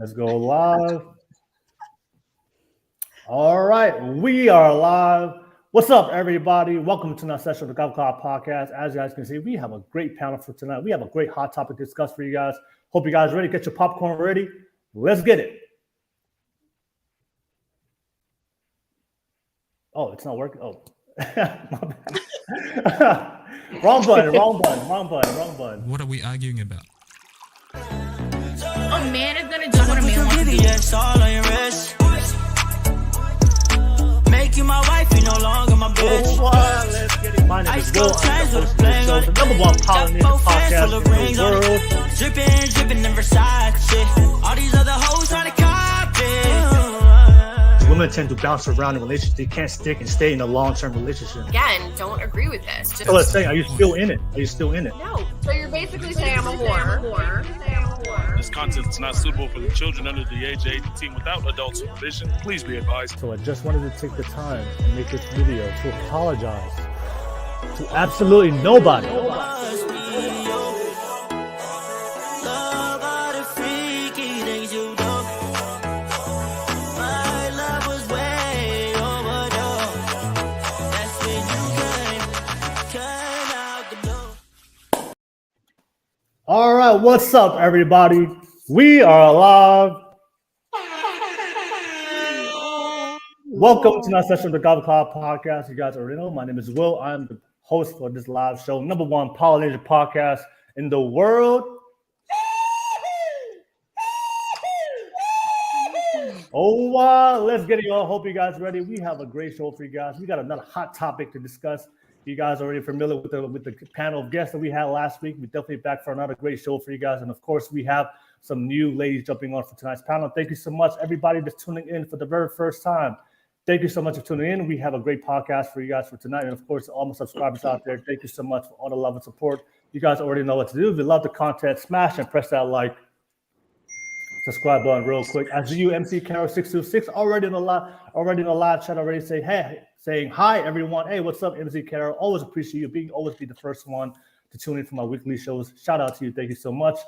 Let's go live. All right, we are live. What's up, everybody? Welcome to another session of the Golf Club Podcast. As you guys can see, we have a great panel for tonight. We have a great hot topic to discuss for you guys. Hope you guys are ready. Get your popcorn ready. Let's get it. Oh, it's not working. Oh, wrong button. What are we arguing about? A man is gonna do what a man wants to do. All on your wrist. Make you my wife, you no longer my bitch. Let's get it. My name is Will. I'm the host of this show, the number one Polynesian podcast in the world. Dripping in Versace. All these other hoes trying to copy. Women tend to bounce around in relationships. They can't stick and stay in a long-term relationship. Again, don't agree with this. Just So let's say, are you still in it? no. So you're basically saying I'm a whore. This content is not suitable for the children under the age of 18 without adult supervision. Please be advised. So I just wanted to take the time and make this video to apologize to absolutely nobody. All right, what's up, everybody? We are live. Welcome to another session of the Golf Club Podcast. You guys already know, my name is Will. I'm the host for this live show, number one Polynesian podcast in the world. Oh, wow. Let's get it, y'all. Hope you guys are ready. We have a great show for you guys. We got another hot topic to discuss. You guys are already familiar with the panel of guests that we had last week. We're definitely back for another great show for you guys. And of course, we have some new ladies jumping on for tonight's panel. Thank you so much, everybody that's tuning in for the very first time. Thank you so much for tuning in. We have a great podcast for you guys for tonight. And of course, all my subscribers out there, thank you so much for all the love and support. You guys already know what to do. If you love the content, smash and press that like, subscribe button real quick. I see you, MC Carol 626, already in the live chat. Already saying hi, everyone. Hey, what's up, MC Carol? Always appreciate you always be the first one to tune in for my weekly shows. Shout out to you. Thank you so much.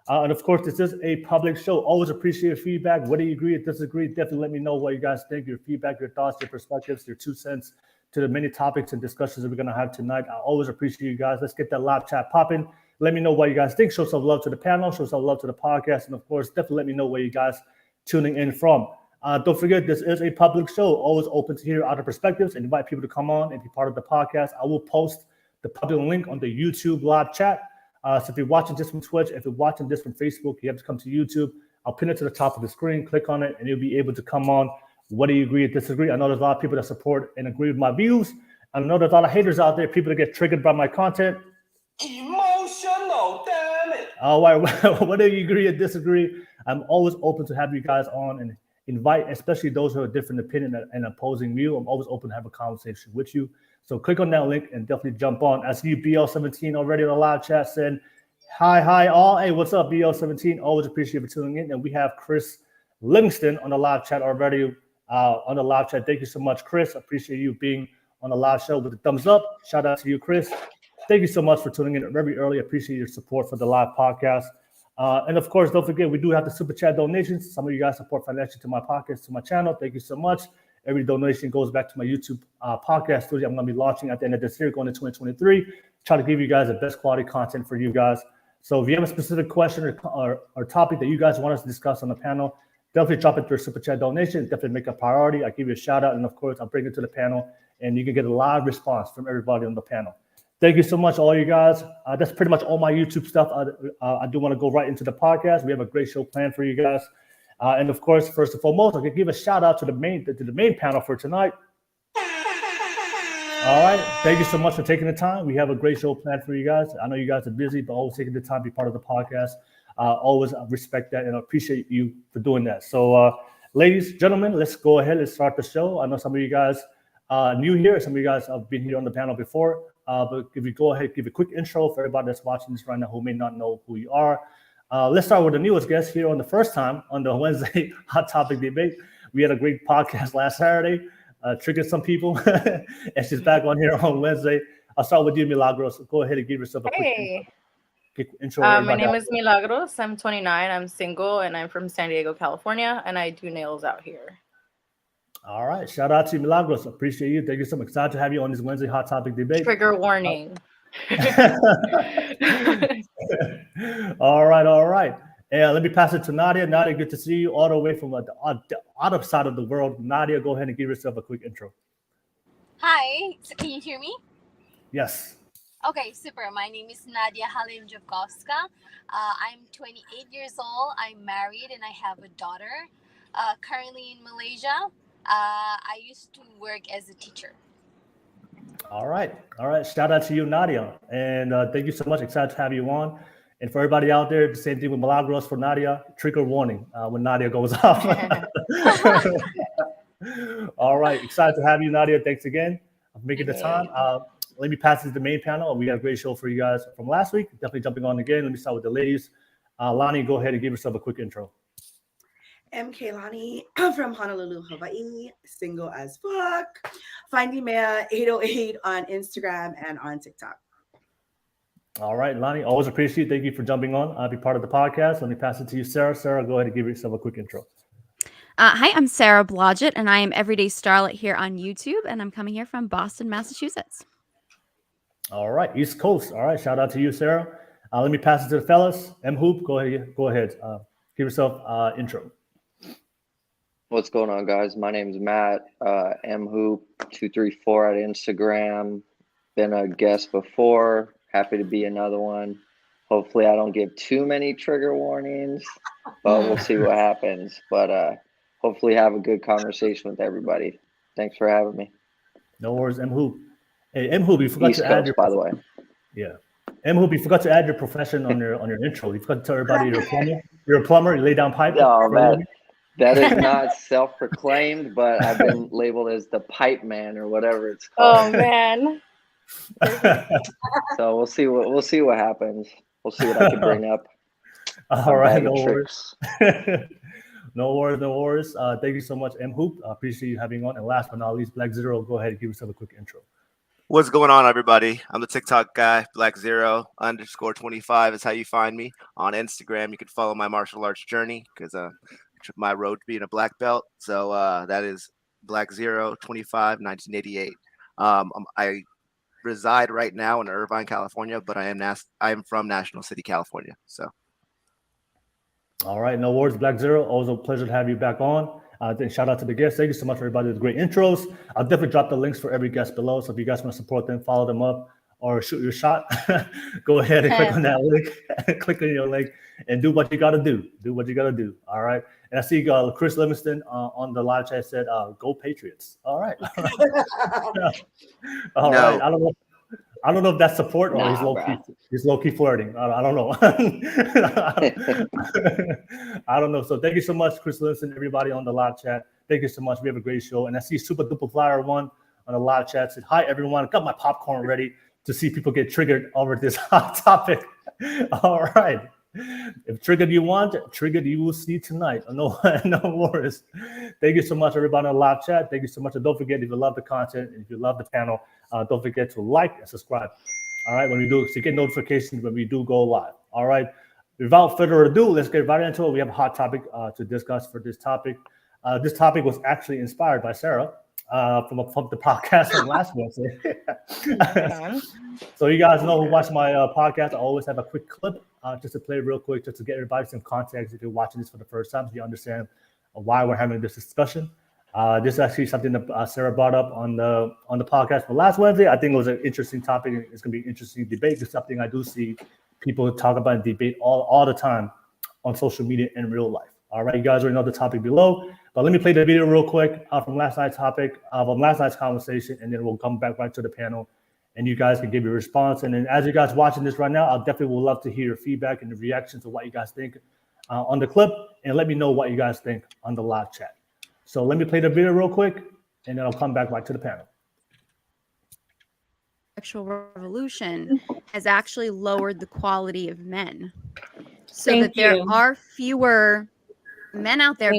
And of course, this is a public show. Always appreciate your feedback. Whether you agree or disagree, definitely let me know what you guys think. Your feedback, your thoughts, your perspectives, your 2 cents to the many topics and discussions that we're gonna have tonight. I always appreciate you guys. Let's get that live chat popping. Let me know what you guys think. Show some love to the panel. Show some love to the podcast. And of course, definitely let me know where you guys tuning in from. Don't forget, this is a public show. Always open to hear other perspectives and invite people to come on and be part of the podcast. I will post the public link on the YouTube live chat. So if you're watching this from Twitch, if you're watching this from Facebook, you have to come to YouTube. I'll pin it to the top of the screen. Click on it, and you'll be able to come on. Whether you agree or disagree, I know there's a lot of people that support and agree with my views. I know there's a lot of haters out there, people that get triggered by my content. Emotional, damn it. All right, whether you agree or disagree, I'm always open to have you guys on and invite, especially those who have a different opinion and opposing view. I'm always open to have a conversation with you. So click on that link and definitely jump on. I see you, BL17, already on the live chat saying, hi, all. Hey, what's up, BL17? Always appreciate you for tuning in. And we have Chris Livingston on the live chat already. Thank you so much, Chris. I appreciate you being on the live show with a thumbs up. Shout out to you, Chris. Thank you so much for tuning in very early. I appreciate your support for the live podcast. And of course, don't forget, we do have the super chat donations. Some of you guys support financially to my podcast, to my channel. Thank you so much. Every donation goes back to my YouTube podcast studio. I'm going to be launching at the end of this year, going into 2023. Try to give you guys the best quality content for you guys. So if you have a specific question or topic that you guys want us to discuss on the panel, definitely drop it through a super chat donation. Definitely make a priority. I'll give you a shout out. And of course, I'll bring it to the panel and you can get a live response from everybody on the panel. Thank you so much, all you guys. That's pretty much all my YouTube stuff. I do want to go right into the podcast. We have a great show planned for you guys. And of course, first and foremost, I can give a shout out to the main panel for tonight. All right. Thank you so much for taking the time. We have a great show planned for you guys. I know you guys are busy, but always taking the time to be part of the podcast. Always respect that and I appreciate you for doing that. So, ladies, gentlemen, let's go ahead and start the show. I know some of you guys are new here. Some of you guys have been here on the panel before. But if you go ahead, give a quick intro for everybody that's watching this right now who may not know who you are. Let's start with the newest guest here on the first time on the Wednesday Hot Topic Debate. We had a great podcast last Saturday, triggered some people, and she's back on here on Wednesday. I'll start with you, Milagros. Go ahead and give yourself a quick intro. quick intro. My name is Milagros. I'm 29. I'm single, and I'm from San Diego, California, and I do nails out here. All right. Shout out to you, Milagros. Appreciate you. Thank you so much. Excited to have you on this Wednesday Hot Topic debate. Trigger warning. All right. And let me pass it to Nadia. Nadia, good to see you all the way from the other side of the world. Nadia, go ahead and give yourself a quick intro. Hi, so can you hear me? Yes. Okay, super. My name is Nadia Halimjavkovska. I'm 28 years old. I'm married and I have a daughter. Currently in Malaysia. I used to work as a teacher. All right. Shout out to you, Nadia. And thank you so much. Excited to have you on. And for everybody out there, the same thing with Milagros for Nadia. Trigger warning when Nadia goes off. All right. Excited to have you, Nadia. Thanks again for making the time. Let me pass this to the main panel. We got a great show for you guys from last week. Definitely jumping on again. Let me start with the ladies. Lani, go ahead and give yourself a quick intro. MK Lani from Honolulu, Hawaii, single as fuck. Find me at 808 on Instagram and on TikTok. All right, Lani, always appreciate it. Thank you for jumping on. I'll be part of the podcast. Let me pass it to you, Sarah. Sarah, go ahead and give yourself a quick intro. Hi, I'm Sarah Blodgett, and I am Everyday Starlet here on YouTube, and I'm coming here from Boston, Massachusetts. All right, East Coast. All right, shout out to you, Sarah. Let me pass it to the fellas. Mhoop, go ahead. Give yourself intro. What's going on, guys? My name is Matt, Mhoop234 at Instagram. Been a guest before. Happy to be another one. Hopefully I don't give too many trigger warnings, but we'll see what happens. But hopefully have a good conversation with everybody. Thanks for having me. No worries, Mhoop. Hey, Mhoop, you forgot East to Coast, add your, by the way. Yeah. Mhoop, you forgot to add your profession on your intro. You forgot to tell everybody you're a plumber. You're a plumber. You lay down pipe. Oh, man. That is not self-proclaimed, but I've been labeled as the pipe man or whatever it's called. Oh man. So we'll see what happens. We'll see what I can bring up. All right, no worries. No worries. Thank you so much, Mhoop. I appreciate you having on. And last but not least, Blackzero, go ahead and give yourself a quick intro. What's going on, everybody? I'm the TikTok guy, Blackzero_25 is how you find me. On Instagram, you can follow my martial arts journey because my road to being a black belt. So that is Blackzero 25 1988. I reside right now in Irvine, California, but I am from National City, California. So all right, no worries, Blackzero. Always a pleasure to have you back on. Then shout out to the guests. Thank you so much for everybody with great intros. I'll definitely drop the links for every guest below. So if you guys want to support them, follow them up, or shoot your shot, go ahead and click on that link. Click on your link and do what you got to do. All right. And I see Chris Livingston on the live chat said, "Go Patriots." All right. All right. I don't know if that's support or he's low key flirting. I don't know. I don't know. So thank you so much, Chris Livingston, everybody on the live chat. Thank you so much. We have a great show. And I see Super Duper Flyer one on the live chat said, "Hi everyone. Got my popcorn ready to see people get triggered over this hot topic." All right. If triggered you want, triggered you will see tonight. No worries. Thank you so much, everybody on the live chat. Thank you so much. And don't forget, if you love the content and if you love the panel, don't forget to like and subscribe. All right, when we do, so you get notifications when we do go live. All right. Without further ado, let's get right into it. We have a hot topic to discuss for this topic. This topic was actually inspired by Sarah from the podcast from last Wednesday. So you guys know who watch my podcast, I always have a quick clip just to play real quick, just to get everybody some context if you're watching this for the first time, so you understand why we're having this discussion. This is actually something that Sarah brought up on the podcast for last Wednesday. I think it was an interesting topic. It's going to be an interesting debate. It's something I do see people talk about and debate all the time on social media in real life. All right, you guys already know the topic below, but let me play the video real quick from last night's topic, from last night's conversation, and then we'll come back right to the panel, and you guys can give your response. And then as you guys watching this right now, I definitely would love to hear your feedback and the reactions to what you guys think on the clip, and let me know what you guys think on the live chat. So let me play the video real quick, and then I'll come back right to the panel. Sexual revolution has actually lowered the quality of men, so that there are fewer men out there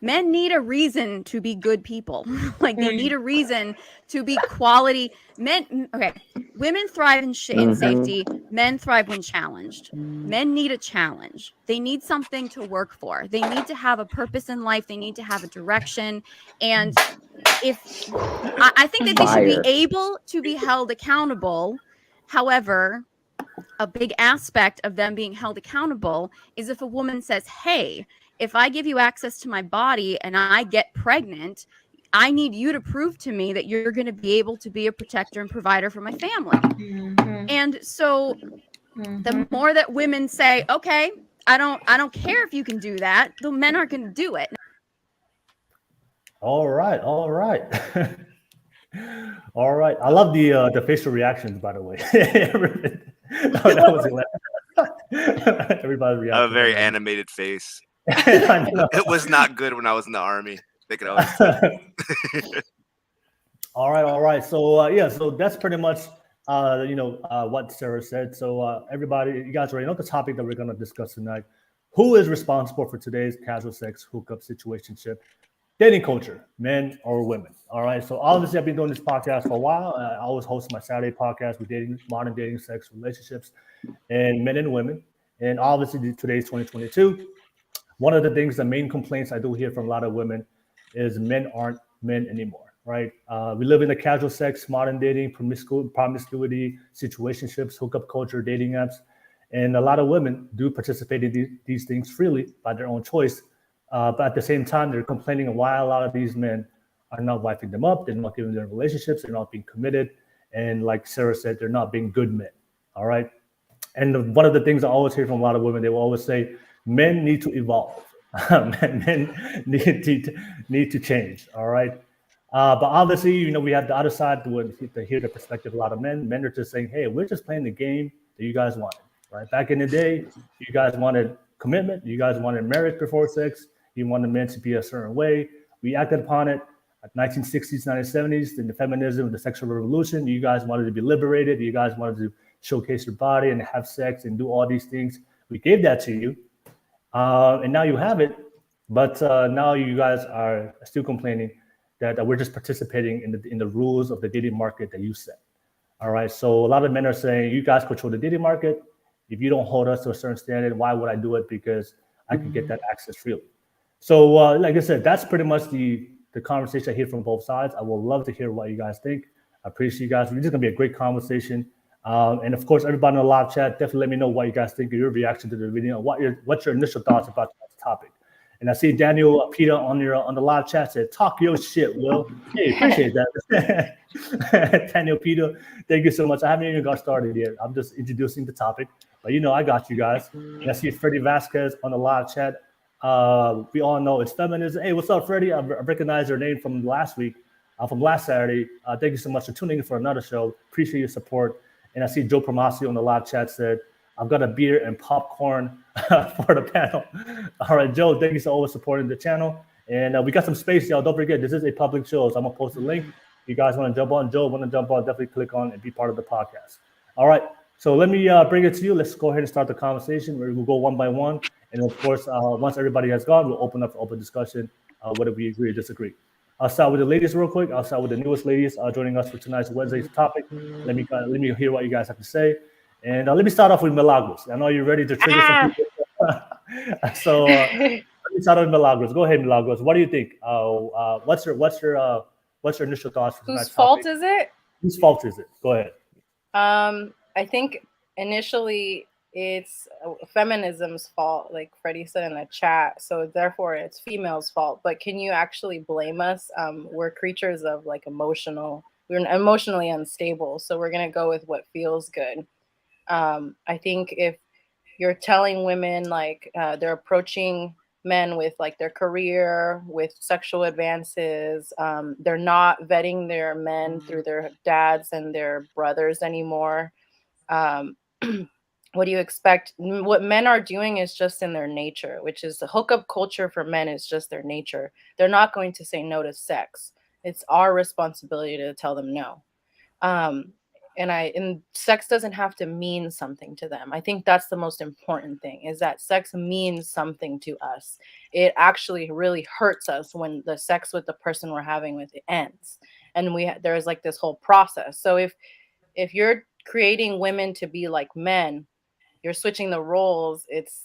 Men need a reason to be good people. Like they need a reason to be quality men. Okay, women thrive in safety. Men thrive when challenged. Men need a challenge. They need something to work for. They need to have a purpose in life. They need to have a direction. And if I think that they should be able to be held accountable. However, a big aspect of them being held accountable is if a woman says, hey, if I give you access to my body and I get pregnant, I need you to prove to me that you're going to be able to be a protector and provider for my family. And so the more that women say, okay, I don't care if you can do that, the men aren't going to do it. All right. All right. All right. I love the facial reactions, by the way. That was hilarious. Everybody reacted. I have a very animated face. It was not good when I was in the army. They could always All right. All right. So yeah. So that's pretty much what Sarah said. So everybody, you guys already know the topic that we're going to discuss tonight. Who is responsible for today's casual sex hookup situationship? Dating culture, men or women. All right. So obviously, I've been doing this podcast for a while. I always host my Saturday podcast with modern dating, sex, relationships, and men and women. And obviously, today's 2022. One of the things, the main complaints I do hear from a lot of women is men aren't men anymore. Right. We live in the casual sex, modern dating, promiscuity, situationships, hookup culture, dating apps, and a lot of women do participate in these things freely by their own choice. But at the same time, they're complaining why a lot of these men are not wifing them up. They're not giving them relationships. They're not being committed. And like Sarah said, they're not being good men. All right. And one of the things I always hear from a lot of women, they will always say, men need to evolve. men need to change. All right. But obviously, we have the other side to hear the perspective of a lot of men. Men are just saying, hey, we're just playing the game that you guys wanted. Right. Back in the day, you guys wanted commitment. You guys wanted marriage before sex. You wanted men to be a certain way. We acted upon it at 1960s, 1970s, in the feminism, the sexual revolution. You guys wanted to be liberated. You guys wanted to showcase your body and have sex and do all these things. We gave that to you. And now you have it. But now you guys are still complaining that we're just participating in the rules of the dating market that you set. All right. So a lot of men are saying, you guys control the dating market. If you don't hold us to a certain standard, why would I do it? Because I can get that access freely. So like I said, that's pretty much the conversation I hear from both sides. I would love to hear what you guys think. I appreciate you guys. It's just going to be a great conversation. And of course, everybody in the live chat, definitely let me know what you guys think of your reaction to the video. What's your initial thoughts about this topic? And I see Daniel Peter on the live chat said, talk your shit, Will. Hey, appreciate that. Daniel Peter, thank you so much. I haven't even got started yet. I'm just introducing the topic. But I got you guys. And I see Freddie Vasquez on the live chat. We all know it's feminism. Hey, what's up, Freddie? I recognize your name from last week, from last Saturday. Thank you so much for tuning in for another show. Appreciate your support. And I see Joe Promasio on the live chat said, I've got a beer and popcorn for the panel. All right, Joe, thank you for always supporting the channel. And we got some space, y'all. Don't forget, this is a public show, so I'm going to post a link. If you guys want to jump on, Joe want to jump on, definitely click on and be part of the podcast. All right. So let me bring it to you. Let's go ahead and start the conversation. We'll go one by one. And of course, once everybody has gone, we'll open up for open discussion, whether we agree or disagree. I'll start with the ladies real quick. I'll start with the newest ladies joining us for tonight's Wednesday's topic. Let me hear what you guys have to say. And let me start off with Milagros. I know you're ready to trigger some people. So let me start with Milagros. Go ahead, Milagros. What do you think? What's your initial thoughts for tonight's topic? Whose fault is it? Whose fault is it? Go ahead. I think initially it's feminism's fault, like Freddie said in the chat. So therefore it's females' fault. But can you actually blame us? We're creatures of we're emotionally unstable. So we're going to go with what feels good. I think if you're telling women they're approaching men with their career, with sexual advances, they're not vetting their men through their dads and their brothers anymore. What do you expect? What men are doing is just in their nature, which is the hookup culture for men is just their nature. They're not going to say no to sex. It's our responsibility to tell them no. and sex doesn't have to mean something to them. I think that's the most important thing, is that sex means something to us. It actually really hurts us when the sex with the person we're having with it ends, and there's like this whole process. So if you're creating women to be like men, you're switching the roles. It's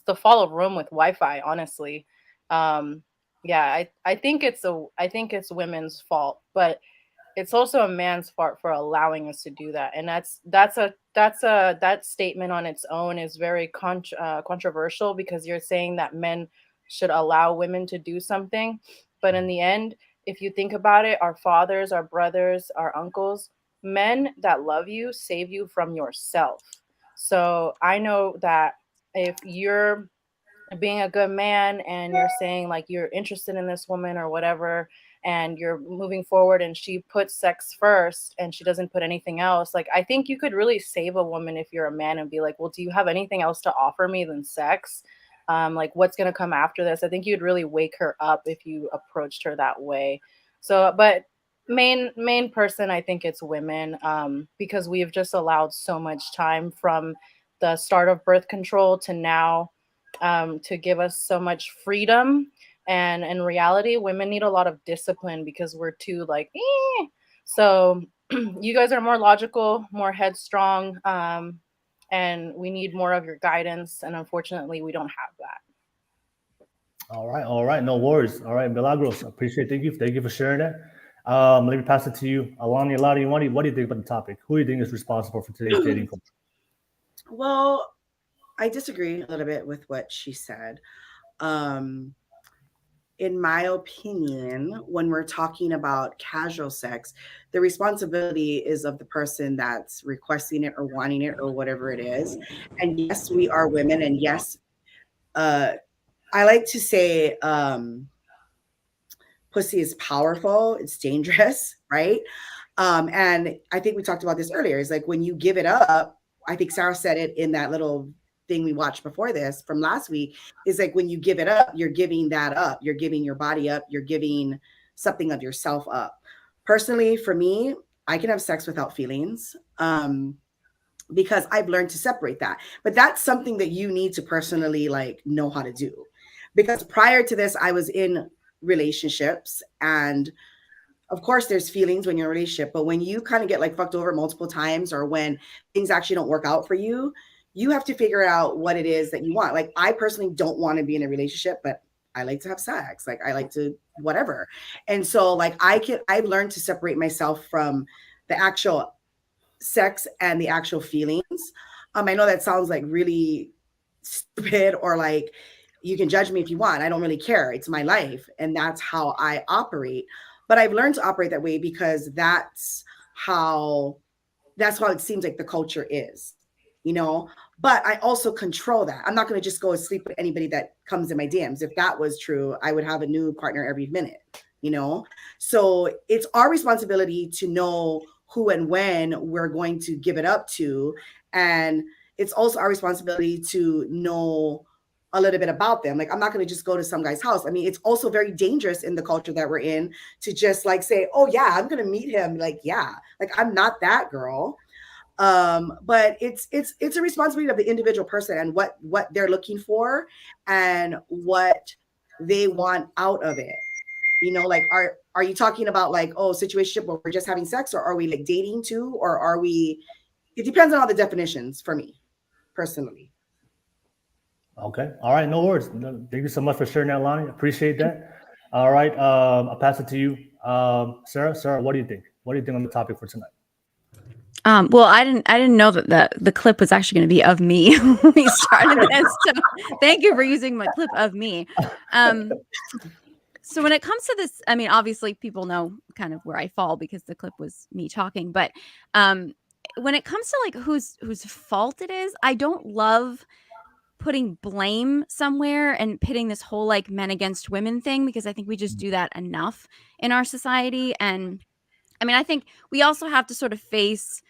the fall of Rome with Wi-Fi, honestly. Yeah, I think it's women's fault, but it's also a man's fault for allowing us to do that. And that statement on its own is very controversial, because you're saying that men should allow women to do something, but in the end, if you think about it, our fathers, our brothers, our uncles, men that love you save you from yourself. So I know that if you're being a good man and you're saying like you're interested in this woman or whatever, and you're moving forward and she puts sex first and she doesn't put anything else, like I think you could really save a woman if you're a man and be like, well, do you have anything else to offer me than sex? Like what's going to come after this? I think you'd really wake her up if you approached her that way. So, but main person, I think it's women, because we've just allowed so much time from the start of birth control to now, to give us so much freedom. And in reality, women need a lot of discipline because we're too like, eh. So you guys are more logical, more headstrong, and we need more of your guidance. And unfortunately, we don't have that. All right, no worries. All right, Milagros, appreciate it. Thank you for sharing that. Let me pass it to you, Lani. What do you think about the topic? Who do you think is responsible for today's dating culture? Well, I disagree a little bit with what she said. In my opinion, when we're talking about casual sex, the responsibility is of the person that's requesting it or wanting it or whatever it is. And yes, we are women. And yes, I like to say pussy is powerful. It's dangerous, right? And I think we talked about this earlier. It's like when you give it up, I think Sarah said it in that little thing we watched before this from last week, is like when you give it up, you're giving that up. You're giving your body up. You're giving something of yourself up. Personally, for me, I can have sex without feelings, because I've learned to separate that. But that's something that you need to personally like know how to do. Because prior to this, I was in relationships, and of course there's feelings when you're in a relationship, but when you kind of get like fucked over multiple times, or when things actually don't work out for you, you have to figure out what it is that you want. Like I personally don't want to be in a relationship, but I like to have sex. Like I like to whatever. And so like I've learned to separate myself from the actual sex and the actual feelings. I know that sounds like really stupid, or like you can judge me if you want. I don't really care. It's my life. And that's how I operate. But I've learned to operate that way because that's how it seems like the culture is, you know. But I also control that. I'm not going to just go and sleep with anybody that comes in my DMs. If that was true, I would have a new partner every minute, you know. So it's our responsibility to know who and when we're going to give it up to. And it's also our responsibility to know a little bit about them. Like, I'm not going to just go to some guy's house. I mean, it's also very dangerous in the culture that we're in to just like say, oh yeah, I'm going to meet him. Like, yeah, like I'm not that girl. But it's a responsibility of the individual person and what they're looking for and what they want out of it. You know, like, are you talking about like, oh, situationship where we're just having sex, or are we like dating too? Or are we, it depends on all the definitions for me personally. Okay. All right. No worries. Thank you so much for sharing that, Lani. Appreciate that. All right. I'll pass it to you. Sarah, what do you think? What do you think on the topic for tonight? Well, I didn't know that the clip was actually going to be of me when we started this. So thank you for using my clip of me. So when it comes to this, I mean, obviously people know kind of where I fall because the clip was me talking. But when it comes to like whose fault it is, I don't love putting blame somewhere and pitting this whole like men against women thing, because I think we just do that enough in our society. And I mean, I think we also have to sort of face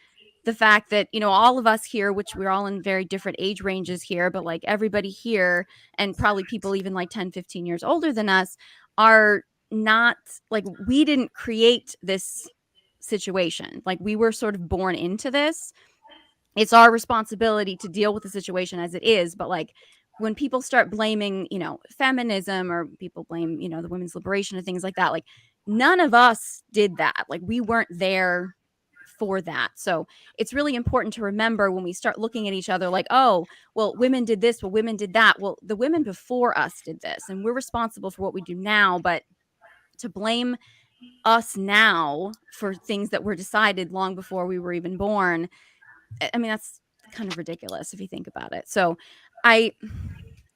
the fact that, you know, all of us here, which we're all in very different age ranges here, but like everybody here and probably people even like 10, 15 years older than us are not like, we didn't create this situation. Like, we were sort of born into this. It's our responsibility to deal with the situation as it is. But like, when people start blaming, feminism, or people blame, the women's liberation and things like that, like, none of us did that. Like, we weren't there for that. So it's really important to remember when we start looking at each other like, oh, well, women did this, well, women did that. Well, the women before us did this, and we're responsible for what we do now. But to blame us now for things that were decided long before we were even born, I mean, that's kind of ridiculous if you think about it. So I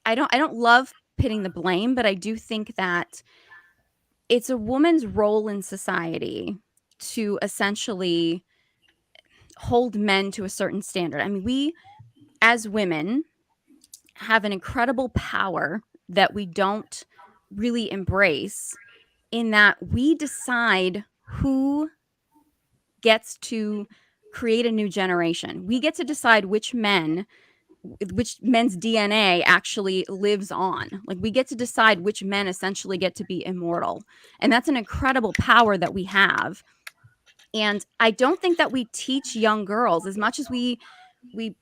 don't love pitting the blame, but I do think that it's a woman's role in society to essentially hold men to a certain standard. I mean, we as women have an incredible power that we don't really embrace, in that we decide who gets to create a new generation. We get to decide which men's DNA actually lives on. Like, we get to decide which men essentially get to be immortal. And that's an incredible power that we have. And I don't think that we teach young girls, as much as we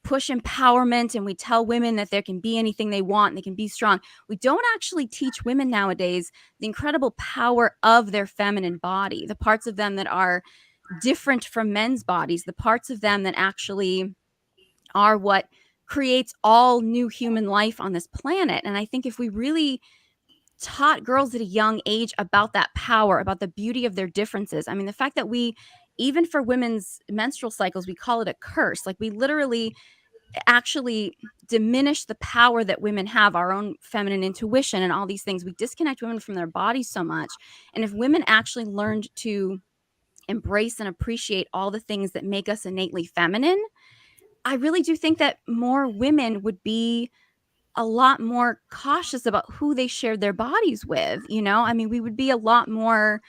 push empowerment and we tell women that there can be anything they want and they can be strong. We don't actually teach women nowadays the incredible power of their feminine body, the parts of them that are different from men's bodies, the parts of them that actually are what creates all new human life on this planet. And I think if we really taught girls at a young age about that power, about the beauty of their differences. I mean, the fact that even for women's menstrual cycles, we call it a curse. Like, we literally actually diminish the power that women have, our own feminine intuition and all these things. We disconnect women from their bodies so much. And if women actually learned to embrace and appreciate all the things that make us innately feminine, I really do think that more women would be a lot more cautious about who they shared their bodies with. I mean, we would be a lot more,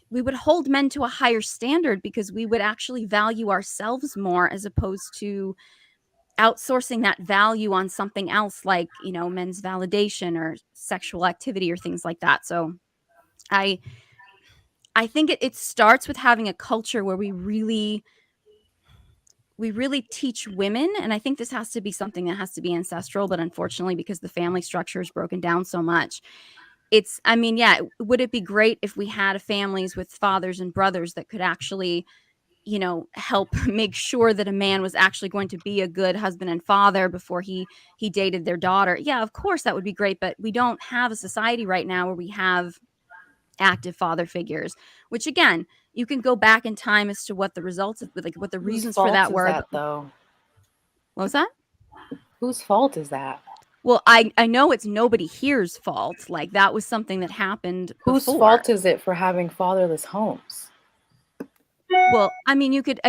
we would hold men to a higher standard, because we would actually value ourselves more, as opposed to outsourcing that value on something else, like, men's validation or sexual activity or things like that. So I think it starts with having a culture where we really teach women. And I think this has to be something that has to be ancestral, but unfortunately, because the family structure is broken down so much, would it be great if we had families with fathers and brothers that could actually, help make sure that a man was actually going to be a good husband and father before he dated their daughter? Yeah, of course, that would be great. But we don't have a society right now where we have active father figures, which, again, you can go back in time as to what the results of, like, what the reasons for that were. That, though? What was that? Whose fault is that? Well, I know it's nobody here's fault. Like, that was something that happened Whose before. fault is it for having fatherless homes? Well, I mean, you can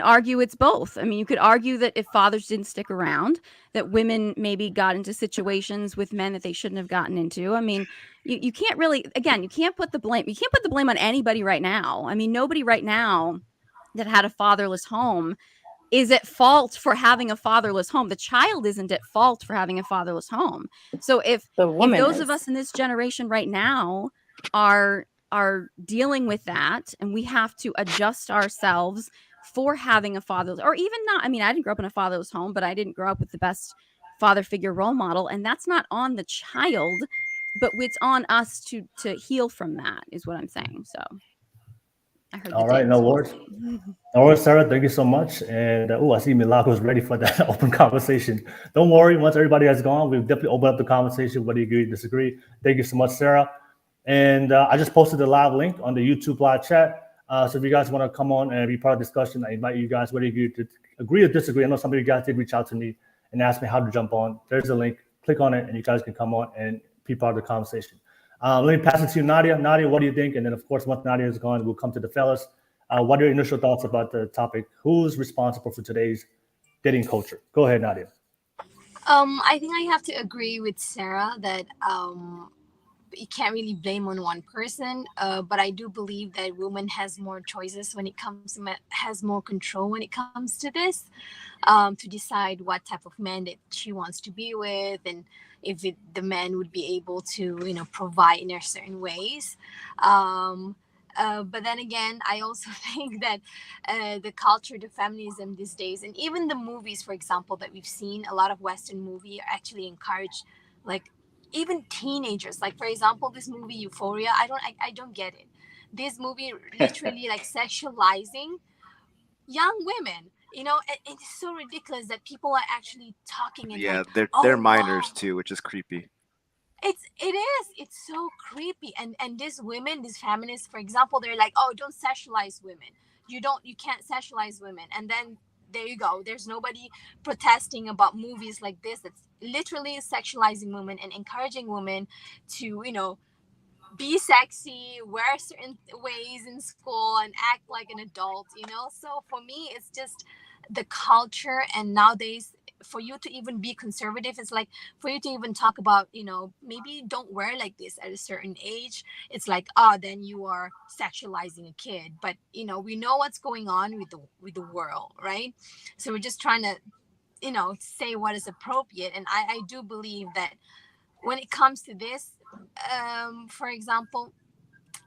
argue it's both. I mean, you could argue that if fathers didn't stick around, that women maybe got into situations with men that they shouldn't have gotten into. I mean, you can't really, again, you can't put the blame on anybody right now. I mean, nobody right now that had a fatherless home is at fault for having a fatherless home. The child isn't at fault for having a fatherless home. So if those of us in this generation right now are dealing with that, and we have to adjust ourselves for having a fatherless, or even not. I mean, I didn't grow up in a fatherless home, but I didn't grow up with the best father figure role model, and that's not on the child, but it's on us to heal from that, is what I'm saying. So I heard. All right, no worries. No worries, Sarah. Thank you so much. And I see Milagros ready for that open conversation. Don't worry. Once everybody has gone, we'll definitely open up the conversation, whether you agree or disagree. Thank you so much, Sarah. And I just posted the live link on the YouTube live chat. So if you guys want to come on and be part of the discussion, I invite you guys, whether you agree or disagree. I know some of you guys did reach out to me and ask me how to jump on. There's a link. Click on it, and you guys can come on and be part of the conversation. Let me pass it to you, Nadia. Nadia, what do you think? And then, of course, once Nadia is gone, we'll come to the fellas. What are your initial thoughts about the topic? Who's responsible for today's dating culture? Go ahead, Nadia. I think I have to agree with Sarah that you can't really blame on one person, but I do believe that women has more choices when it comes to has more control when it comes to this, to decide what type of man that she wants to be with, and if the man would be able to provide in a certain ways. But then again, I also think that the culture, the feminism these days, and even the movies, for example, that we've seen, a lot of Western movie are actually encourage, like even teenagers. Like for example, this movie Euphoria. I don't get it. This movie literally like sexualizing young women. You know, it's so ridiculous that people are actually talking and Yeah, like, they're oh wow, minors too, which is creepy. it's so creepy. And these women, these feminists, for example, they're like, oh, don't sexualize women. You can't sexualize women. And then there you go, there's nobody protesting about movies like this that's literally sexualizing women and encouraging women to, you know, be sexy, wear certain ways in school, and act like an adult, you know? So for me, it's just the culture. And nowadays, for you to even be conservative, it's like for you to even talk about, you know, maybe don't wear like this at a certain age. It's like, oh, then you are sexualizing a kid. But you know, we know what's going on with the world, right? So we're just trying to, you know, say what is appropriate. And I do believe that when it comes to this, for example,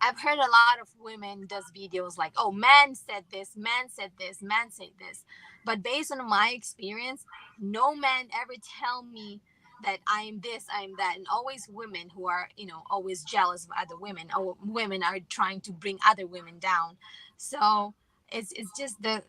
I've heard a lot of women does videos like, oh, man said this, man said this, man said this. But based on my experience, no man ever tell me that I am this, I am that. And always women who are, you know, always jealous of other women, or women are trying to bring other women down. So it's just the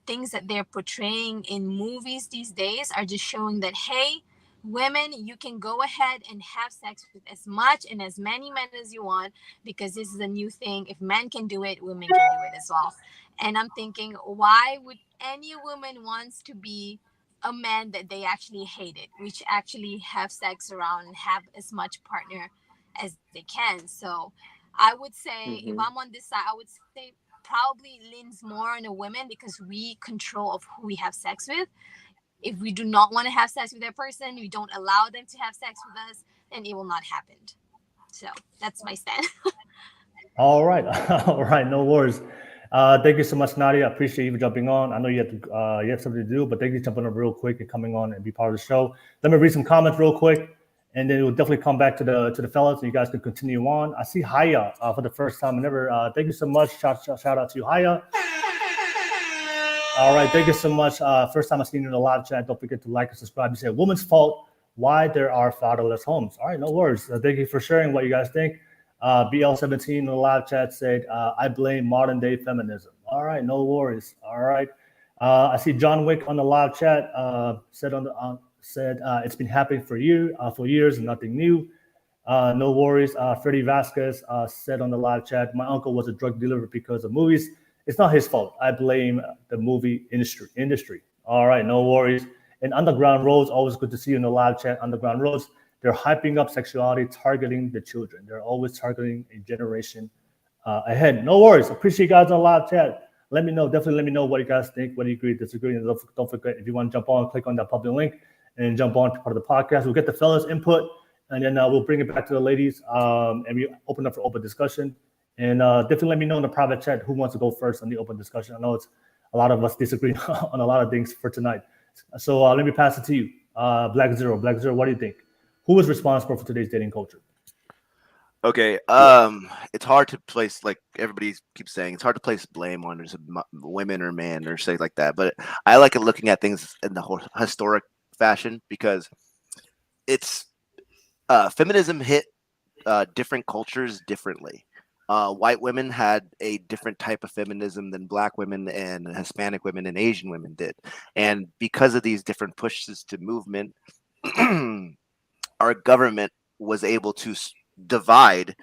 things that they're portraying in movies these days are just showing that, hey, women, you can go ahead and have sex with as much and as many men as you want, because this is a new thing. If men can do it, women can do it as well. And I'm thinking, why would any woman wants to be a man that they actually hated, which actually have sex around and have as much partner as they can? So I would say, if I'm on this side, I would say probably leans more on the women, because we control of who we have sex with. If we do not want to have sex with that person, we don't allow them to have sex with us, then it will not happen. So that's my stand. All right, all right, no worries. Thank you so much, Nadia. I appreciate you jumping on. I know you have something to do, but thank you for jumping on real quick and coming on and be part of the show. Let me read some comments real quick, and then we'll definitely come back to the fellas, and you guys can continue on. I see Haya for the first time ever. Thank you so much. Shout out to you, Haya. All right, thank you so much. First time I've seen you in the live chat. Don't forget to like and subscribe. You said woman's fault, why there are fatherless homes. All right, no worries. Thank you for sharing what you guys think. BL17 in the live chat said, I blame modern day feminism. All right, no worries. All right. I see John Wick on the live chat said it's been happening for years and nothing new. No worries. Freddie Vasquez said on the live chat, my uncle was a drug dealer because of movies. It's not his fault. I blame the movie industry. All right, no worries. And Underground Roads, always good to see you in the live chat. Underground Roads, they're hyping up sexuality, targeting the children. They're always targeting a generation ahead. No worries. Appreciate you guys on the live chat. Let me know. Definitely let me know what you guys think, whether you agree, disagree. And don't forget, if you want to jump on, click on that public link and jump on to part of the podcast. We'll get the fellas' input, and then we'll bring it back to the ladies, and we open up for open discussion. And definitely let me know in the private chat who wants to go first on the open discussion. I know it's a lot of us disagree on a lot of things for tonight. So let me pass it to you, Blackzero. Blackzero, what do you think? Who is responsible for today's dating culture? Okay, it's hard to place, like everybody keeps saying, it's hard to place blame on women or men or say like that. But I like looking at things in the whole historic fashion, because it's feminism hit different cultures differently. White women had a different type of feminism than black women and Hispanic women and Asian women did. And because of these different pushes to movement, our government was able to divide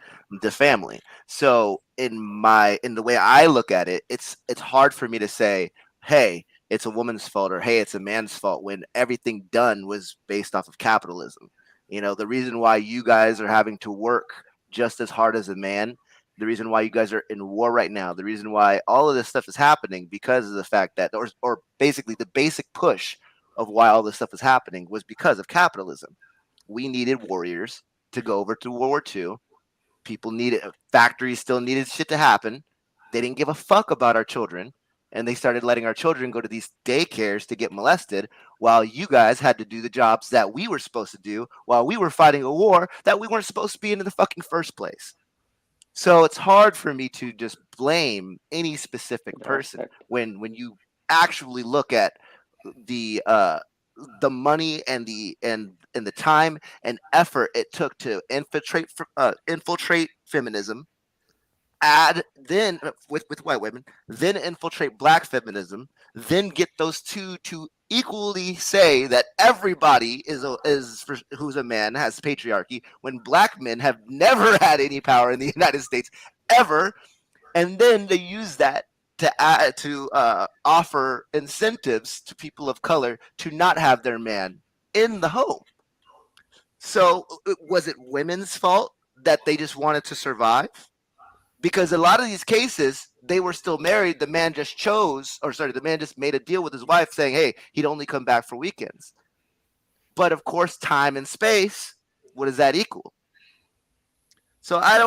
the family. So in the way I look at it, it's hard for me to say, hey, it's a woman's fault, or hey, it's a man's fault, when everything done was based off of capitalism. You know, the reason why you guys are having to work just as hard as a man, the reason why you guys are in war right now, the reason why all of this stuff is happening, because of the fact that, or basically the basic push of why all this stuff is happening was because of capitalism. We needed warriors to go over to World War II. People needed, factories still needed shit to happen. They didn't give a fuck about our children, and they started letting our children go to these daycares to get molested, while you guys had to do the jobs that we were supposed to do while we were fighting a war that we weren't supposed to be in the fucking first place. So it's hard for me to just blame any specific person when you actually look at the money and the time and effort it took to infiltrate feminism, add then with white women, then infiltrate black feminism, then get those two to equally say that everybody who's a man has patriarchy, when black men have never had any power in the United States ever, and then they use that to offer incentives to people of color to not have their man in the home. So was it women's fault that they just wanted to survive? Because a lot of these cases, they were still married. The man just the man just made a deal with his wife saying, hey, he'd only come back for weekends. But of course, time and space, what does that equal? So I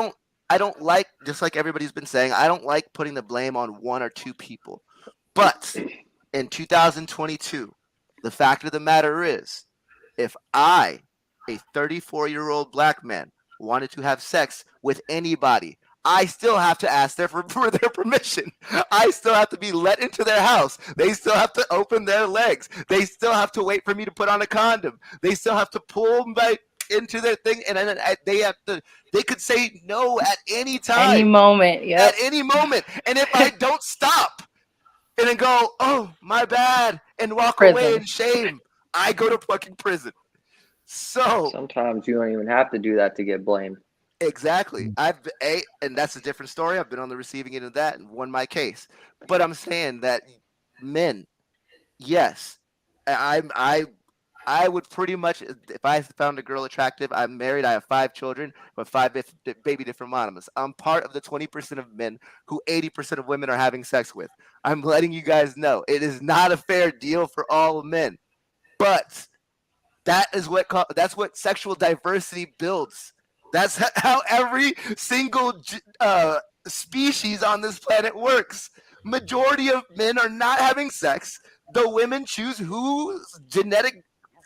don't like, just like everybody's been saying, I don't like putting the blame on one or two people. But in 2022, the fact of the matter is, if I, a 34-year-old black man, wanted to have sex with anybody, I still have to ask for their permission. I still have to be let into their house. They still have to open their legs. They still have to wait for me to put on a condom. They still have to pull me into their thing, and then they could say no at any time. Any moment, yeah. At any moment. And if I don't stop and then go, oh, my bad, and walk away in shame, I go to fucking prison. So sometimes you don't even have to do that to get blamed. Exactly. And that's a different story. I've been on the receiving end of that and won my case. But I'm saying that men, yes, I would pretty much, if I found a girl attractive, I'm married, I have 5 children, but 5 baby different monogamous. I'm part of the 20% of men who 80% of women are having sex with. I'm letting you guys know it is not a fair deal for all men, but that's what sexual diversity builds. That's how every single species on this planet works. Majority of men are not having sex. The women choose whose genetic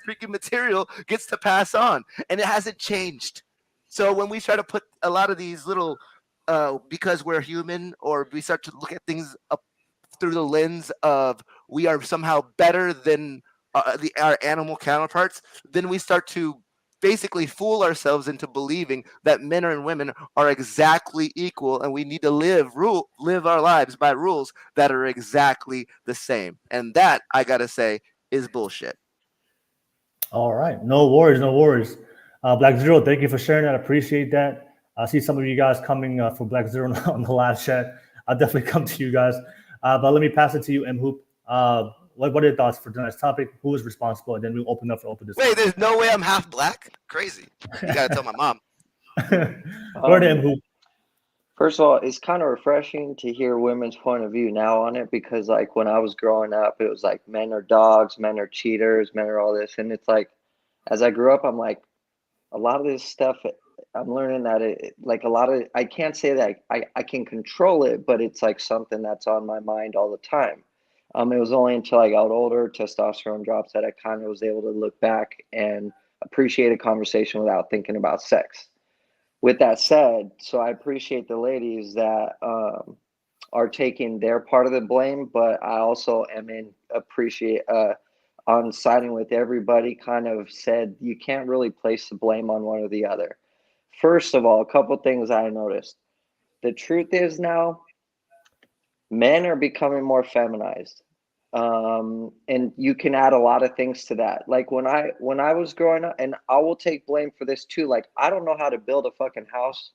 freaking material gets to pass on, and it hasn't changed. So when we try to put a lot of these little, because we're human, or we start to look at things up through the lens of we are somehow better than our animal counterparts, then we start to basically fool ourselves into believing that men and women are exactly equal, and we need to live our lives by rules that are exactly the same. And that, I gotta say, is bullshit. All right, no worries. Blackzero, thank you for sharing that. I appreciate that. I see some of you guys coming for Blackzero on the live chat. I'll definitely come to you guys. But let me pass it to you, Mhoop. What are your thoughts for tonight's topic? Who is responsible? And then we'll open up for open discussion. Wait, there's no way I'm half black? Crazy. You gotta tell my mom. Go ahead, Mhoop. First of all, it's kind of refreshing to hear women's point of view now on it, because like when I was growing up, it was like men are dogs, men are cheaters, men are all this. And it's like, as I grew up, I'm like, a lot of this stuff, I'm learning that I can't say that I can control it, but it's like something that's on my mind all the time. It was only until I got older, testosterone drops, that I kind of was able to look back and appreciate a conversation without thinking about sex. With that said, so I appreciate the ladies that are taking their part of the blame, but I also appreciate on siding with everybody, kind of said you can't really place the blame on one or the other. First of all, a couple things I noticed. The truth is now, men are becoming more feminized. And you can add a lot of things to that. Like when I was growing up, and I will take blame for this too, like I don't know how to build a fucking house,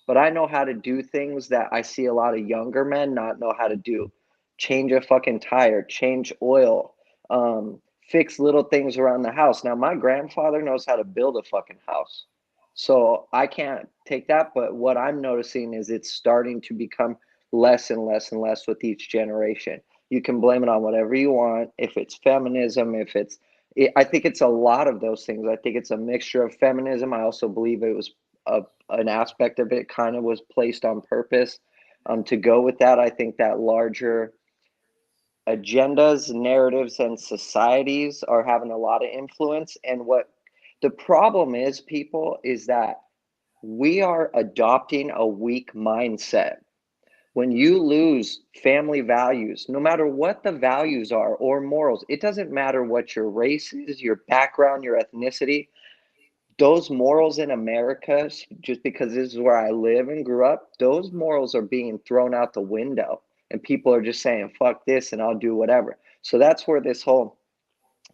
but I know how to do things that I see a lot of younger men not know how to do. Change a fucking tire, change oil, fix little things around the house. Now my grandfather knows how to build a fucking house, so I can't take that. But what I'm noticing is it's starting to become less and less and less with each generation. You can blame it on whatever you want. If it's feminism, I think it's a lot of those things. I think it's a mixture of feminism. I also believe it was an aspect of it kind of was placed on purpose to go with that. I think that larger agendas, narratives, and societies are having a lot of influence. And what the problem is, people, is that we are adopting a weak mindset. When you lose family values, no matter what the values are or morals, it doesn't matter what your race is, your background, your ethnicity, those morals in America, just because this is where I live and grew up, those morals are being thrown out the window. And people are just saying, fuck this and I'll do whatever. So that's where this whole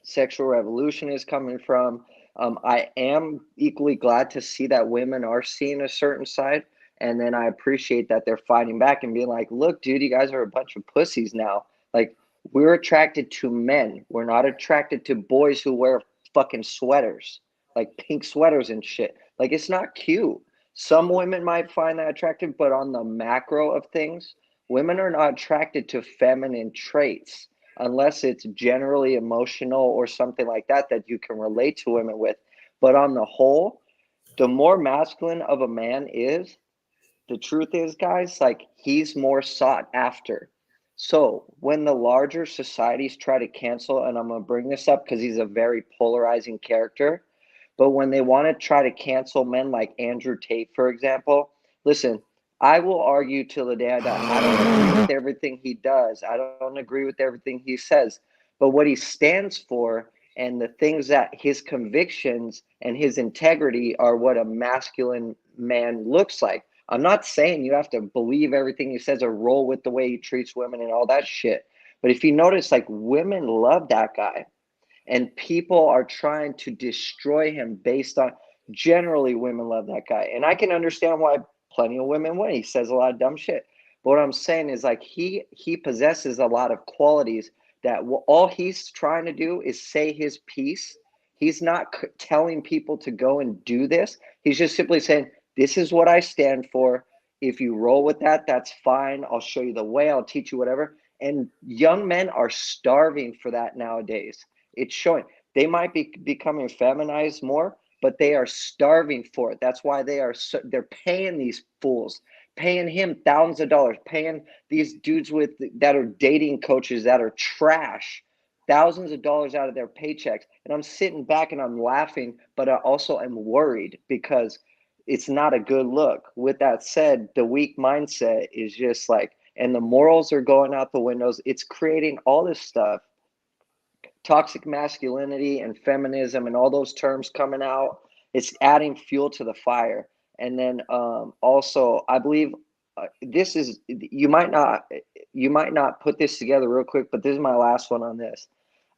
sexual revolution is coming from. I am equally glad to see that women are seeing a certain side. And then I appreciate that they're fighting back and being like, look, dude, you guys are a bunch of pussies now. Like, we're attracted to men. We're not attracted to boys who wear fucking sweaters, like pink sweaters and shit. Like, it's not cute. Some women might find that attractive, but on the macro of things, women are not attracted to feminine traits unless it's generally emotional or something like that that you can relate to women with. But on the whole, the more masculine of a man is, the truth is, guys, like, he's more sought after. So when the larger societies try to cancel, and I'm going to bring this up because he's a very polarizing character, but when they want to try to cancel men like Andrew Tate, for example, listen, I will argue till the day I die. I don't agree with everything he does. I don't agree with everything he says. But what he stands for and the things that his convictions and his integrity are what a masculine man looks like. I'm not saying you have to believe everything he says or roll with the way he treats women and all that shit. But if you notice, like, women love that guy. And people are trying to destroy him based on, generally, women love that guy. And I can understand why plenty of women win. He says a lot of dumb shit. But what I'm saying is, like, he possesses a lot of qualities that all he's trying to do is say his piece. He's not telling people to go and do this. He's just simply saying, this is what I stand for. If you roll with that, that's fine. I'll show you the way. I'll teach you whatever. And young men are starving for that nowadays. It's showing. They might be becoming feminized more, but they are starving for it. That's why they're paying these fools, paying him thousands of dollars, paying these dudes that are dating coaches that are trash, thousands of dollars out of their paychecks. And I'm sitting back and I'm laughing, but I also am worried because it's not a good look. With that said, the weak mindset is just like, and the morals are going out the windows. It's creating all this stuff. Toxic masculinity and feminism and all those terms coming out, it's adding fuel to the fire. And then also, I believe this is, you might not put this together real quick, but this is my last one on this.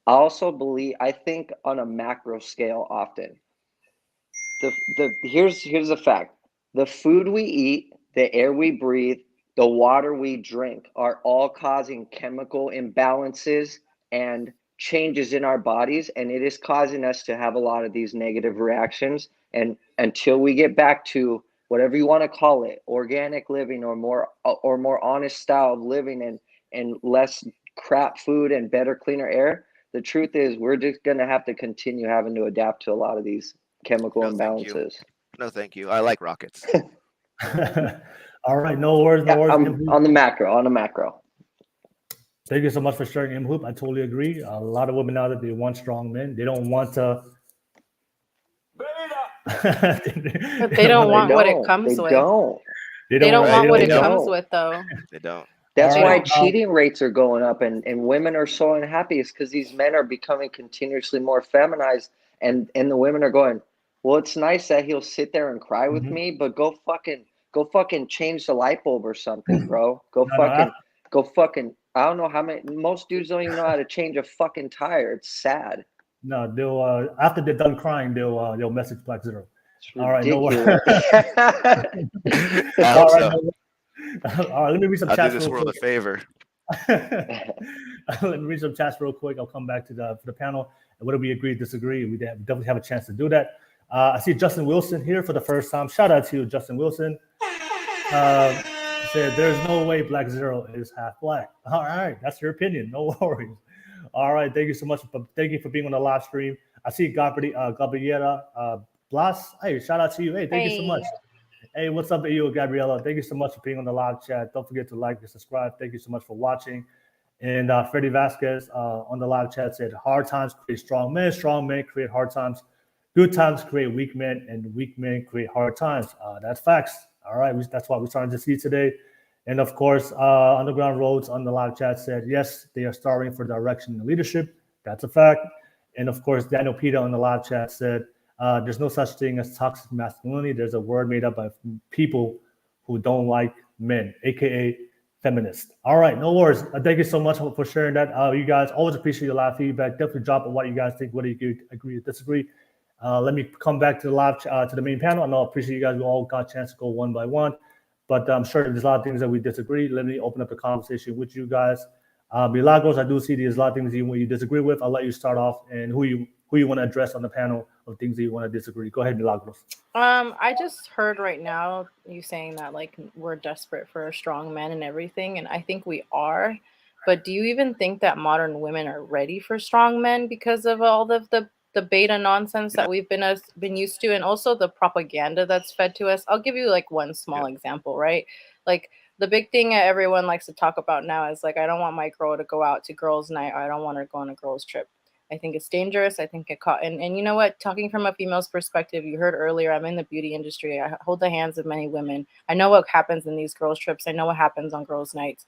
I also believe, I think on a macro scale often, here's the fact: the food we eat, the air we breathe, the water we drink are all causing chemical imbalances and changes in our bodies, and it is causing us to have a lot of these negative reactions. And until we get back to whatever you want to call it, organic living or more honest style of living and less crap food and better, cleaner air, the truth is we're just going to have to continue having to adapt to a lot of these chemical imbalances. No, thank you. I like rockets. All right, no worries. On the macro. Thank you so much for sharing, Mhoop. I totally agree. A lot of women now that they want strong men. They don't want to. They don't want what it comes with. They don't want what it comes with, though. They don't. That's why cheating rates are going up and women are so unhappy. It's because these men are becoming continuously more feminized, and the women are going, well, it's nice that he'll sit there and cry with me, but go fucking change the light bulb or something, bro. Go fucking. I don't know how many. Most dudes don't even know how to change a fucking tire. It's sad. No, they'll after they're done crying, they'll message Blackzero. All right, no worries. All right, let me read some chats. I'll do this world a favor. Let me read some chats real quick. I'll come back to the panel. And whether we agree, disagree, we definitely have a chance to do that. I see Justin Wilson here for the first time. Shout out to you, Justin Wilson. Said there's no way Blackzero is half black. All right, that's your opinion. No worries. All right, thank you so much. Thank you for being on the live stream. I see Gabriela Blas. Hey, shout out to you. Hey, thank you so much. Hey, what's up to you, Gabriela? Thank you so much for being on the live chat. Don't forget to like and subscribe. Thank you so much for watching. And Freddie Vasquez on the live chat said, hard times create strong men create hard times. Good times create weak men, and weak men create hard times. That's facts. All right, that's what we're starting to see today. And of course, Underground Roads on the live chat said, yes, they are starving for direction and leadership. That's a fact. And of course, Daniel Peter on the live chat said, there's no such thing as toxic masculinity. There's a word made up by people who don't like men, aka feminist. All right, no worries. Thank you so much for sharing that. You guys always appreciate your live feedback. Definitely drop on what you guys think, whether you agree or disagree. Let me come back to the live to the main panel. I know I appreciate you guys. We all got a chance to go one by one, but I'm sure there's a lot of things that we disagree. Let me open up the conversation with you guys. Milagros, I do see there's a lot of things you disagree with. I'll let you start off and who you want to address on the panel of things that you want to disagree. Go ahead, Milagros. I just heard right now you saying that like we're desperate for strong men and everything, and I think we are. But do you even think that modern women are ready for strong men because of all of the beta nonsense that we've been used to, and also the propaganda that's fed to us? I'll give you like one small example, right? Like the big thing that everyone likes to talk about now is like, I don't want my girl to go out to girls' night, or I don't want her to go on a girls' trip. I think it's dangerous. I think it caught, and you know what? Talking from a female's perspective, you heard earlier, I'm in the beauty industry. I hold the hands of many women. I know what happens in these girls' trips. I know what happens on girls' nights.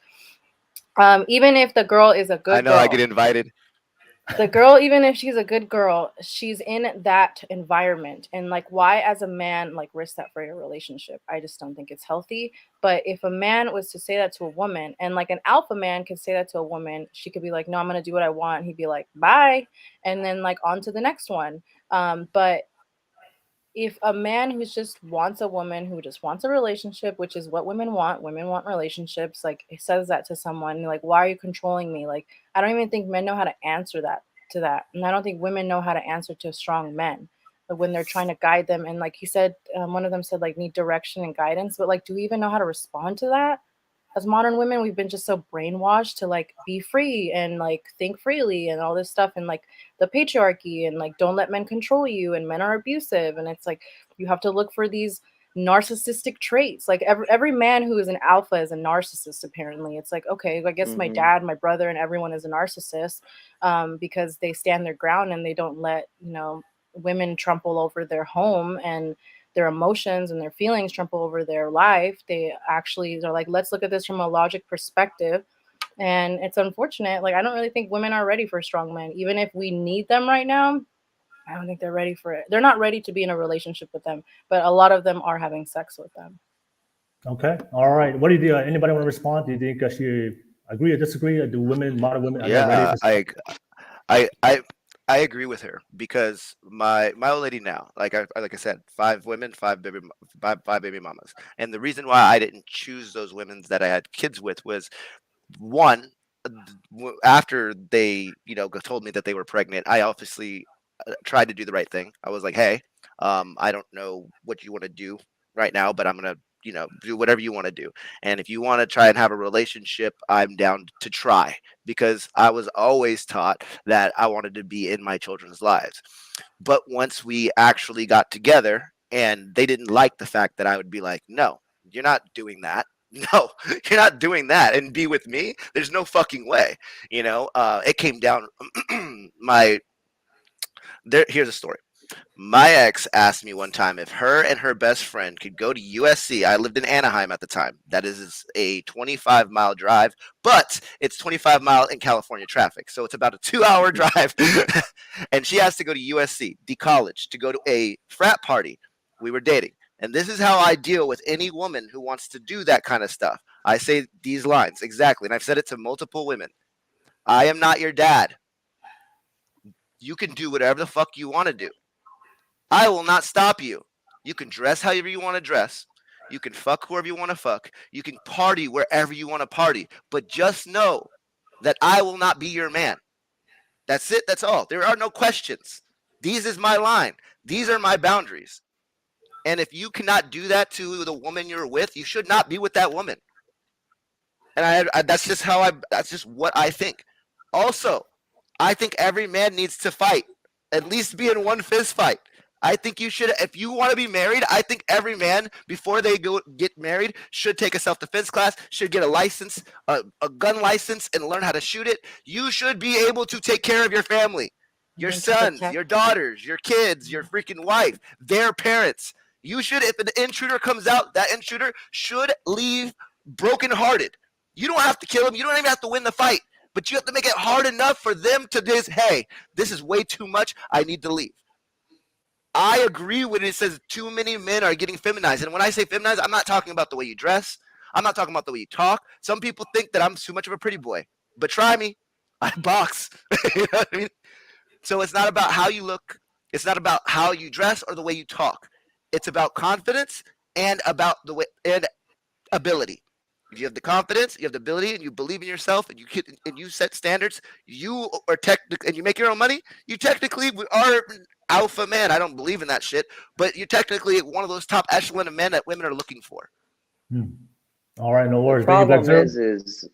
Even if the girl is a good girl, I get invited. The girl, even if she's a good girl, she's in that environment. And like, why as a man, like risk that for your relationship? I just don't think it's healthy. But if a man was to say that to a woman, and like an alpha man could say that to a woman, she could be like, no, I'm going to do what I want. He'd be like, bye. And then like on to the next one. But if a man who just wants a woman, who just wants a relationship, which is what women want relationships, like he says that to someone, like, why are you controlling me? Like, I don't even think men know how to answer that to that. And I don't think women know how to answer to strong men when they're trying to guide them. And like he said, one of them said like need direction and guidance, but like, do we even know how to respond to that? As modern women, we've been just so brainwashed to like be free and like think freely and all this stuff, and like the patriarchy and like don't let men control you, and men are abusive, and it's like you have to look for these narcissistic traits. Like every man who is an alpha is a narcissist. Apparently, it's like, okay, I guess my dad, my brother, and everyone is a narcissist because they stand their ground and they don't let women trample over their home and their emotions and their feelings trample over their life. They actually are like, let's look at this from a logic perspective. And it's unfortunate. Like, I don't really think women are ready for strong men. Even if we need them right now, I don't think they're ready for it. They're not ready to be in a relationship with them, but a lot of them are having sex with them. Okay. All right. What do you do? Anybody want to respond? Do you think she agree or disagree? Or do modern women, Yeah, I agree with her, because my old lady now, like I said, 5 women, 5 baby mamas, and the reason why I didn't choose those women that I had kids with was, one, after they told me that they were pregnant, I obviously tried to do the right thing. I was like, hey, I don't know what you want to do right now, but I'm gonna do whatever you want to do. And if you want to try and have a relationship, I'm down to try, because I was always taught that I wanted to be in my children's lives. But once we actually got together, and they didn't like the fact that I would be like, no, you're not doing that. No, you're not doing that and be with me. There's no fucking way. It came down. Here's a story. My ex asked me one time if her and her best friend could go to USC. I lived in Anaheim at the time. That is a 25-mile drive, but it's 25 mile in California traffic. So it's about a 2-hour drive. And she has to go to USC, the college, to go to a frat party. We were dating. And this is how I deal with any woman who wants to do that kind of stuff. I say these lines exactly. And I've said it to multiple women. I am not your dad. You can do whatever the fuck you want to do. I will not stop you. You can dress however you want to dress. You can fuck whoever you want to fuck. You can party wherever you want to party. But just know that I will not be your man. That's it. That's all. There are no questions. These is my line. These are my boundaries. And if you cannot do that to the woman you're with, you should not be with that woman. And that's just what I think. Also, I think every man needs to fight. At least be in one fist fight. I think you should, if you want to be married, I think every man, before they go get married, should take a self-defense class, should get a license, a gun license, and learn how to shoot it. You should be able to take care of your family. Your sons, your daughters, your kids, your freaking wife, their parents. You should, if an intruder comes out, that intruder should leave brokenhearted. You don't have to kill him. You don't even have to win the fight, but you have to make it hard enough for them to just, hey, this is way too much. I need to leave. I agree when it says too many men are getting feminized. And when I say feminized, I'm not talking about the way you dress. I'm not talking about the way you talk. Some people think that I'm too much of a pretty boy, but try me. I box. You know what I mean? So it's not about how you look. It's not about how you dress or the way you talk. It's about confidence and about the way and ability. If you have the confidence, you have the ability, and you believe in yourself, and you set standards, you are and you make your own money. You technically are alpha man. I don't believe in that shit, but you're technically one of those top echelon of men that women are looking for. All right, no worries. The problem is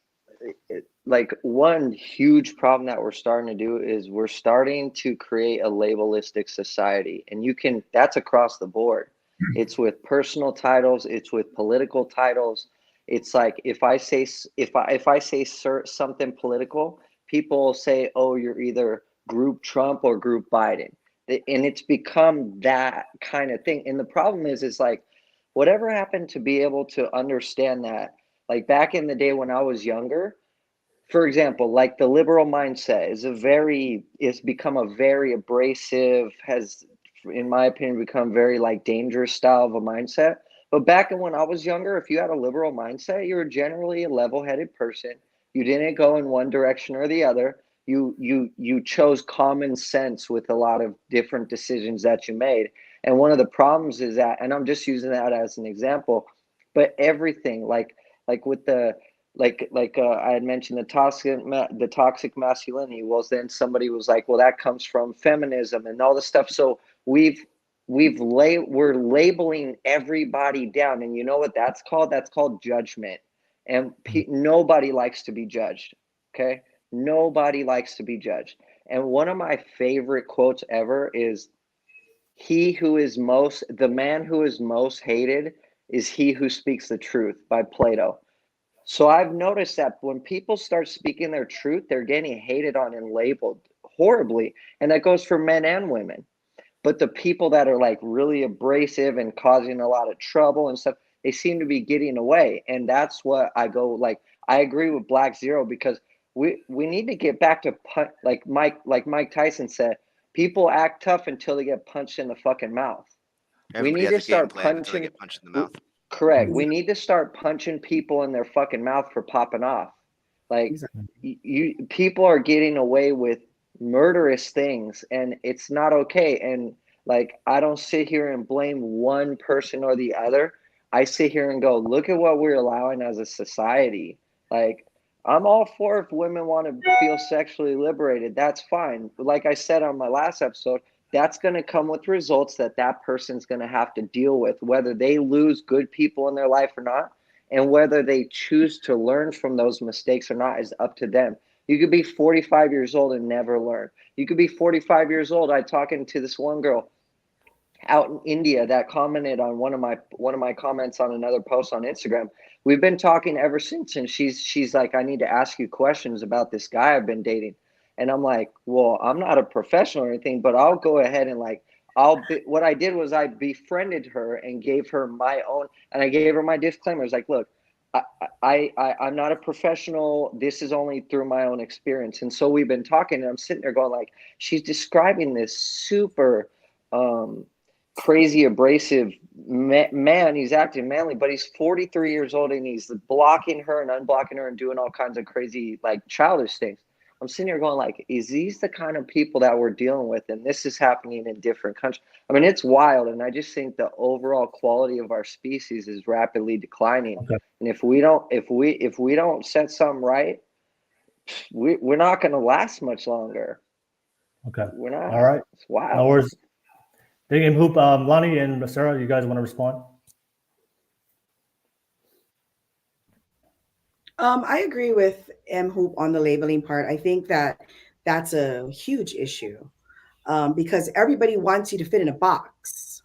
like one huge problem that we're starting to do is we're starting to create a labelistic society, and that's across the board. It's with personal titles, it's with political titles. It's like if I say something political, people say, "Oh, you're either group Trump or group Biden," and it's become that kind of thing. And the problem is like, whatever happened to be able to understand that? Like back in the day when I was younger, for example, like the liberal mindset it's become a very abrasive, has, in my opinion, become very like dangerous style of a mindset. But back when I was younger, if you had a liberal mindset, you were generally a level-headed person. You didn't go in one direction or the other. You chose common sense with a lot of different decisions that you made. And one of the problems is that, and I'm just using that as an example, but everything like with the I had mentioned the toxic masculinity. Well, then somebody was like, well, that comes from feminism and all this stuff. So we're labeling everybody down, and you know what that's called? That's called judgment. And nobody likes to be judged. Okay, nobody likes to be judged. And one of my favorite quotes ever is, the man who is most hated is he who speaks the truth, by Plato. So I've noticed that when people start speaking their truth, they're getting hated on and labeled horribly. And that goes for men and women. But the people that are like really abrasive and causing a lot of trouble and stuff, they seem to be getting away. And that's what I agree with Blackzero, because we need to get back to like Mike Tyson said, people act tough until they get punched in the fucking mouth. Everybody we need to start punching. Get punched in the mouth. Correct. We need to start punching people in their fucking mouth for popping off. Like people are getting away with murderous things, and it's not okay. And like, I don't sit here and blame one person or the other. I sit here and go, look at what we're allowing as a society. Like, I'm all for if women want to feel sexually liberated, that's fine. But like I said on my last episode, that's going to come with results that person's going to have to deal with, whether they lose good people in their life or not, and whether they choose to learn from those mistakes or not is up to them. You could be 45 years old and never learn. You could be 45 years old. I talking to this one girl out in India that commented on one of my comments on another post on Instagram. We've been talking ever since, and she's like, I need to ask you questions about this guy I've been dating. And I'm like, well, I'm not a professional or anything, but I'll go ahead and what I did was I befriended her and gave her my own, and I gave her my disclaimers. Like, look, I'm not a professional. This is only through my own experience. And so we've been talking, and I'm sitting there going like, she's describing this super crazy abrasive man. He's acting manly, but he's 43 years old, and he's blocking her and unblocking her and doing all kinds of crazy, like, childish things. I'm sitting here going like, is these the kind of people that we're dealing with? And this is happening in different countries. I mean, it's wild. And I just think the overall quality of our species is rapidly declining. Okay. And if we don't set something right, we're not going to last much longer. Okay. We're not. All right. It's wild. No worries. Big and Mhoop, Lani and Sarah, you guys want to respond? I agree with Mhoop on the labeling part. I think that's a huge issue because everybody wants you to fit in a box.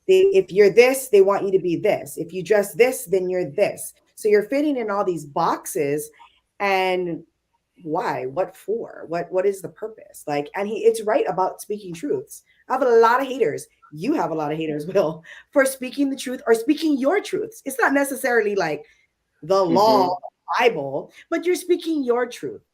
If you're this, they want you to be this. If you dress this, then you're this. So you're fitting in all these boxes, and why? What for? What is the purpose? Like, and it's right about speaking truths. I have a lot of haters. You have a lot of haters, Will, for speaking the truth or speaking your truths. It's not necessarily like the law, Bible, but you're speaking your truths.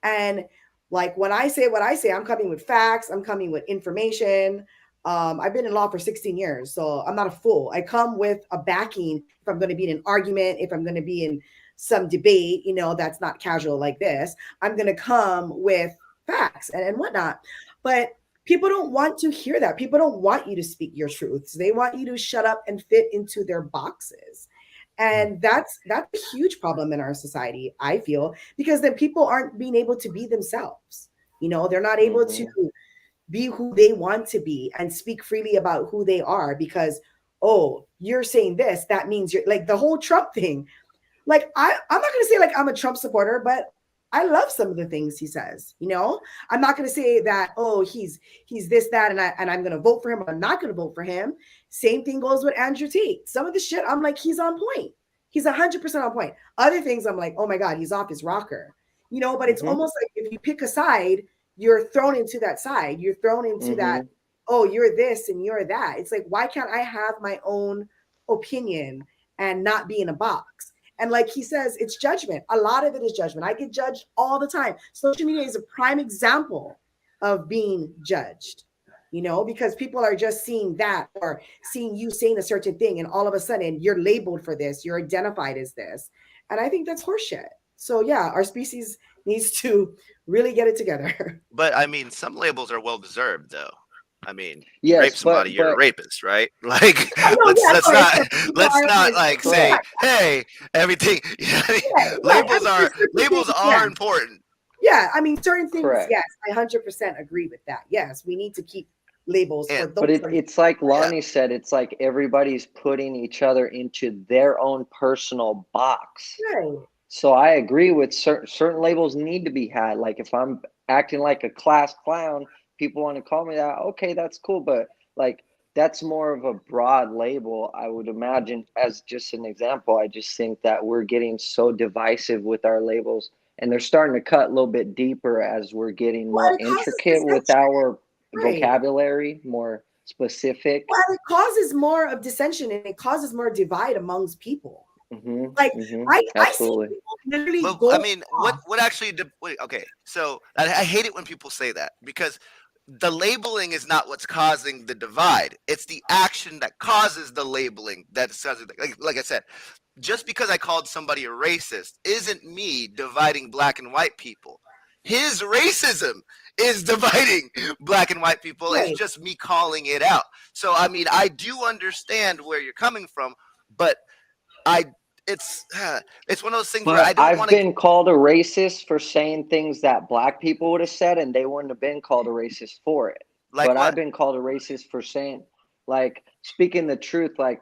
And like when I say what I say, I'm coming with facts, I'm coming with information. I've been in law for 16 years, so I'm not a fool. I come with a backing if I'm going to be in an argument, if I'm going to be in some debate, that's not casual like this. I'm going to come with facts and whatnot. But people don't want to hear that. People don't want you to speak your truths. They want you to shut up and fit into their boxes. And that's a huge problem in our society, I feel, because then people aren't being able to be themselves. They're not able to be who they want to be and speak freely about who they are because, oh, you're saying this, that means you're like the whole Trump thing. Like, I'm not going to say like I'm a Trump supporter, but I love some of the things he says. I'm not going to say that, oh, he's this, that, and I'm going to vote for him or I'm not going to vote for him. Same thing goes with Andrew Tate. Some of the shit, I'm like, he's on point. He's 100% on point. Other things, I'm like, oh my God, he's off his rocker. But it's almost like if you pick a side, you're thrown into that side. You're thrown into that, oh, you're this and you're that. It's like, why can't I have my own opinion and not be in a box? And like he says, it's judgment. A lot of it is judgment. I get judged all the time. Social media is a prime example of being judged, because people are just seeing that or seeing you saying a certain thing. And all of a sudden you're labeled for this. You're identified as this. And I think that's horseshit. So yeah, our species needs to really get it together. But I mean, some labels are well deserved, though. I mean, yes, rape somebody, you're a rapist, right? Like, let's not like say, hey, everything. Labels are important. Yeah, I mean, certain things. Correct. Yes, I 100% agree with that. Yes, we need to keep labels. But it's like Lani said, it's like everybody's putting each other into their own personal box. Right. So I agree with certain labels need to be had. Like if I'm acting like a class clown, people want to call me that. Okay, that's cool. But like, that's more of a broad label, I would imagine. As just an example, I just think that we're getting so divisive with our labels and they're starting to cut a little bit deeper as we're getting more intricate with our vocabulary, more specific. Well, it causes more of dissension and it causes more divide amongst people. I see people literally go. I mean, what actually? Okay, so I hate it when people say that because the labeling is not what's causing the divide. It's the action that causes the labeling that's like I said. Just because I called somebody a racist isn't me dividing black and white people. His racism is dividing black and white people. Right. It's just me calling it out. So I mean, I do understand where you're coming from, but it's one of those things where I don't want to. I've been called a racist for saying things that black people would have said, and they wouldn't have been called a racist for it. Like but what? I've been called a racist for saying, like, speaking the truth. Like,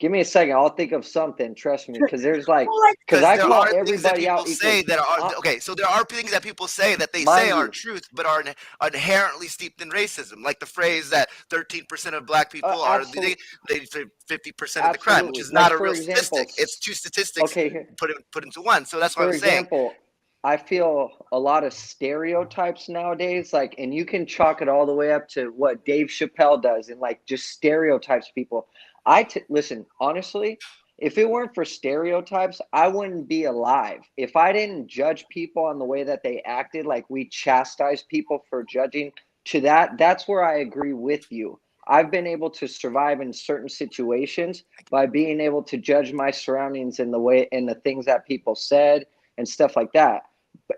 give me a second. I'll think of something. Trust me, because there's like, because I call everybody out. Say that are okay. So there are things that people say that they say are truth, but are inherently steeped in racism. Like the phrase that 13% of black people are they 50% of the crime, which is not a real statistic. It's two statistics put into one. So that's what I'm saying. I feel a lot of stereotypes nowadays, like, and you can chalk it all the way up to what Dave Chappelle does and like just stereotypes people. Listen, honestly, if it weren't for stereotypes, I wouldn't be alive. If I didn't judge people on the way that they acted, like we chastise people for judging to that's where I agree with you. I've been able to survive in certain situations by being able to judge my surroundings in the way and the things that people said and stuff like that.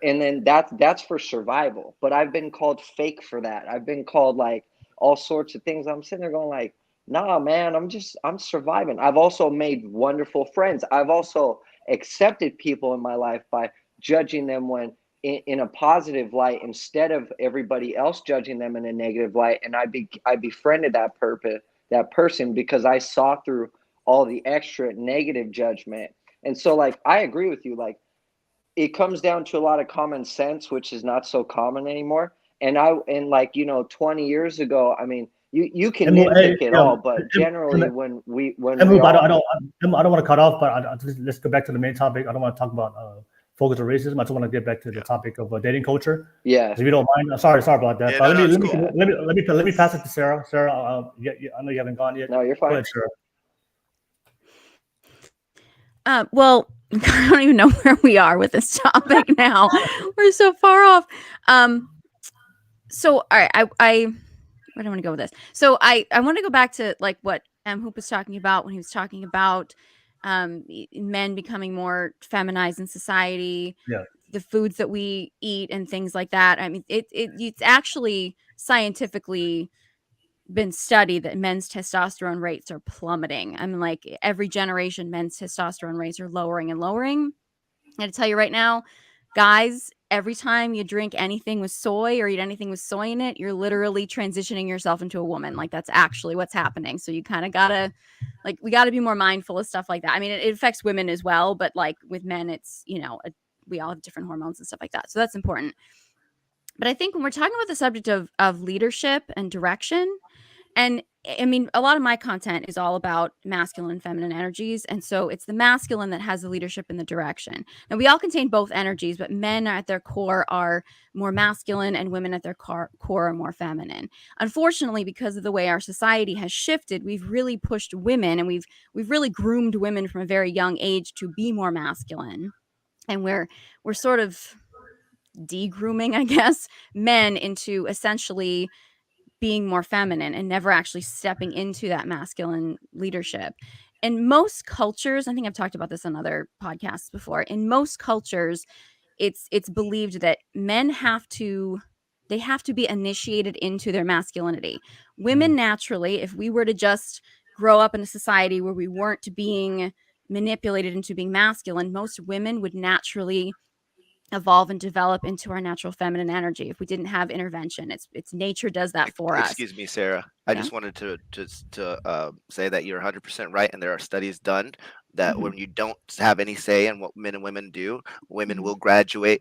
And then that's for survival. But I've been called fake for that. I've been called like all sorts of things. I'm sitting there going like, nah, man, I'm surviving. I've also made wonderful friends. I've also accepted people in my life by judging them when in a positive light instead of everybody else judging them in a negative light. And I befriended that person because I saw through all the extra negative judgment. And so like, I agree with you. Like, it comes down to a lot of common sense, which is not so common anymore. And like, 20 years ago, I mean, you can nitpick it all, but generally I don't want to cut off, but let's go back to the main topic. I don't want to talk about focus on racism. I just want to get back to the topic of dating culture. Yeah. If you don't mind, sorry about that. Yeah, But no, let me pass it to Sarah. Sarah, I know you haven't gone yet. No, you're fine. Go ahead, Sarah. Well, I don't even know where we are with this topic now. We're so far off. So, all right, where do I want to go with this? So I want to go back to like what Mhoop was talking about when he was talking about men becoming more feminized in society, the foods that we eat and things like that. I mean, it's actually scientifically been studied that men's testosterone rates are plummeting. I mean, like every generation, men's testosterone rates are lowering and lowering. I got to tell you right now, guys, every time you drink anything with soy or eat anything with soy in it, you're literally transitioning yourself into a woman. Like that's actually what's happening. So you kind of gotta, like, we gotta be more mindful of stuff like that. I mean, it affects women as well, but like with men, it's, you know, we all have different hormones and stuff like that. So that's important. But I think when we're talking about the subject of leadership and direction, and I mean, a lot of my content is all about masculine and feminine energies. And so it's the masculine that has the leadership and the direction. Now, we all contain both energies, but men at their core are more masculine and women at their core are more feminine. Unfortunately, because of the way our society has shifted, we've really pushed women and we've really groomed women from a very young age to be more masculine. And we're sort of de-grooming, I guess, men into essentially being more feminine and never actually stepping into that masculine leadership. In most cultures, I think I've talked about this on other podcasts before. In most cultures, it's believed that men have to be initiated into their masculinity. Women naturally, if we were to just grow up in a society where we weren't being manipulated into being masculine, most women would naturally evolve and develop into our natural feminine energy if we didn't have intervention. It's nature does that for us. Excuse me, Sarah. I just wanted to say that you're 100% right, and there are studies done that when you don't have any say in what men and women do, women will gradually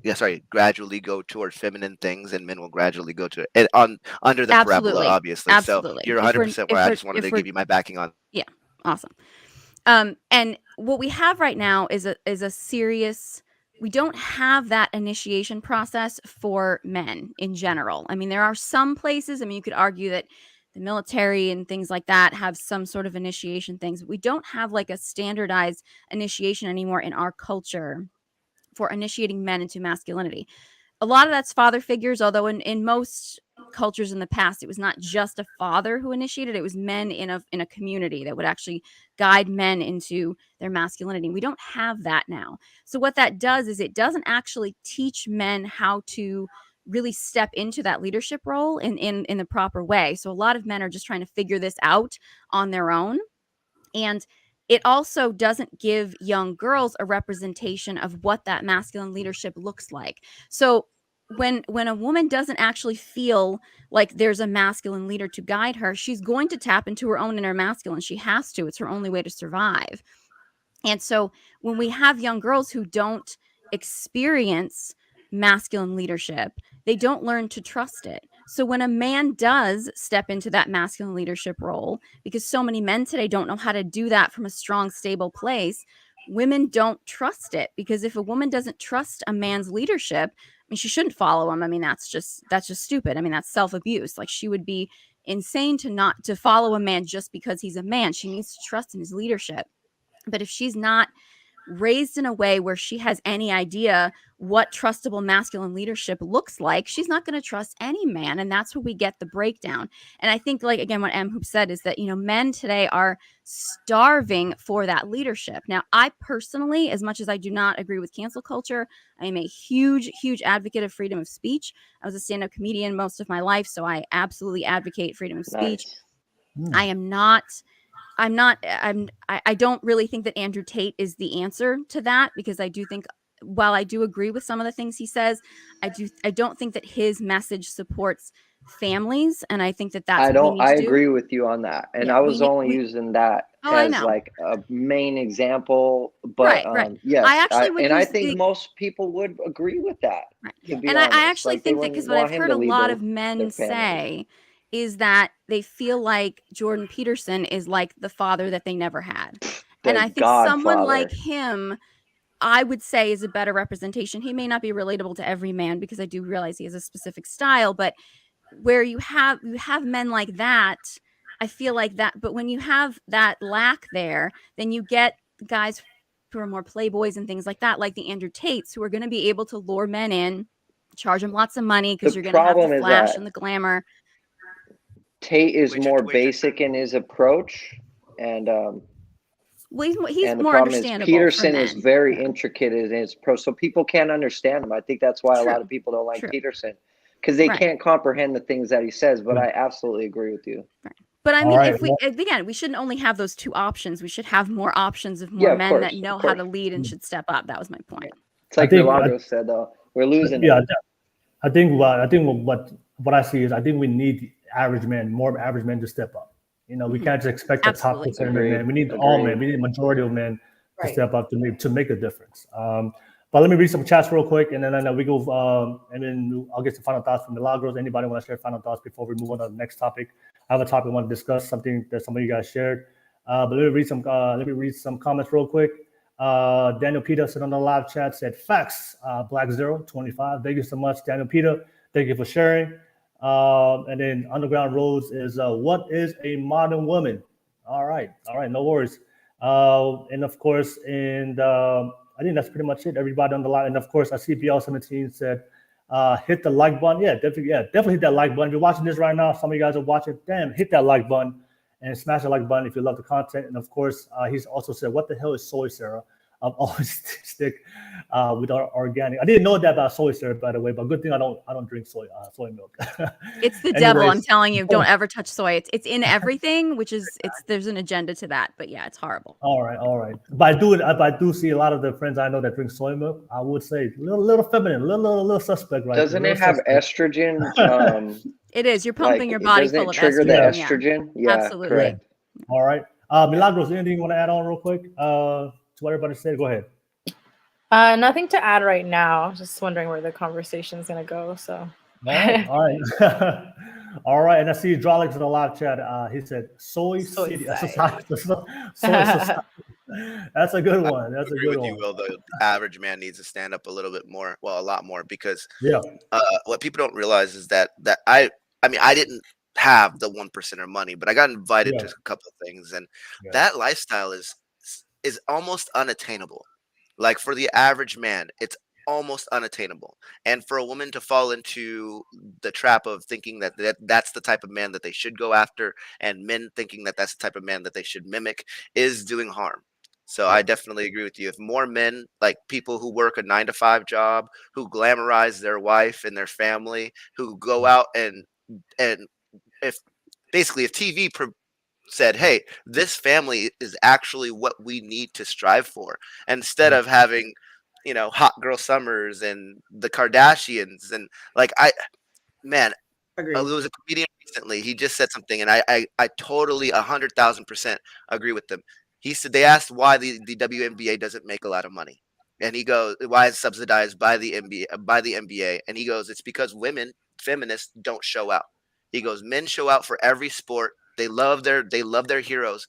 go towards feminine things, and men will gradually go to it under the parabola, obviously. Absolutely. So you're 100% right. I just wanted to give you my backing on. Yeah, awesome. And what we have right now is a serious. We don't have that initiation process for men in general. I mean, there are some places, I mean, you could argue that the military and things like that have some sort of initiation things. But we don't have like a standardized initiation anymore in our culture for initiating men into masculinity. A lot of that's father figures, although in most cultures in the past, it was not just a father who initiated, it was men in a community that would actually guide men into their masculinity. We don't have that now. So what that does is it doesn't actually teach men how to really step into that leadership role in the proper way. So a lot of men are just trying to figure this out on their own. And it also doesn't give young girls a representation of what that masculine leadership looks like. So when a woman doesn't actually feel like there's a masculine leader to guide her, she's going to tap into her own inner masculine. She has to. It's her only way to survive. And so when we have young girls who don't experience masculine leadership, they don't learn to trust it. So when a man does step into that masculine leadership role, because so many men today don't know how to do that from a strong, stable place, women don't trust it. Because if a woman doesn't trust a man's leadership, I mean, she shouldn't follow him. I mean, that's just stupid. I mean, that's self-abuse. Like, she would be insane to follow a man just because he's a man. She needs to trust in his leadership. But if she's not raised in a way where she has any idea what trustable masculine leadership looks like, she's not going to trust any man. And that's where we get the breakdown. And I think, like, again, what Mhoop said is that, you know, men today are starving for that leadership. Now, I personally, as much as I do not agree with cancel culture, I am a huge, huge advocate of freedom of speech. I was a stand-up comedian most of my life, so I absolutely advocate freedom of speech. Nice. I don't really think that Andrew Tate is the answer to that, because I do think, while I do agree with some of the things he says, I don't think that his message supports families, and I think that that's what we need to do. Agree with you on that, and I was only using that as like a main example, but yes, I think most people would agree with that. And I actually think that, because what I've heard a lot of men say is that they feel like Jordan Peterson is like the father that they never had. And I think someone like him I would say is a better representation. He may not be relatable to every man because I do realize he has a specific style, but where you have men like that, I feel like that. But when you have that lack there, then you get guys who are more playboys and things like that, like the Andrew Tates, who are going to be able to lure men in, charge them lots of money because The you're going to have problem the is flash that and the glamour. Tate is more Wager. basic in his approach, and Well, he's and the more problem is understandable. Peterson is for men. very intricate in his approach, so people can't understand him. I think that's why a lot of people don't like True. Peterson, because they Right. can't comprehend the things that he says. But I absolutely agree with you. But I All mean, right, if we well- again, we shouldn't only have those two options. We should have more options of more Yeah, of men course, that know of how course. to lead and should step up. That was my point. It's like I think- Milagros said, though, we're losing Yeah, it. I think what I see is I think we need the average man, more average men to step up. You know, we can't just expect the top Absolutely. percent of Agreed. men. We need all men. Agreed. We need a majority of men to Right. step up to make a difference. But let me read some chats real quick, and then we go, and then I'll get some final thoughts from Milagros. Anybody want to share final thoughts before we move on to the next topic? I have a topic I want to discuss, something that some of you guys shared. But let me read some comments real quick. Daniel Peter said on the live chat, said facts, Blackzero 25. Thank you so much, Daniel Peter. Thank you for sharing. And then Underground Roads is what is a modern woman? All right, no worries. And of course, I think that's pretty much it. Everybody on the line, and of course, I see BL17 said, hit the like button. Yeah, definitely hit that like button. If you're watching this right now, some of you guys are watching. Damn, hit that like button and smash the like button if you love the content. And of course, he's also said, what the hell is soy, Sarah? I'll always stick with our organic. I didn't know that about soy syrup, by the way, but good thing I don't drink soy milk. It's the devil. I'm Anyways. telling you, don't ever touch soy. It's in everything, which is there's an agenda to that. But yeah, it's horrible. All right. But I do see a lot of the friends I know that drink soy milk. I would say little feminine, little suspect, right? Doesn't it have estrogen? It is. You're pumping your body doesn't full it of trigger estrogen. the Yeah. estrogen? Yeah, Absolutely. correct. All right. Milagros, anything you want to add on real quick to what everybody said? Go ahead. Nothing to add right now. Just wondering where the conversation is going to go. So. All right. All right. And I see Drolix in the live chat. He said soy city. That's a good one. That's a agree good with you, one. Will. The average man needs to stand up a little bit more. Well, a lot more, because Yeah. what people don't realize is that I mean, I didn't have the 1% money, but I got invited to a couple of things, and that lifestyle is almost unattainable. Like for the average man, it's almost unattainable. And for a woman to fall into the trap of thinking that's the type of man that they should go after, and men thinking that that's the type of man that they should mimic, is doing harm. So I definitely agree with you. If more men, like people who work a 9-to-5 job, who glamorize their wife and their family, who go out and if TV said, hey, this family is actually what we need to strive for, instead of having, hot girl summers and the Kardashians, and there was a comedian recently, he just said something, and I totally 100,000% agree with them. He said, they asked why the WNBA doesn't make a lot of money, and he goes, why is it subsidized by the NBA? And he goes, it's because women, feminists, don't show out. He goes, men show out for every sport. They love their heroes.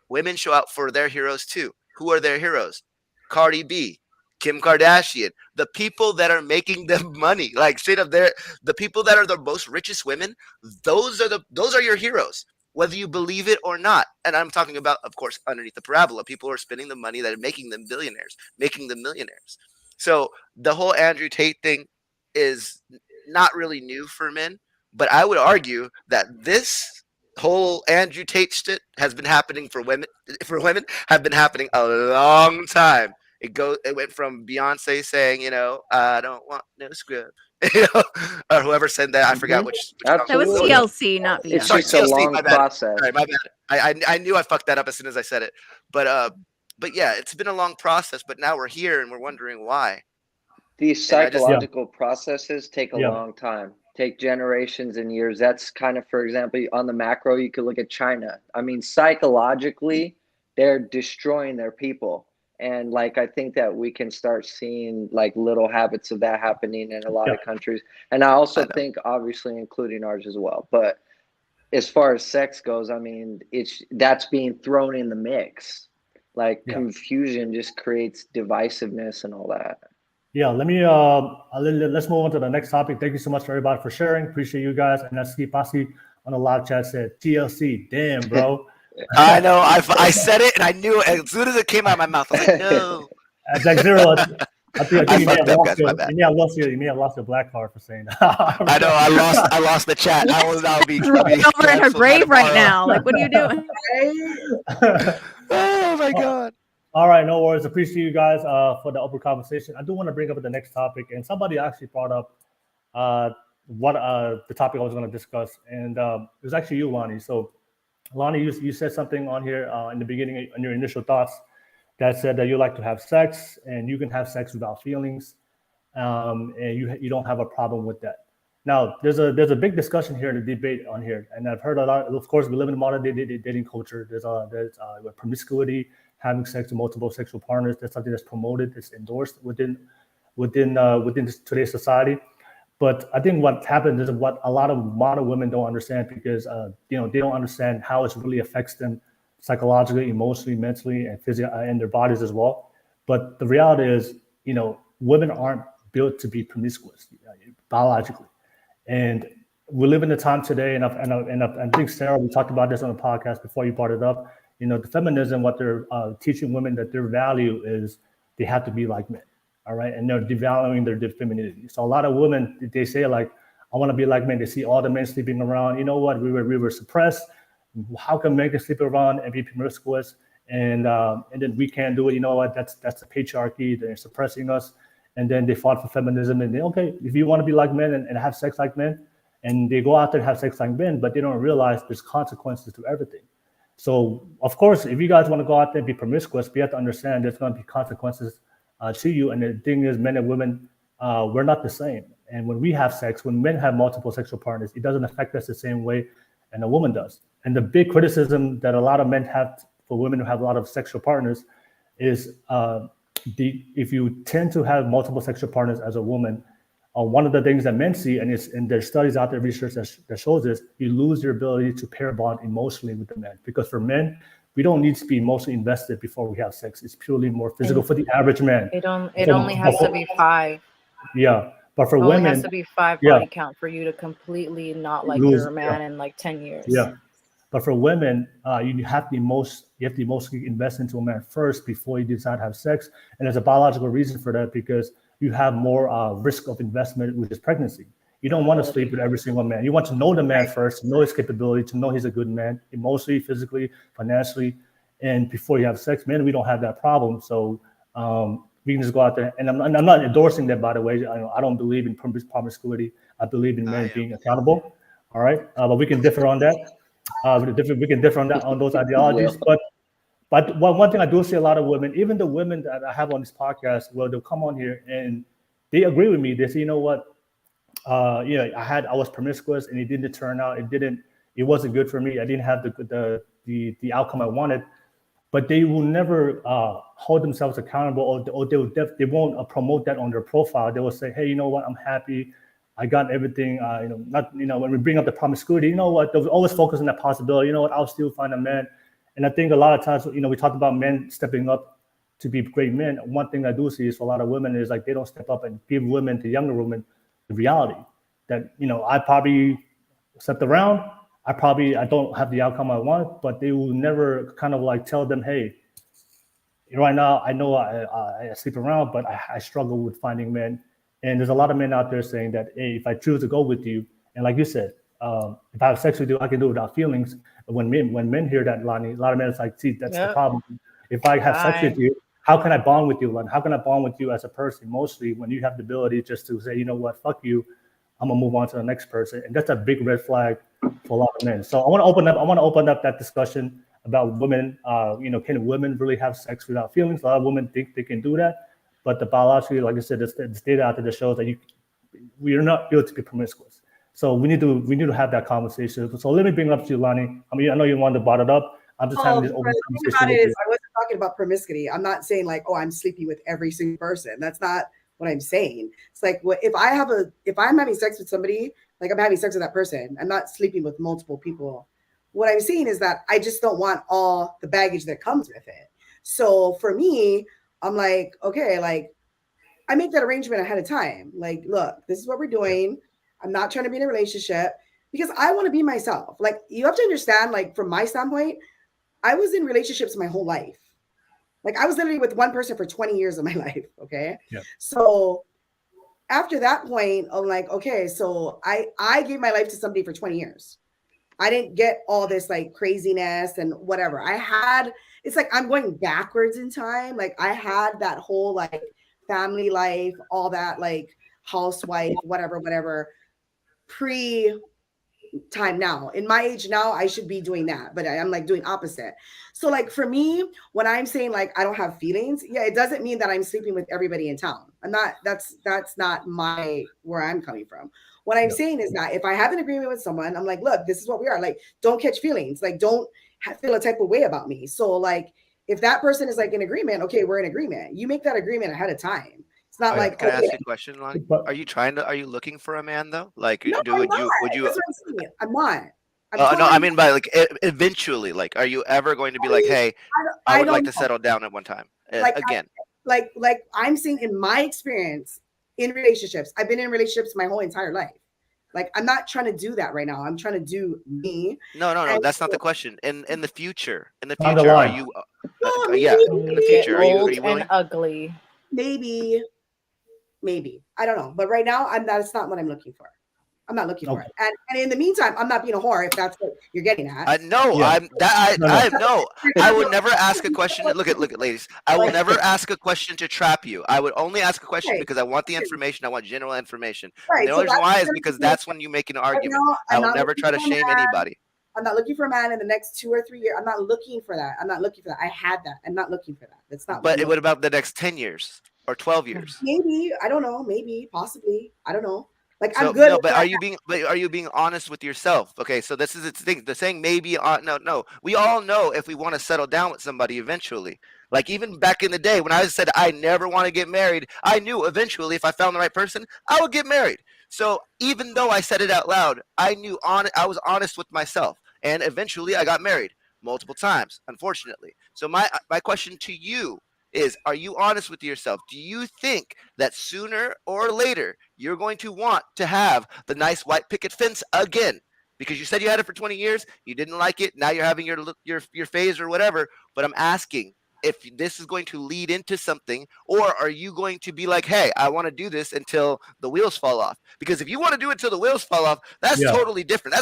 Women show out for their heroes too. Who are their heroes? Cardi B, Kim Kardashian, the people that are making them money, like straight up there, the people that are the most richest women. Those are your heroes, whether you believe it or not. And I'm talking about, of course, underneath the parabola, people who are spending the money that are making them billionaires, making them millionaires. So the whole Andrew Tate thing is not really new for men, but I would argue that this whole Andrew Tate shit has been happening for women. Have been happening a long time. It went from Beyonce saying, I don't want no scrub, or whoever said that. I forgot which that was TLC, not Beyonce. It's just a long process. Sorry, my bad. I knew I fucked that up as soon as I said it. But yeah, it's been a long process. But now we're here and we're wondering why. These psychological processes take a long time. Take generations and years. That's kind of, for example, on the macro, you could look at China. I mean, psychologically, they're destroying their people. And I think that we can start seeing little habits of that happening in a lot of countries. And I also think, obviously, including ours as well. But as far as sex goes, I mean, that's being thrown in the mix. Like Yeah. confusion just creates divisiveness and all that. Yeah, let me let's move on to the next topic. Thank you so much for everybody for sharing. Appreciate you guys. And that's Ski Pasi on the live chat said TLC. Damn, bro. I know. I said it, and I knew it as soon as it came out of my mouth. I was like, no. Blackzero, I think I you may have fucked up, lost guys. your, My bad. you may have lost your black card for saying that. I know. I lost the chat. I will now be Rolling over in her canceled by grave right tomorrow. now. Like, what are you doing? Oh my god. All right, no worries. Appreciate you guys for the open conversation. I do want to bring up the next topic, and somebody actually brought up what the topic I was going to discuss, and it was actually you, Lani. So, Lani, you said something on here in the beginning in your initial thoughts that said that you like to have sex, and you can have sex without feelings, and you don't have a problem with that. Now, there's a big discussion here in the debate on here, and I've heard a lot. Of course, we live in a modern day dating culture. There's promiscuity, having sex with multiple sexual partners. That's something that's promoted, it's endorsed within today's society. But I think what happens is what a lot of modern women don't understand, because they don't understand how it really affects them psychologically, emotionally, mentally, and physically, and their bodies as well. But the reality is, women aren't built to be promiscuous biologically. And we live in a time today, and I think, Sarah, we talked about this on the podcast before you brought it up. The feminism, what they're teaching women, that their value is they have to be like men, all right? And they're devaluing their femininity. So a lot of women, they say, like, I want to be like men. They see all the men sleeping around. You know what? We were suppressed. How can men can sleep around and be promiscuous? And then we can't do it. You know what? That's the patriarchy. They're suppressing us. And then they fought for feminism, and okay, if you want to be like men and have sex like men, and they go out there and have sex like men, but they don't realize there's consequences to everything. So, of course, if you guys want to go out there and be promiscuous, we have to understand there's going to be consequences to you. And the thing is, men and women, we're not the same. And when we have sex, when men have multiple sexual partners, it doesn't affect us the same way and a woman does. And the big criticism that a lot of men have for women who have a lot of sexual partners is if you tend to have multiple sexual partners as a woman, one of the things that men see, and there's studies out there, research that shows this, you lose your ability to pair bond emotionally with the men. Because for men, we don't need to be emotionally invested before we have sex. It's purely more physical for the average man. It only has to be 5. Yeah, but for it women, only has to be 5 body count for you to completely not like your man in like 10 years. Yeah. But for women, you have to emotionally invest into a man first before you decide to have sex. And there's a biological reason for that, because you have more risk of investment, which is pregnancy. You don't want to sleep with every single man. You want to know the man first, know his capability, to know he's a good man, emotionally, physically, financially. And before you have sex, men, we don't have that problem. So we can just go out there. And I'm not endorsing that, by the way. I don't believe in promiscuity. I believe in men being accountable. All right. But we can differ on that. We can differ on those ideologies, but one thing I do see a lot of women, even the women that I have on this podcast, well, they'll come on here and they agree with me. They say, you know what, I was promiscuous and it didn't turn out. It wasn't good for me. I didn't have the outcome I wanted. But they will never hold themselves accountable, or they won't promote that on their profile. They will say, hey, you know what, I'm happy. I got everything, when we bring up the promiscuity, you know what, they'll always focus on that possibility. You know what, I'll still find a man. And I think a lot of times, we talk about men stepping up to be great men. One thing I do see is for a lot of women is like they don't step up and give women, to younger women, the reality that, I probably slept around. I don't have the outcome I want, but they will never kind of like tell them, hey, right now, I know I sleep around, but I struggle with finding men. And there's a lot of men out there saying that, hey, if I choose to go with you, and like you said, if I have sex with you, I can do it without feelings. But when men hear that, Lani, a lot of men is like, see, that's the problem. If I have sex with you, how can I bond with you, Lani? How can I bond with you as a person, mostly when you have the ability just to say, you know what, fuck you, I'm gonna move on to the next person. And that's a big red flag for a lot of men. So I want to open up that discussion about women. Can women really have sex without feelings? A lot of women think they can do that. But the biologically, like I said, there's data out there that shows that we are not built to be promiscuous. So we need to have that conversation. So let me bring it up to you, Lani. I mean, I know you wanted to brought it up. I'm just having this open conversation. I wasn't talking about promiscuity. I'm not saying like, oh, I'm sleeping with every single person. That's not what I'm saying. It's like, if I'm having sex with somebody, like I'm having sex with that person, I'm not sleeping with multiple people. What I'm saying is that I just don't want all the baggage that comes with it. So for me, I'm like, okay, like I make that arrangement ahead of time. Like, look, this is what we're doing. I'm not trying to be in a relationship because I want to be myself. Like, you have to understand, like, from my standpoint, I was in relationships my whole life. Like, I was literally with one person for 20 years of my life. Okay. Yeah. So after that point, I'm like, okay, so I gave my life to somebody for 20 years. I didn't get all this like craziness and whatever. It's like I'm going backwards in time. Like I had that whole like family life, all that like housewife, whatever, pre time now. In my age now, I should be doing that, but I'm like doing opposite. So like for me, when I'm saying like I don't have feelings, yeah, it doesn't mean that I'm sleeping with everybody in town. I'm not, that's not where I'm coming from. What I'm saying is that if I have an agreement with someone, I'm like, look, this is what we are. Like, don't catch feelings. Like, don't feel a type of way about me. So like, if that person is like in agreement, okay, we're in agreement. You make that agreement ahead of time. It's not like, can I ask you a question, Lani? Are you looking for a man though? Like, no, would you? That's what I'm saying. I'm not. No, I mean by like eventually. Like, are you ever going to be like, hey, I would like to settle down at one time again? Like I'm saying, in my experience in relationships, I've been in relationships my whole entire life. Like, I'm not trying to do that right now. I'm trying to do me. No. That's not the question. In the future, are you? In the future, are you willing? And ugly. Maybe. I don't know. But right now, that's not what I'm looking for. I'm not looking for it. And in the meantime, I'm not being a whore if that's what you're getting at. No. I would never ask a question. Look at ladies. I will never ask a question to trap you. I would only ask a question because I want the information. I want general information. Right. The only reason why is because that's when you make an argument. I will never try to shame anybody. I'm not looking for a man in the next 2 or 3 years. I'm not looking for that. I had that. I'm not looking for that. That's not. But what about the next 10 years or 12 years? Maybe. I don't know. Maybe. Possibly. I don't know. Like, so, I'm good. No, but are you being honest with yourself? Okay, so this is its thing. The saying maybe no. We all know if we want to settle down with somebody eventually. Like even back in the day when I said I never want to get married, I knew eventually if I found the right person, I would get married. So even though I said it out loud, I knew I was honest with myself, and eventually I got married multiple times, unfortunately. So my question to you is, are you honest with yourself? Do you think that sooner or later you're going to want to have the nice white picket fence again? Because you said you had it for 20 years, you didn't like it, now you're having your phase or whatever. But I'm asking if this is going to lead into something, or are you going to be like, hey, I want to do this until the wheels fall off? Because if you want to do it until the wheels fall off, that's totally different.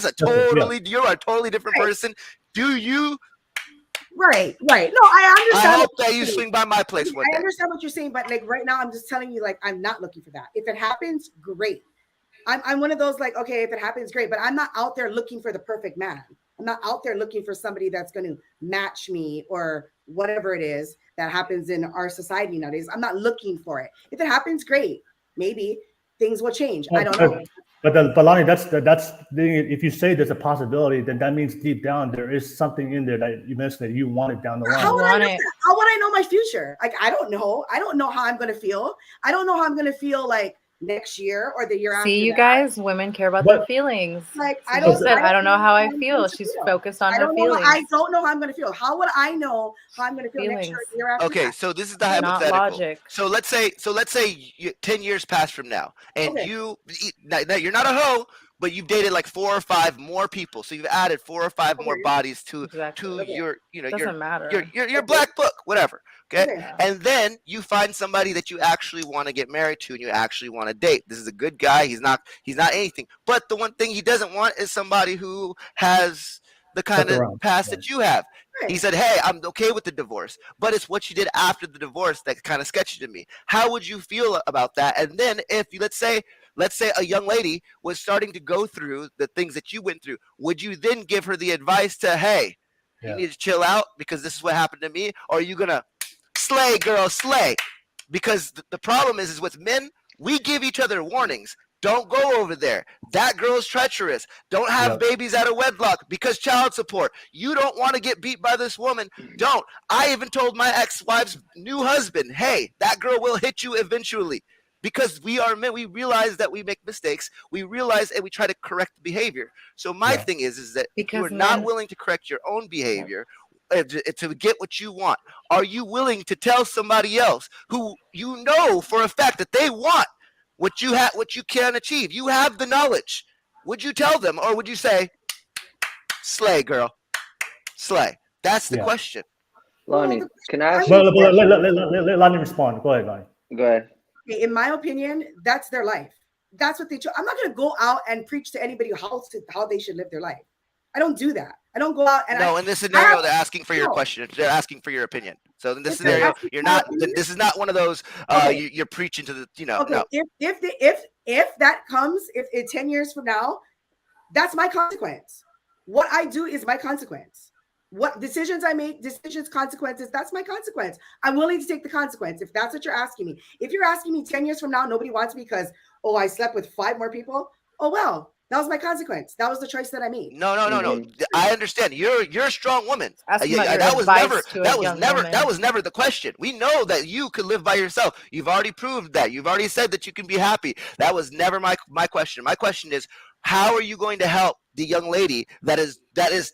You're a totally different person. Do you? Right. No, I understand. I hope that you swing by my place one day. I understand what you're saying, but like right now, I'm just telling you, like, I'm not looking for that. If it happens, great. I'm one of those like, okay, if it happens, great. But I'm not out there looking for the perfect man. I'm not out there looking for somebody that's going to match me or whatever it is that happens in our society nowadays. I'm not looking for it. If it happens, great. Maybe things will change. I don't know. But Lani, that's if you say there's a possibility, then that means deep down there is something in there that you mentioned that you want it down the line. How would I know my future? Like, I don't know. I don't know how I'm going to feel. I don't know how I'm going to feel like next year or the year after. See, you guys, women care about their feelings. Like, I don't know how I feel. She's focused on her feelings. I don't know how I'm going to feel. How would I know how I'm going to feel next year or the year after? Okay, so this is the hypothetical. Not logic. So let's say 10 years pass from now, and you're not a hoe, but you've dated like 4 or 5 more people. So you've added 4 or 5 more bodies to your, your black book, whatever. Okay. And then you find somebody that you actually want to get married to and you actually want to date. This is a good guy. He's not anything. But the one thing he doesn't want is somebody who has the kind of past that you have. He said, hey, I'm okay with the divorce, but it's what you did after the divorce that kind of sketchy to me. How would you feel about that? And then if you, let's say a young lady was starting to go through the things that you went through, would you then give her the advice to, hey, you need to chill out because this is what happened to me? Or are you going to slay, girl, slay? Because the problem is with men, we give each other warnings. Don't go over there. That girl's treacherous. Don't have babies out of wedlock because child support. You don't want to get beat by this woman. Don't. I even told my ex-wife's new husband, hey, that girl will hit you eventually. Because we are men, we realize that we make mistakes. We realize and we try to correct the behavior. So my thing is that if you're not willing to correct your own behavior, to get what you want? Are you willing to tell somebody else who you know for a fact that they want what you have, what you can achieve? You have the knowledge. Would you tell them, or would you say, "Slay, girl, slay"? That's the question. Lani, can I ask Let Lani respond. Go ahead, Lani. Go ahead. In my opinion, that's their life. That's what they choose. I'm not going to go out and preach to anybody how they should live their life. I don't do that. I don't go out and in this scenario, they're asking for your question. They're asking for your opinion. So in this scenario, you're not. This is not one of those. You're preaching to the. Okay. No. If that comes, if 10 years from now, that's my consequence. What I do is my consequence. What decisions I make, consequences, that's my consequence. I'm willing to take the consequence if that's what you're asking me. If you're asking me 10 years from now, nobody wants me because, I slept with 5 more people. Oh, well, that was my consequence. That was the choice that I made. No. I understand. You're a strong woman. That was never the question. We know that you could live by yourself. You've already proved that. You've already said that you can be happy. That was never my question. My question is, how are you going to help the young lady that is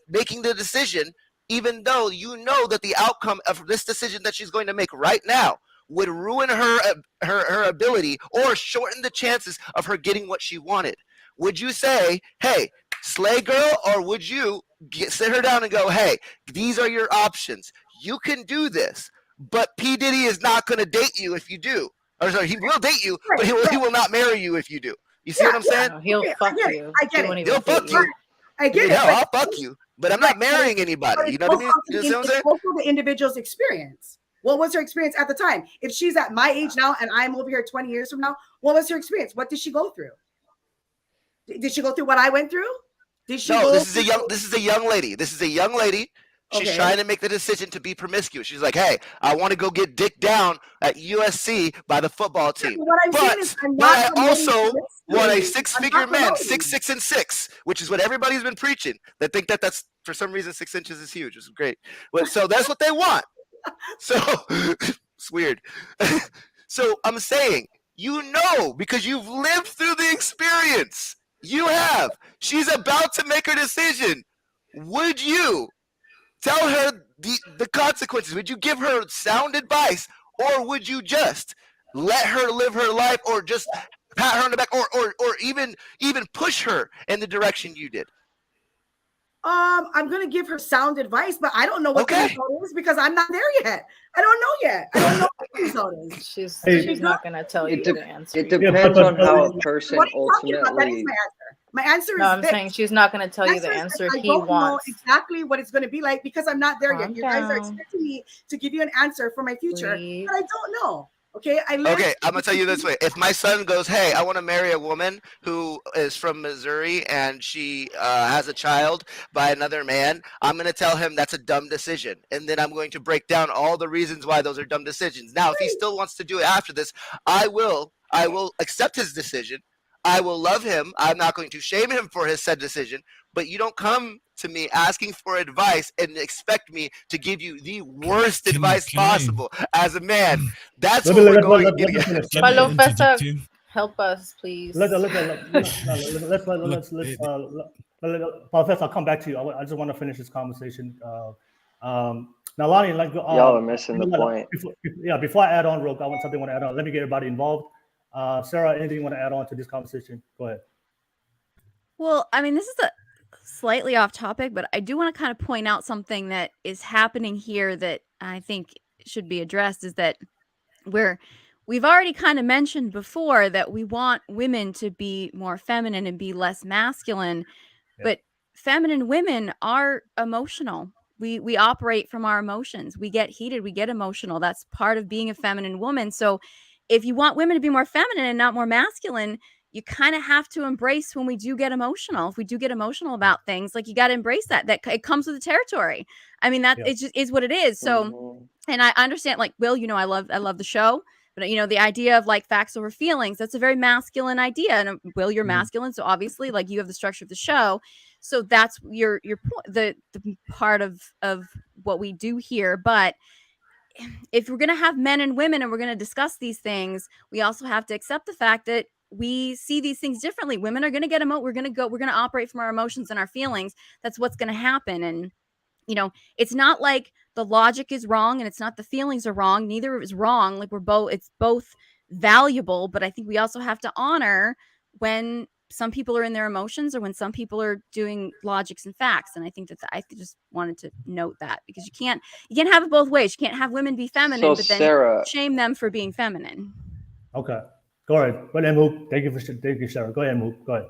making the decision, even though you know that the outcome of this decision that she's going to make right now would ruin her ability or shorten the chances of her getting what she wanted? Would you say, "Hey, slay girl," or would you sit her down and go, "Hey, these are your options. You can do this, but P. Diddy is not going to date you if you do. Or sorry, he will date you, but he will not marry you if you do." You see what I'm saying? He'll fuck you. I get it. He'll fuck you. I get it. I'll fuck you, but I'm not marrying anybody. You know what I mean? You see what I'm saying? It's also the individual's experience. What was her experience at the time? If she's at my age now and I'm over here 20 years from now, what was her experience? What did she go through? Did she go through what I went through? This is a young lady. This is a young lady. She's trying to make the decision to be promiscuous. She's like, "Hey, I want to go get dick down at USC by the football team. But I also want a 6-figure man, 6'6" and 6", which is what everybody's been preaching. They think that's for some reason 6 inches is huge. It's great. But so that's what they want. So it's weird. So I'm saying, because you've lived through the experience. You have. She's about to make her decision. Would you tell her the consequences? Would you give her sound advice, or would you just let her live her life, or just pat her on the back, or even push her in the direction you did? I'm gonna give her sound advice, but I don't know what the result is because I'm not there yet. I don't know yet. I don't know what the result is. She's not gonna tell you the answer. It depends on how a person ultimately. That is my answer. My answer is I'm saying she's not gonna tell you the answer he wants. I don't know exactly what it's gonna be like because I'm not there yet. You guys are expecting me to give you an answer for my future, but I don't know. Okay, I'm gonna tell you this way. If my son goes, "Hey, I want to marry a woman who is from Missouri and she has a child by another man," I'm gonna tell him that's a dumb decision, and then I'm going to break down all the reasons why those are dumb decisions. Now, if he still wants to do it after this, I will accept his decision. I will love him. I'm not going to shame him for his said decision. But you don't come to me asking for advice and expect me to give you the worst advice possible as a man. That's what we're going to get. Palofesa, help us, please. Palofesa, I'll come back to you. I just want to finish this conversation. Now, Lani, y'all are missing the point. Before I add on, real quick, I want to add on. Let me get everybody involved. Sarah, anything you want to add on to this conversation? Go ahead. Well, I mean, this is a slightly off topic, but I do want to kind of point out something that is happening here that I think should be addressed, is that we've already kind of mentioned before that we want women to be more feminine and be less masculine, but feminine women are emotional. We operate from our emotions. We get heated, we get emotional. That's part of being a feminine woman. So if you want women to be more feminine and not more masculine, you kind of have to embrace when we do get emotional. If we do get emotional about things, like, you got to embrace that it comes with the territory. I mean, that it just is what it is. So, and I understand, like, Will, I love the show, but the idea of like facts over feelings, that's a very masculine idea. And Will, you're masculine, so obviously, like, you have the structure of the show. So that's your point, the part of what we do here. But if we're going to have men and women and we're going to discuss these things, we also have to accept the fact that we see these things differently. Women are going to get we're going to operate from our emotions and our feelings. That's what's going to happen. And You know, it's not like the logic is wrong and it's not the feelings are wrong. Neither is wrong. Like it's both valuable, but I think we also have to honor when some people are in their emotions or when some people are doing logics and facts. And I think I just wanted to note that, because you can't have it both ways. You can't have women be feminine, So but then Sarah, shame them for being feminine. Okay. Go ahead. Go ahead, Mhoop. Thank you, Sarah. Go ahead, Mhoop. Go ahead.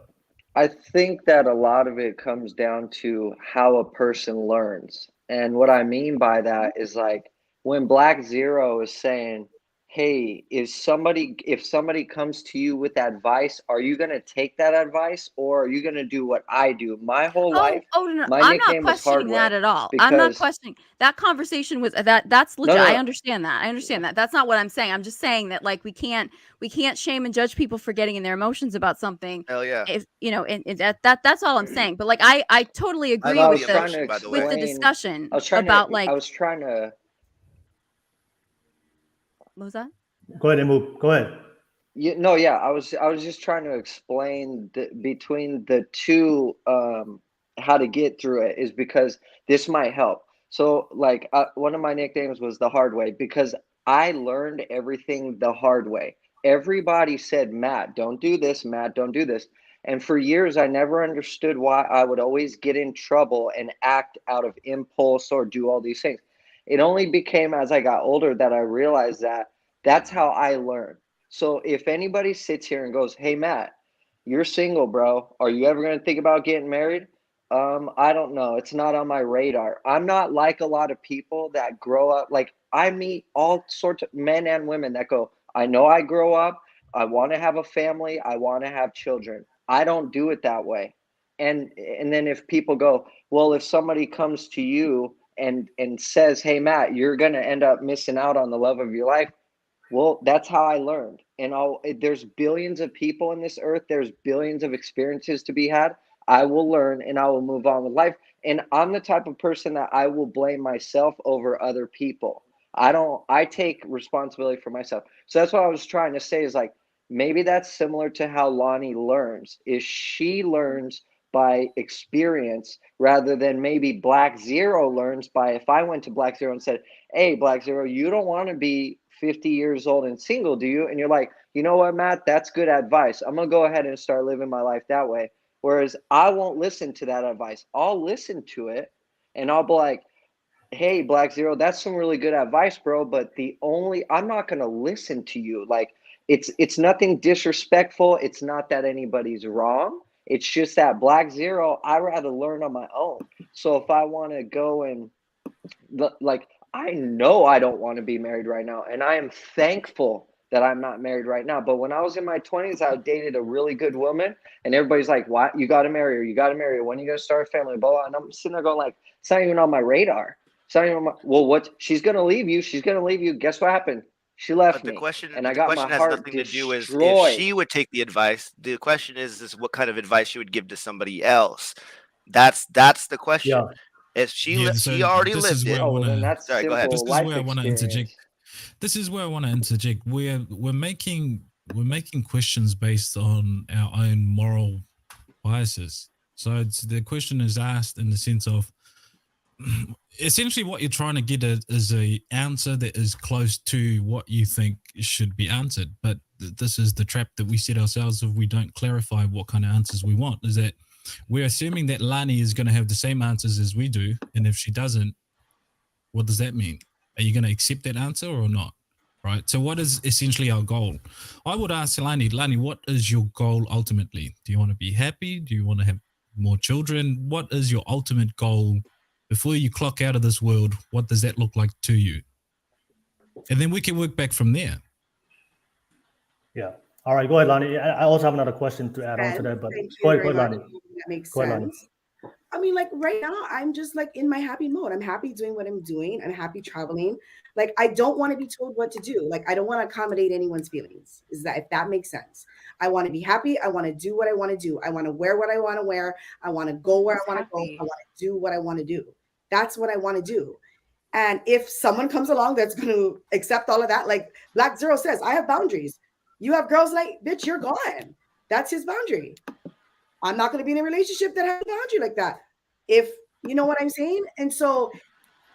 I think that a lot of it comes down to how a person learns. And what I mean by that is like when Blackzero is saying, hey, if somebody comes to you with advice, are you going to take that advice or are you going to do what I do? My whole life, No. my I'm not nickname was questioning Hardway that at all. I'm not because questioning that conversation was that's legit. no. I understand that. That's not what I'm saying. I'm just saying that like we can't shame and judge people for getting in their emotions about something. Hell yeah. If you know, and that's all I'm saying. But like I totally agree I with was trying to with the explain. discussion I was trying about to. like I was trying to. what was that? Go ahead, Mhoop. Go ahead. Yeah. I was just trying to explain between the two how to get through it is because this might help. So like one of my nicknames was the hard way because I learned everything the hard way. Everybody said, Matt, don't do this. Matt, don't do this. And for years, I never understood why I would always get in trouble and act out of impulse or do all these things. It only became as I got older that I realized that that's how I learned. So if anybody sits here and goes, hey, Matt, you're single, bro. Are you ever going to think about getting married? I don't know. It's not on my radar. I'm not like a lot of people that grow up. Like I meet all sorts of men and women that go, I know I grow up. I want to have a family. I want to have children. I don't do it that way. And then if people go, well, if somebody comes to you and says, hey, Matt, you're going to end up missing out on the love of your life. Well, that's how I learned. And there's billions of people in this earth. There's billions of experiences to be had. I will learn and I will move on with life. And I'm the type of person that I will blame myself over other people. I take responsibility for myself. So that's what I was trying to say is like, maybe that's similar to how Lani learns, is she learns by experience rather than maybe Blackzero learns by, if I went to Blackzero and said, hey, Blackzero, you don't want to be 50 years old and single, do you? And you're like, you know what, Matt, that's good advice. I'm going to go ahead and start living my life that way. Whereas I won't listen to that advice. I'll listen to it and I'll be like, hey, Blackzero, that's some really good advice, bro. But I'm not going to listen to you. Like it's nothing disrespectful. It's not that anybody's wrong. It's just that Blackzero, I rather learn on my own. So if I want to go and like, I know I don't want to be married right now. And I am thankful that I'm not married right now. But when I was in my 20s, I dated a really good woman. And everybody's like, what? You got to marry her. You got to marry her. When are you going to start a family? Blah, blah. And I'm sitting there going like, it's not even on my radar. It's not even on my, well, what? She's going to leave you. She's going to leave you. Guess what happened? She left me. And I got my heart destroyed. To do with if she would take the advice. The question is what kind of advice she would give to somebody else. That's the question. Yeah. If she already lived it. Sorry, go ahead. This is where I want to interject. This is where I want to interject. We're making questions based on our own moral biases. So the question is asked in the sense of essentially what you're trying to get is a answer that is close to what you think should be answered. But this is the trap that we set ourselves if we don't clarify what kind of answers we want, is that we're assuming that Lani is going to have the same answers as we do. And if she doesn't, what does that mean? Are you going to accept that answer or not? Right. So what is essentially our goal? I would ask Lani, what is your goal ultimately? Do you want to be happy? Do you want to have more children? What is your ultimate goal before you clock out of this world? What does that look like to you? And then we can work back from there. Yeah. All right. Go ahead, Lani. I also have another question to add on to that, but go ahead, Lani. That makes Go ahead, sense. Lani. I mean, like right now, I'm just like in my happy mode. I'm happy doing what I'm doing. I'm happy traveling. Like, I don't want to be told what to do. Like, I don't want to accommodate anyone's feelings. If that makes sense? I want to be happy. I want to do what I want to do. I want to wear what I want to wear. I want to go where I want to go. I want to do what I want to do. That's what I want to do. And if someone comes along that's going to accept all of that, like Blackzero says, I have boundaries. You have girls like, bitch, you're gone. That's his boundary. I'm not going to be in a relationship that has a boundary like that. If You know what I'm saying? And so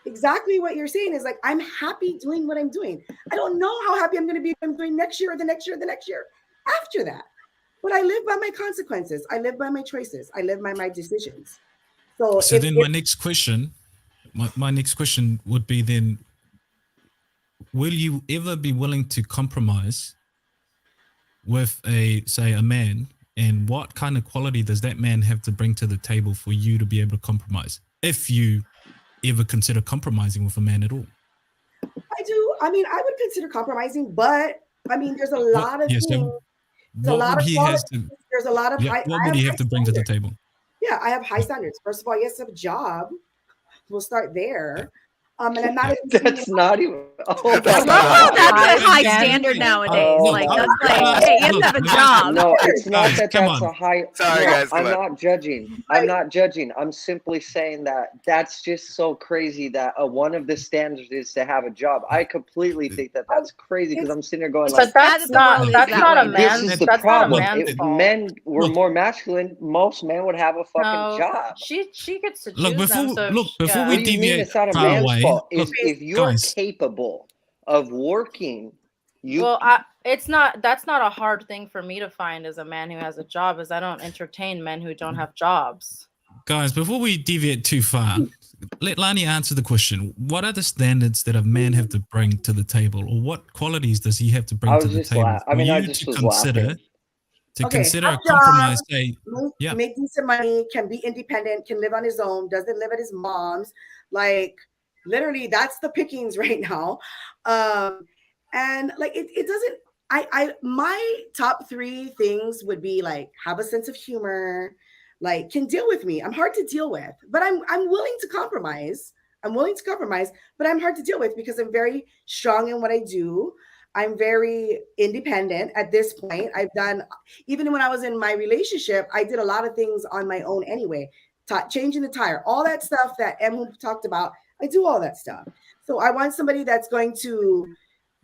exactly what you're saying is like, I'm happy doing what I'm doing. I don't know how happy I'm going to be I'm doing next year or the next year or the next year after that. But I live by my consequences. I live by my choices. I live by my decisions. So then my next question, my next question would be then, will you ever be willing to compromise with say a man, and what kind of quality does that man have to bring to the table for you to be able to compromise, if you ever consider compromising with a man at all? I do. I mean, I would consider compromising, but I mean, there's a lot of things. There's a lot of qualities. There's a lot of. What would he have to bring to the table? Yeah, I have high standards. First of all, yes, I have a job. We'll start there. And I'm not. That's not even. Oh, I love how that's a high standard nowadays. Like that's like, hey, you have to have a job. No, it's not that Come that's on. a high. Sorry, no, guys, I'm come on. not judging. I'm not judging. I'm simply saying that that's just so crazy that one of the standards is to have a job. I completely think that that's crazy because I'm sitting there going like, But that's not a this is man's. the That's not a problem. man's If fault. men were more masculine, most men would have a fucking job. She gets to choose Look, before them. So before What we do you mean deviate it's not a far man's away, fault? look, If you're guys, capable of working, you well, it's not. That's not a hard thing for me to find as a man who has a job, as I don't entertain men who don't have jobs. guys, before we deviate too far, let Lani answer the question. What are the standards that a man have to bring to the table, or what qualities does he have to bring I to was the just table I mean, for I you just to was consider laughing. consider have a compromise? job, Say, yeah, make decent money, can be independent, can live on his own, doesn't live at his mom's. Like literally, that's the pickings right now. And like it doesn't. My top 3 things would be like have a sense of humor, like can deal with me. I'm hard to deal with, but I'm willing to compromise. I'm willing to compromise, but I'm hard to deal with because I'm very strong in what I do. I'm very independent at this point. I've done, even when I was in my relationship, I did a lot of things on my own anyway. Changing the tire, all that stuff that Mhoop talked about, I do all that stuff. So I want somebody that's going to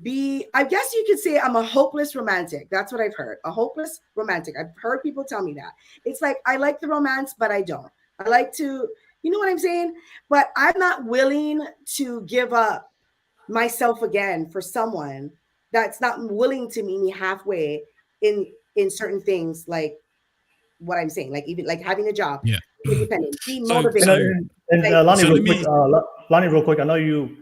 be, I guess you could say I'm a hopeless romantic. That's what I've heard. A hopeless romantic. I've heard people tell me that. It's like, I like the romance, but I don't. I like to, you know what I'm saying? But I'm not willing to give up myself again for someone that's not willing to meet me halfway in certain things, like what I'm saying, like even like having a job, independent, be motivated. Lani, real quick, I know you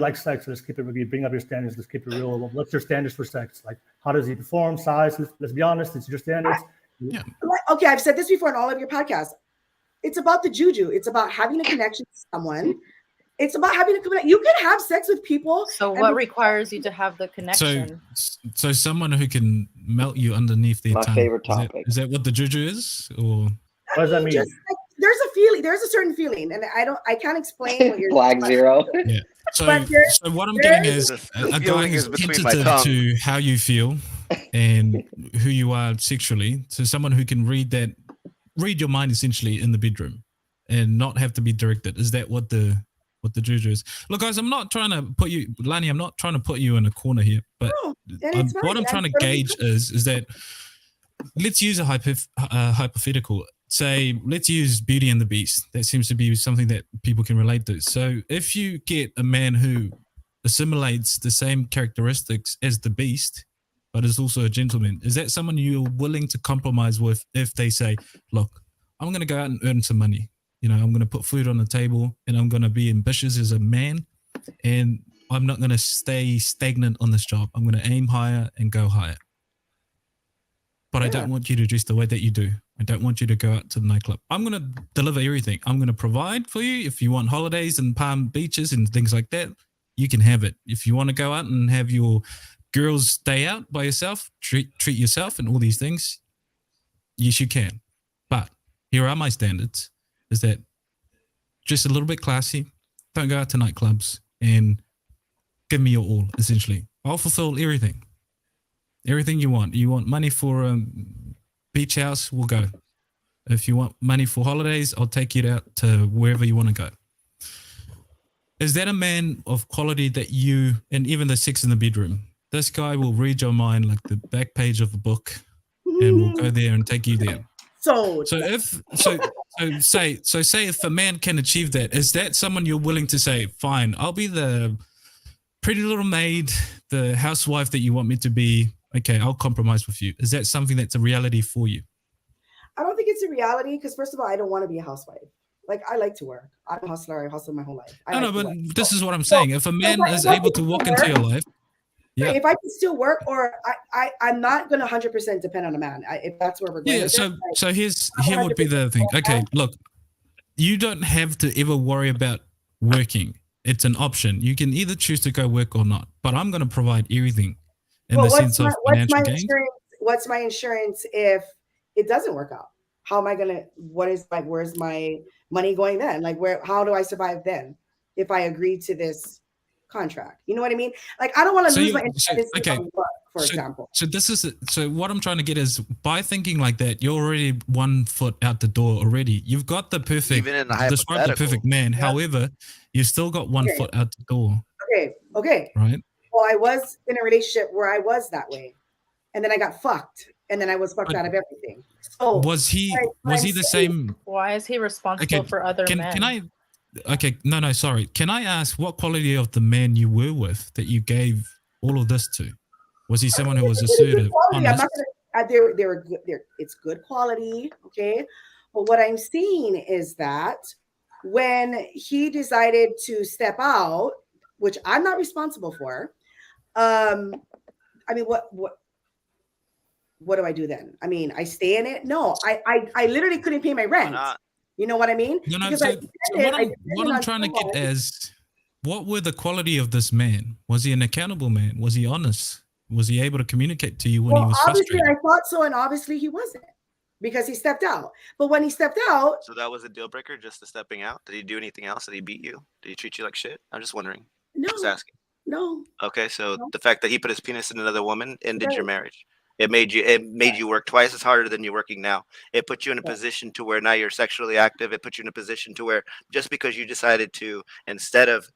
like sex. So let's keep it. You bring up your standards. Let's keep it real. What's your standards for sex? Like, how does he perform? Size? Let's be honest. It's your standards. Okay, I've said this before in all of your podcasts. It's about the juju. It's about having a connection to someone. It's about having a connection. You can have sex with people. So what requires you to have the connection? So someone who can melt you underneath their My tongue. favorite topic. Is that what the juju is? Or what does that mean? Just, like, there's a feeling. There's a certain feeling, and I can't explain what you're. Blackzero. Yeah. So what I'm getting is a guy feeling who's is between my tentative tongue. to how you feel and who you are sexually. So someone who can read your mind essentially in the bedroom and not have to be directed. Is that what the juju is? Look, guys, I'm not trying to put you, Lani, I'm not trying to put you in a corner here, but what I'm trying to gauge is that let's use a hypothetical. Say, let's use Beauty and the Beast. That seems to be something that people can relate to. So if you get a man who assimilates the same characteristics as the Beast, but is also a gentleman, is that someone you're willing to compromise with if they say, look, I'm going to go out and earn some money. You know, I'm going to put food on the table and I'm going to be ambitious as a man and I'm not going to stay stagnant on this job. I'm going to aim higher and go higher. But I don't want you to dress the way that you do. I don't want you to go out to the nightclub. I'm going to deliver everything. I'm going to provide for you. If you want holidays and Palm Beaches and things like that, you can have it. If you want to go out and have your girls day out by yourself, treat yourself and all these things, yes, you can. But here are my standards, is that just a little bit classy, don't go out to nightclubs, and give me your all, essentially. I'll fulfill everything. Everything you want. You want money for a beach house, we'll go. If you want money for holidays, I'll take you out to wherever you want to go. Is that a man of quality that you, and even the sex in the bedroom, this guy will read your mind like the back page of a book and we'll go there and take you there. So say if a man can achieve that, is that someone you're willing to say, fine, I'll be the pretty little maid, the housewife that you want me to be. Okay, I'll compromise with you. Is that something that's a reality for you? I don't think it's a reality because, first of all, I don't want to be a housewife. Like, I like to work. I'm a hustler. I hustle my whole life. But this is what I'm saying. If a man is able to walk into your life, yeah. If I can still work, or I'm not going to 100% depend on a man. If that's where we're going. Yeah. So here would be the thing. Okay, look, you don't have to ever worry about working. It's an option. You can either choose to go work or not. But I'm going to provide everything in the sense of financial gain. What's my insurance if it doesn't work out? How am I going to? Where's my money going then? Like, how do I survive then if I agree to this contract? You know what I mean? Like, I don't want to lose my independence on work, for example. So what I'm trying to get is, by thinking like that, you're already 1 foot out the door already. You've got the perfect, describe the perfect man. Yeah. However, you still got 1 foot out the door. Okay. Right. Well, I was in a relationship where I was that way, and then I got fucked, and then I was fucked out of everything. So was he the same? Why is he responsible for other men? Can I? Okay, no, sorry. Can I ask what quality of the man you were with that you gave all of this to? Was he someone who was assertive? I'm not gonna. They were good. It's good quality, okay. But what I'm seeing is that when he decided to step out, which I'm not responsible for, I mean, what do I do then? I mean, I stay in it? No, I literally couldn't pay my rent. You know what I mean? No. So what I'm trying to get is, what were the quality of this man? Was he an accountable man? Was he honest? Was he able to communicate to you when he was frustrated? Obviously, I thought so, and obviously he wasn't, because he stepped out. But when he stepped out, so that was a deal breaker, just the stepping out. Did he do anything else? Did he beat you? Did he treat you like shit? I'm just wondering. No. Just asking. No. Okay, so the fact that he put his penis in another woman ended your marriage. It made you work twice as harder than you're working now. It put you in a position to where now you're sexually active. It put you in a position to where, just because you decided to, instead of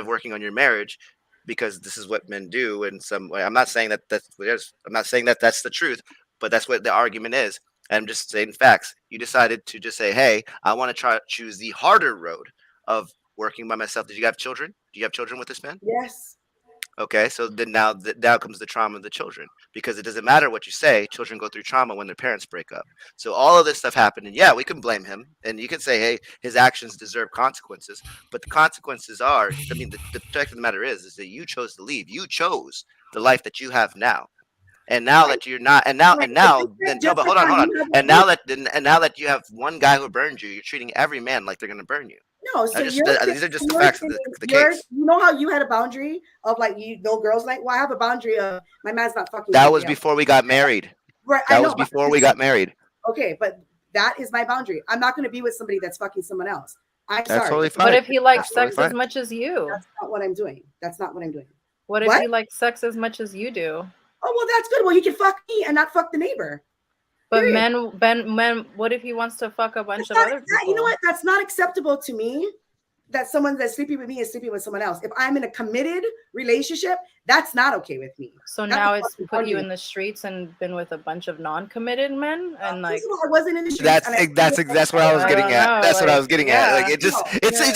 working on your marriage, because this is what men do in some way. I'm not saying that that's the truth, but that's what the argument is. I'm just saying facts. You decided to just say, hey, I want to choose the harder road of working by myself. Did you have children? Do you have children with this man? Yes. Okay, so then now comes the trauma of the children, because it doesn't matter what you say. Children go through trauma when their parents break up. So all of this stuff happened, and yeah, we can blame him, and you can say, hey, his actions deserve consequences. But the consequences are, I mean, the fact of the matter is that you chose to leave. You chose the life that you have now. And now that you're not, and now, but hold on. And now that you have one guy who burned you, you're treating every man like they're gonna burn you. No, so these are just the facts of the case. You know how you had a boundary of like, girls night? Well, I have a boundary of my man's not fucking. That was before we got married. Right. That was before we got married. Okay, but that is my boundary. I'm not going to be with somebody that's fucking someone else. I'm sorry. Totally fine. What if he likes sex as much as you? That's not what I'm doing. What if he likes sex as much as you do? Oh, well, that's good. Well, he can fuck me and not fuck the neighbor. But men, what if he wants to fuck a bunch of other people? You know what? That's not acceptable to me. That someone that's sleeping with me is sleeping with someone else. If I'm in a committed relationship, that's not okay with me. So now it's put you in the streets and been with a bunch of non-committed men, and like I wasn't in the streets. That's what I was getting at. That's what I was getting at. Like it's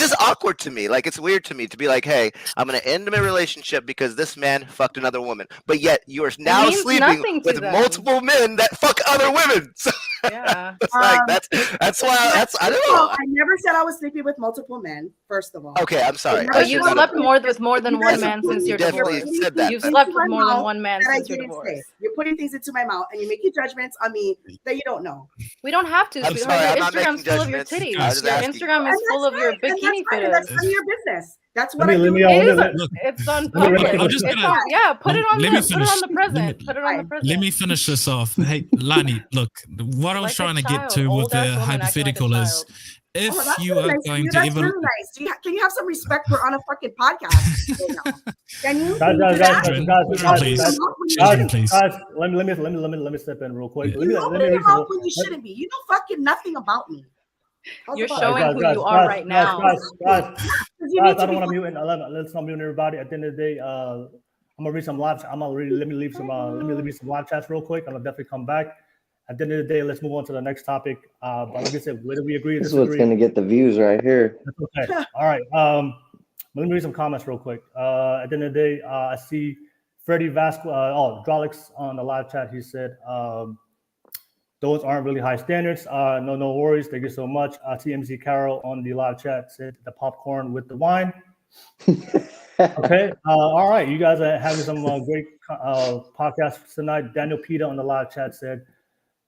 just awkward to me. Like it's weird to me to be like, hey, I'm gonna end my relationship because this man fucked another woman, but yet you are now sleeping with multiple men that fuck other women. So yeah, that's why I don't know. I never said I was sleeping with multiple men. First of all, okay, I'm sorry. But you've slept with more than one man since your divorce. Said that. You've slept with more than one man since your divorce. You're putting things into my mouth and you're making judgments on me that you don't know. We don't have to. I'm sorry, your Instagram's full of your titties. Your Instagram is full of your bikini photos. That's none of your business. That's what it's on public. Put it on the present. Put it on the present. Let me finish this off. Hey, Lani, look, what I was trying to get to with the hypothetical is, if you are going to even, can you have some respect? We're on a fucking podcast. Can you? Please. Let me step in real quick. You know about when you shouldn't be. You know fucking nothing about me. You're showing who you are right now. Guys, I don't want to mute. Let's not mute everybody. At the end of the day, I'm gonna read some live. Let me leave some live chats real quick. I'll definitely come back. At the end of the day, let's move on to the next topic. But like I said, whether we agree or This is what's disagree, going to get the views right here. that's okay. All right. Let me read some comments real quick. At the end of the day, I see Freddie Vasco, Drolix on the live chat. He said, those aren't really high standards. No worries. Thank you so much. TMZ Carol on the live chat said the popcorn with the wine. Okay. All right. You guys are having some great podcasts tonight. Daniel Peter on the live chat said,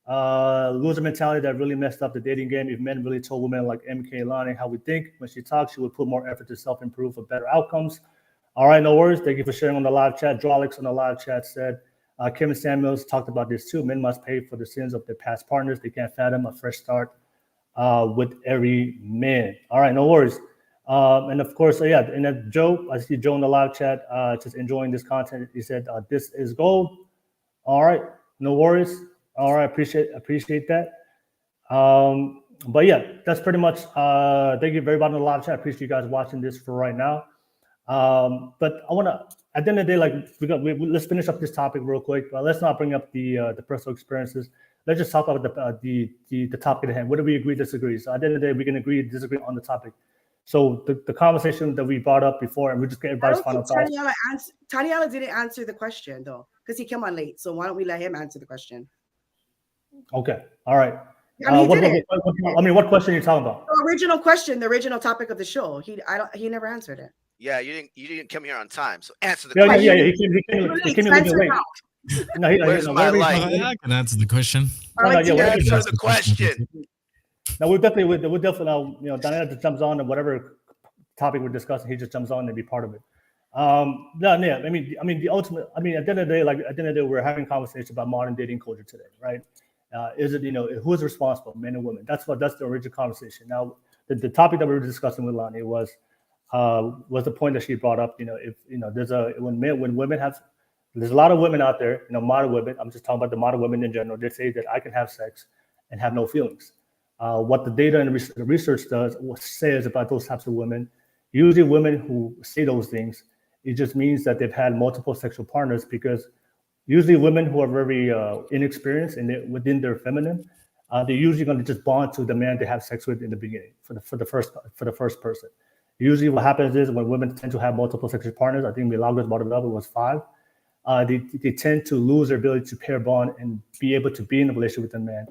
loser mentality that really messed up the dating game. If men really told women like MK Lani how we think, when she talks, she would put more effort to self-improve for better outcomes. All right, no worries. Thank you for sharing on the live chat. Drolix on the live chat said, Kevin Samuels talked about this too. Men must pay for the sins of their past partners. They can't fathom a fresh start with every man. All right, no worries. And of course, and then Joe, I see Joe in the live chat, just enjoying this content. He said, this is gold. All right, no worries. All right, appreciate that. But yeah, that's pretty much. Thank you very much in the live chat. I appreciate you guys watching this for right now. But I want to, at the end of the day, like let's finish up this topic real quick. But let's not bring up the personal experiences. Let's just talk about the topic at hand. What do we agree, disagree? So at the end of the day, we can agree, disagree on the topic. So the conversation that we brought up before, and we just get everybody's final thoughts. Taniela didn't answer the question though, because he came on late. So why don't we let him answer the question? Okay. All right. I mean, what question are you talking about? The original question, the original topic of the show. He never answered it. Yeah, you didn't come here on time, so answer the question. Yeah. He came a little late. Where's my light? I can answer the question. Answer the question. Now we'll definitely, Diana just jumps on and whatever topic we're discussing, he just jumps on and be part of it. I mean, the ultimate. I mean, at the end of the day, we're having conversations about modern dating culture today, right? Is it who's responsible, men and women? That's the original conversation. Now, the topic that we were discussing with Lani was the point that she brought up. When women have, there's a lot of women out there, modern women. I'm just talking about the modern women in general. They say that I can have sex and have no feelings. What the data and the research says about those types of women, usually women who say those things, it just means that they've had multiple sexual partners, because usually women who are very inexperienced within their feminine, they're usually going to just bond to the man they have sex with in the beginning for the first person. Usually what happens is when women tend to have multiple sexual partners, I think Milagros brought it up, it was 5, they tend to lose their ability to pair bond and be able to be in a relationship with a man.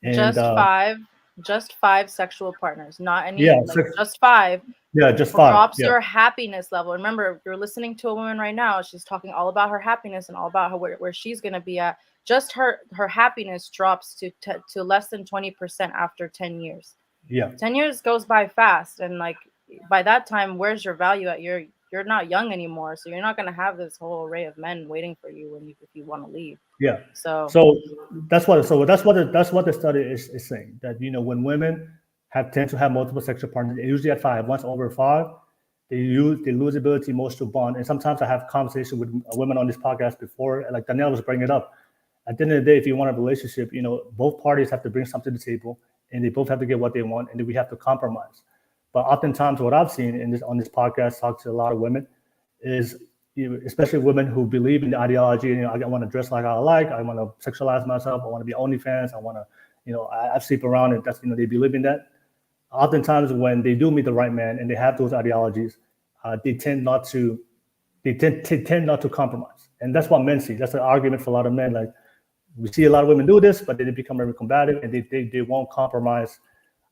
And, just 5 sexual partners, not any. Yeah, just 5. Yeah, just 5. Drops your happiness level. Remember, you're listening to a woman right now. She's talking all about her happiness and all about where she's going to be at. Just her happiness drops to less than 20% after 10 years. Yeah, 10 years goes by fast, and like by that time, where's your value at? You're not young anymore, so you're not going to have this whole array of men waiting for you if you want to leave. Yeah. So that's what the study is saying, that when women tend to have multiple sexual partners, usually at 5. Once over 5, they lose the ability most to bond. And sometimes I have conversation with women on this podcast before, like Danielle was bringing it up. At the end of the day, if you want a relationship, both parties have to bring something to the table, and they both have to get what they want, and then we have to compromise. But oftentimes, what I've seen on this podcast, talk to a lot of women, is especially women who believe in the ideology. I want to dress like I like. I want to sexualize myself. I want to be OnlyFans. I want to, I sleep around, and that's they believe in that. Oftentimes, when they do meet the right man and they have those ideologies, they tend not to compromise, and that's what men see. That's an argument for a lot of men. Like, we see a lot of women do this, but they become very combative, and they won't compromise.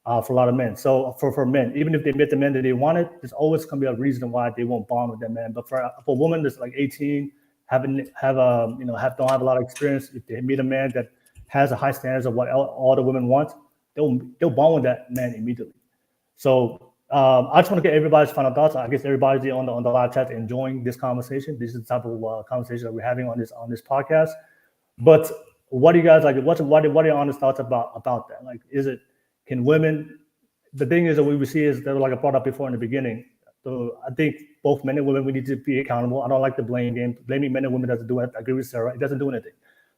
For a lot of men. So for men, even if they met the men that they wanted, there's always going to be a reason why they won't bond with that man. But for a woman that's like 18, don't have a lot of experience, if they meet a man that has a high standards of what all the women want, they'll bond with that man immediately. So I just want to get everybody's final thoughts. I guess everybody on the live chat enjoying this conversation. This is the type of conversation that we're having on this podcast. But what do you guys like? What are your honest thoughts about that? Like, can women? The thing is that we see is that, like I brought up before in the beginning. So I think both men and women, we need to be accountable. I don't like the blame game. Blaming men and women doesn't do it. I agree with Sarah. It doesn't do anything.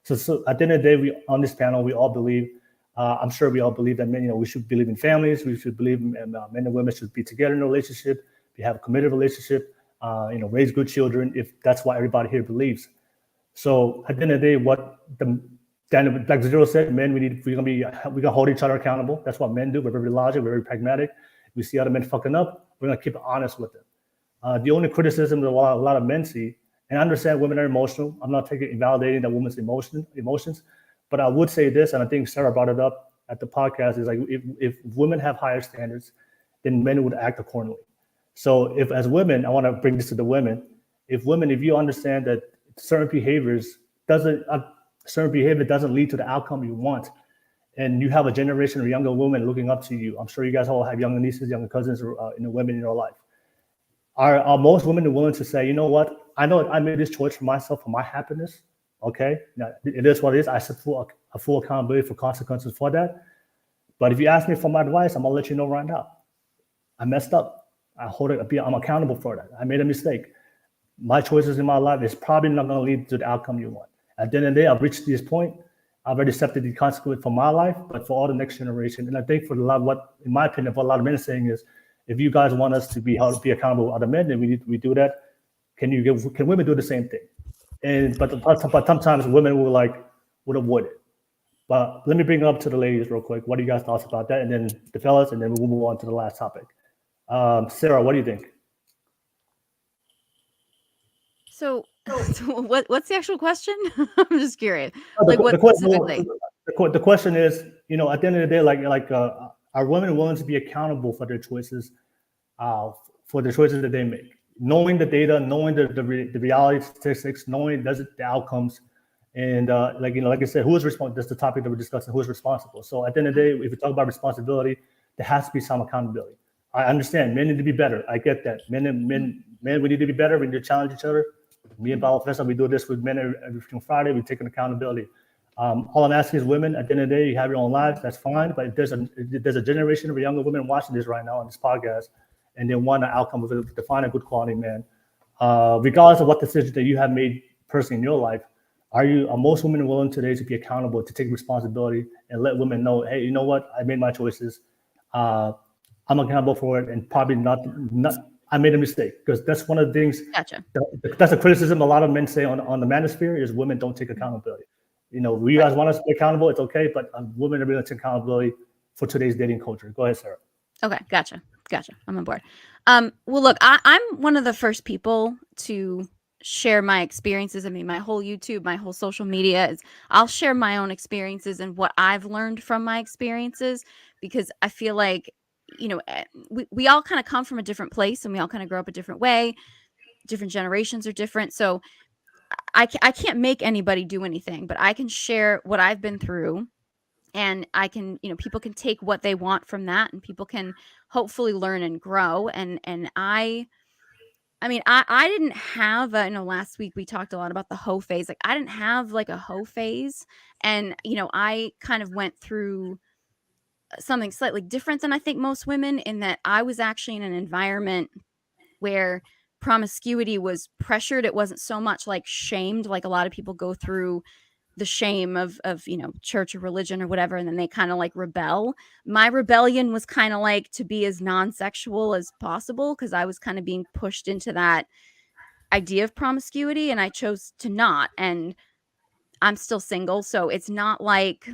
So at the end of the day, we on this panel, we all believe. I'm sure we all believe that men, we should believe in families. We should believe men and women should be together in a relationship. We have a committed relationship. Raise good children, if that's what everybody here believes. So at the end of the day, what Blackzero said, men, we're gonna hold each other accountable. That's what men do. We're very logical, we're very pragmatic. We see other men fucking up, we're gonna keep it honest with them. The only criticism that a lot of men see, and I understand women are emotional. I'm not invalidating that women's emotions, but I would say this, and I think Sarah brought it up at the podcast, is like if women have higher standards, then men would act accordingly. So if as women, I want to bring this to the women, if you understand that certain behavior doesn't lead to the outcome you want, and you have a generation of younger women looking up to you, I'm sure you guys all have younger nieces, younger cousins, or women in your life. Are most women willing to say, you know what, I know I made this choice for myself, for my happiness, okay? Now, it is what it is. I accept full accountability for consequences for that. But if you ask me for my advice, I'm gonna let you know right now. I messed up. I'm accountable for that. I made a mistake. My choices in my life is probably not gonna lead to the outcome you want. At the end of the day, I've reached this point. I've already accepted the consequence for my life, but for all the next generation. And I think in my opinion, what a lot of men are saying is, if you guys want us to be accountable to other men, then we do that. Can women do the same thing? But sometimes women would avoid it. But let me bring it up to the ladies real quick. What do you guys thoughts about that? And then the fellas, and then we'll move on to the last topic. Sarah, what do you think? So what's the actual question? I'm just curious. What specifically? The question is, at the end of the day, are women willing to be accountable for their choices, that they make, knowing the data, knowing the reality statistics, knowing the outcomes, and like I said, who is responsible? That's the topic that we're discussing. Who is responsible? So at the end of the day, if we talk about responsibility, there has to be some accountability. I understand men need to be better. I get that. Men, we need to be better. We need to challenge each other. Me and Palofesa, we do this with men every Friday. We take accountability. All I'm asking is women, at the end of the day, you have your own lives, that's fine. But if there's a generation of younger women watching this right now on this podcast, and they want an outcome to find a good quality man, regardless of what decision that you have made personally in your life, are most women willing today to be accountable, to take responsibility, and let women know, hey, you know what, I made my choices. I'm accountable for it, and probably not I made a mistake, because that's one of the things. Gotcha. That's a criticism a lot of men say on the manosphere is women don't take accountability. You guys want us to be accountable, it's okay, but women are willing to take accountability for today's dating culture. Go ahead, Sarah. Okay, gotcha. I'm on board. Well, look, I'm one of the first people to share my experiences. I mean, my whole YouTube, my whole social media I'll share my own experiences and what I've learned from my experiences, because I feel like, we all kind of come from a different place, and we all kind of grow up a different way. Different generations are different. So I can't make anybody do anything, but I can share what I've been through, and I can, people can take what they want from that, and people can hopefully learn and grow. And I didn't have last week we talked a lot about the hoe phase. Like, I didn't have like a hoe phase. And, I kind of went through something slightly different than I think most women, in that I was actually in an environment where promiscuity was pressured. It wasn't so much like shamed, like a lot of people go through the shame of church or religion or whatever, and then they kind of like rebel. My rebellion was kind of like to be as non-sexual as possible, because I was kind of being pushed into that idea of promiscuity, and I chose to not. And I'm still single, so it's not like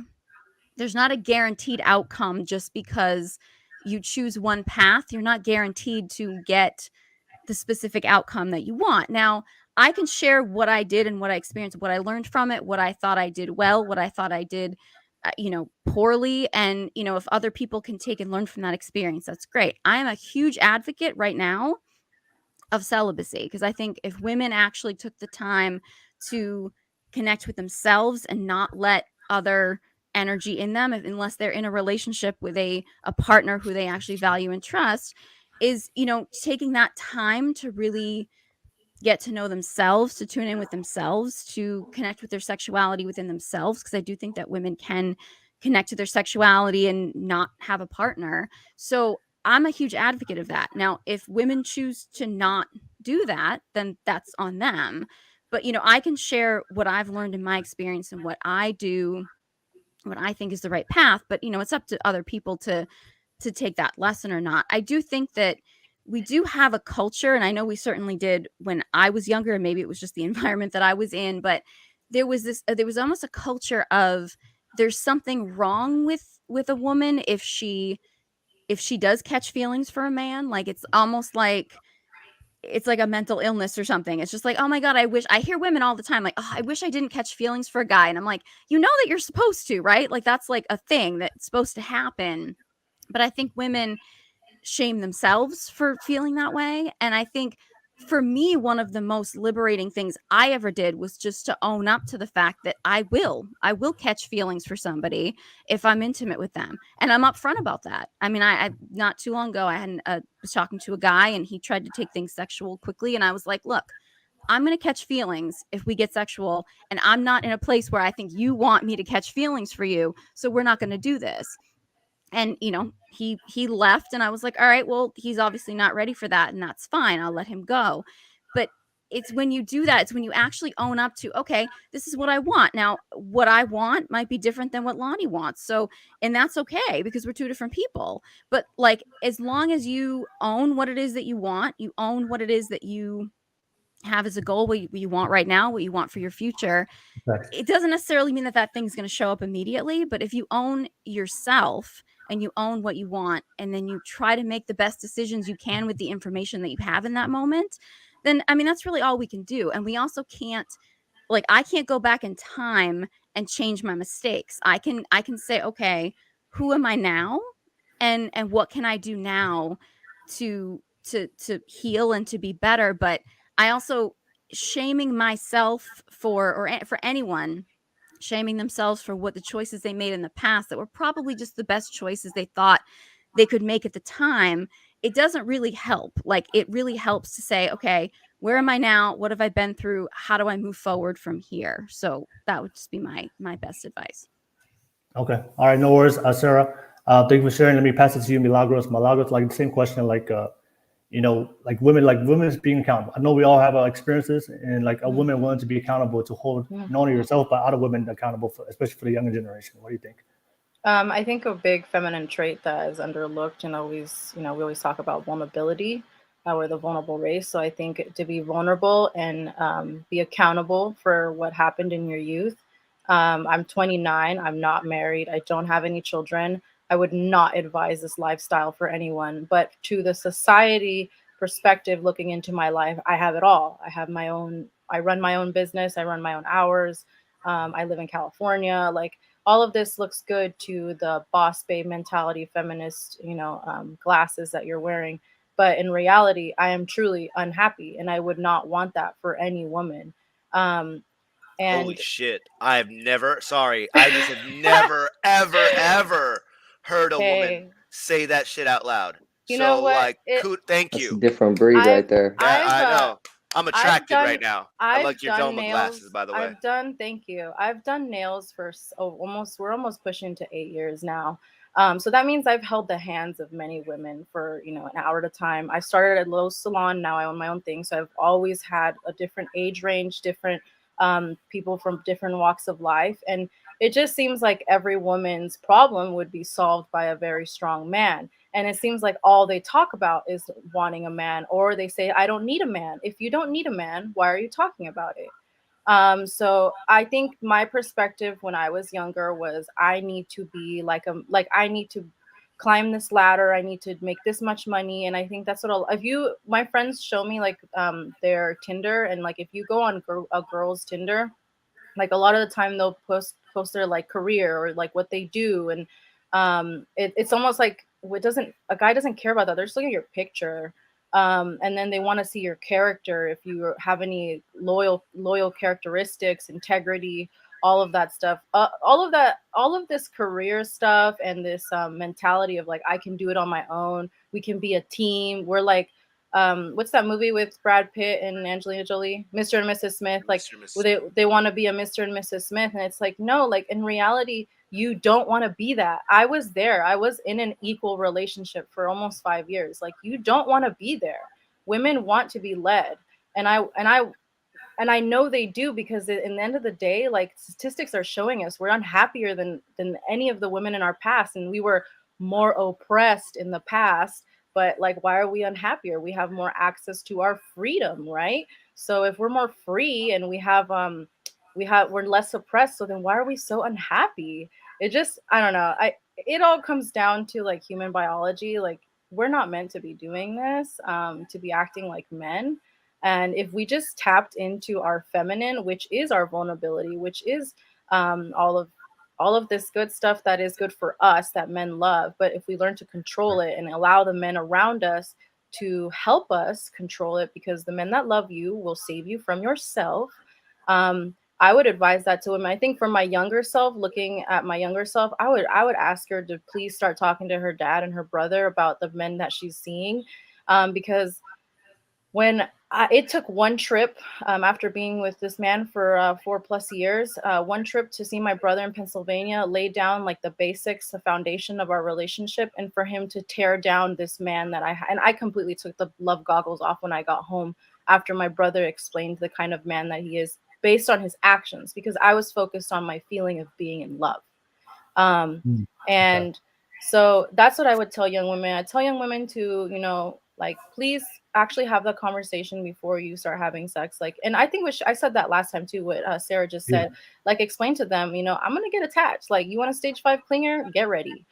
there's not a guaranteed outcome just because you choose one path. You're not guaranteed to get the specific outcome that you want. Now, I can share what I did and what I experienced, what I learned from it, what I thought I did well, what I thought I did, poorly. And, if other people can take and learn from that experience, that's great. I am a huge advocate right now of celibacy, because I think if women actually took the time to connect with themselves and not let other energy in them, unless they're in a relationship with a partner who they actually value and trust, is, taking that time to really get to know themselves, to tune in with themselves, to connect with their sexuality within themselves. Because I do think that women can connect to their sexuality and not have a partner. So I'm a huge advocate of that. Now, if women choose to not do that, then that's on them. But, I can share what I've learned in my experience and what I do, what I think is the right path. But, it's up to other people to take that lesson or not. I do think that we do have a culture, and I know we certainly did when I was younger, and maybe it was just the environment that I was in, but there was almost a culture of there's something wrong with a woman if she does catch feelings for a man. Like it's almost like it's like a mental illness or something. It's just like, oh my God, I hear women all the time like, oh, I wish I didn't catch feelings for a guy. And I'm like, you know that you're supposed to, right? Like that's like a thing that's supposed to happen. But I think women shame themselves for feeling that way. And I think for me, one of the most liberating things I ever did was just to own up to the fact that I will catch feelings for somebody if I'm intimate with them. And I'm upfront about that. I mean, I not too long ago, was talking to a guy and he tried to take things sexual quickly. And I was like, look, I'm going to catch feelings if we get sexual. And I'm not in a place where I think you want me to catch feelings for you. So we're not going to do this. And, you know, he left and I was like, all right, well, he's obviously not ready for that. And that's fine. I'll let him go. But it's when you do that, it's when you actually own up to, okay, this is what I want. Now, what I want might be different than what Lani wants. So, and that's okay because we're two different people. But like, as long as you own what it is that you want, you own what it is that you have as a goal, what you want right now, what you want for your future. Right. It doesn't necessarily mean that thing's going to show up immediately, but if you own yourself and you own what you want, and then you try to make the best decisions you can with the information that you have in that moment, then, I mean, that's really all we can do. And we also can't, like, I can't go back in time and change my mistakes. I can say, okay, who am I now? And what can I do now to heal and to be better? But I also shaming myself for anyone shaming themselves for what the choices they made in the past that were probably just the best choices they thought they could make at the time, it doesn't really help. Like it really helps to say, okay, where am I now? What have I been through? How do I move forward from here? So that would just be my best advice. Okay. All right. No worries. Sarah, thank you for sharing. Let me pass it to you, Milagros. Milagros, like the same question, like, you know, like women is being accountable. I know we all have experiences, and like a woman willing to be accountable to hold not only yourself but other women accountable for, especially for the younger generation. What do you think? I think a big feminine trait that is underlooked, and always, you know, we always talk about vulnerability. We're the vulnerable race, so I think to be vulnerable and be accountable for what happened in your youth. I'm 29. I'm not married. I don't have any children. I would not advise this lifestyle for anyone. But to the society perspective, looking into my life, I have it all. I have my own. I run my own business. I run my own hours. I live in California. Like all of this looks good to the boss babe mentality, feminist, you know, glasses that you're wearing. But in reality, I am truly unhappy, and I would not want that for any woman. And holy shit! I just have never, ever, ever heard a woman say that shit out loud. You know what? Like, thank That's you. a different breed right there. Yeah, I know. I'm attracted right now. I like your Doma glasses, by the way. Thank you. I've done nails for we're almost pushing to 8 years now. So that means I've held the hands of many women for, you know, an hour at a time. I started at Lowe's Salon. Now I own my own thing. So I've always had a different age range, different people from different walks of life. And it just seems like every woman's problem would be solved by a very strong man. And it seems like all they talk about is wanting a man, or they say, I don't need a man. If you don't need a man, why are you talking about it? So I think my perspective when I was younger was I need to be I need to climb this ladder. I need to make this much money. And I think that's what my friends show me like their Tinder, and like if you go on a girl's Tinder, like a lot of the time they'll post their like career or like what they do. And it's almost like a guy doesn't care about that. They're just looking at your picture. And then they want to see your character, if you have any loyal characteristics, integrity, all of that stuff. All of this career stuff and this mentality of like, I can do it on my own. We can be a team. We're like, what's that movie with Brad Pitt and Angelina Jolie? Mr. and Mrs. Smith. Like they want to be a Mr. and Mrs. Smith. And it's like, no, like in reality, you don't want to be that. I was there. I was in an equal relationship for almost 5 years. Like you don't want to be there. Women want to be led. And I know they do, because in the end of the day, like statistics are showing us we're unhappier than any of the women in our past. And we were more oppressed in the past. But like, why are we unhappier? We have more access to our freedom, right? So if we're more free and we have we're less suppressed. So then why are we so unhappy? It just, I don't know. It all comes down to like human biology. Like we're not meant to be doing this, to be acting like men. And if we just tapped into our feminine, which is our vulnerability, which is all of this good stuff that is good for us that men love, but if we learn to control it and allow the men around us to help us control it, because the men that love you will save you from yourself. I would advise that to women. I think for my younger self, looking at my younger self, I would ask her to please start talking to her dad and her brother about the men that she's seeing, because when it took one trip after being with this man for 4+ years, one trip to see my brother in Pennsylvania, laid down like the basics, the foundation of our relationship, and for him to tear down this man that I completely took the love goggles off when I got home after my brother explained the kind of man that he is based on his actions, because I was focused on my feeling of being in love. And so that's what I would tell young women. I tell young women to, like, please actually have the conversation before you start having sex. Like, and I think I said that last time too, what Sarah just said, like, explain to them, I'm going to get attached. Like, you want a stage 5 clinger? Get ready.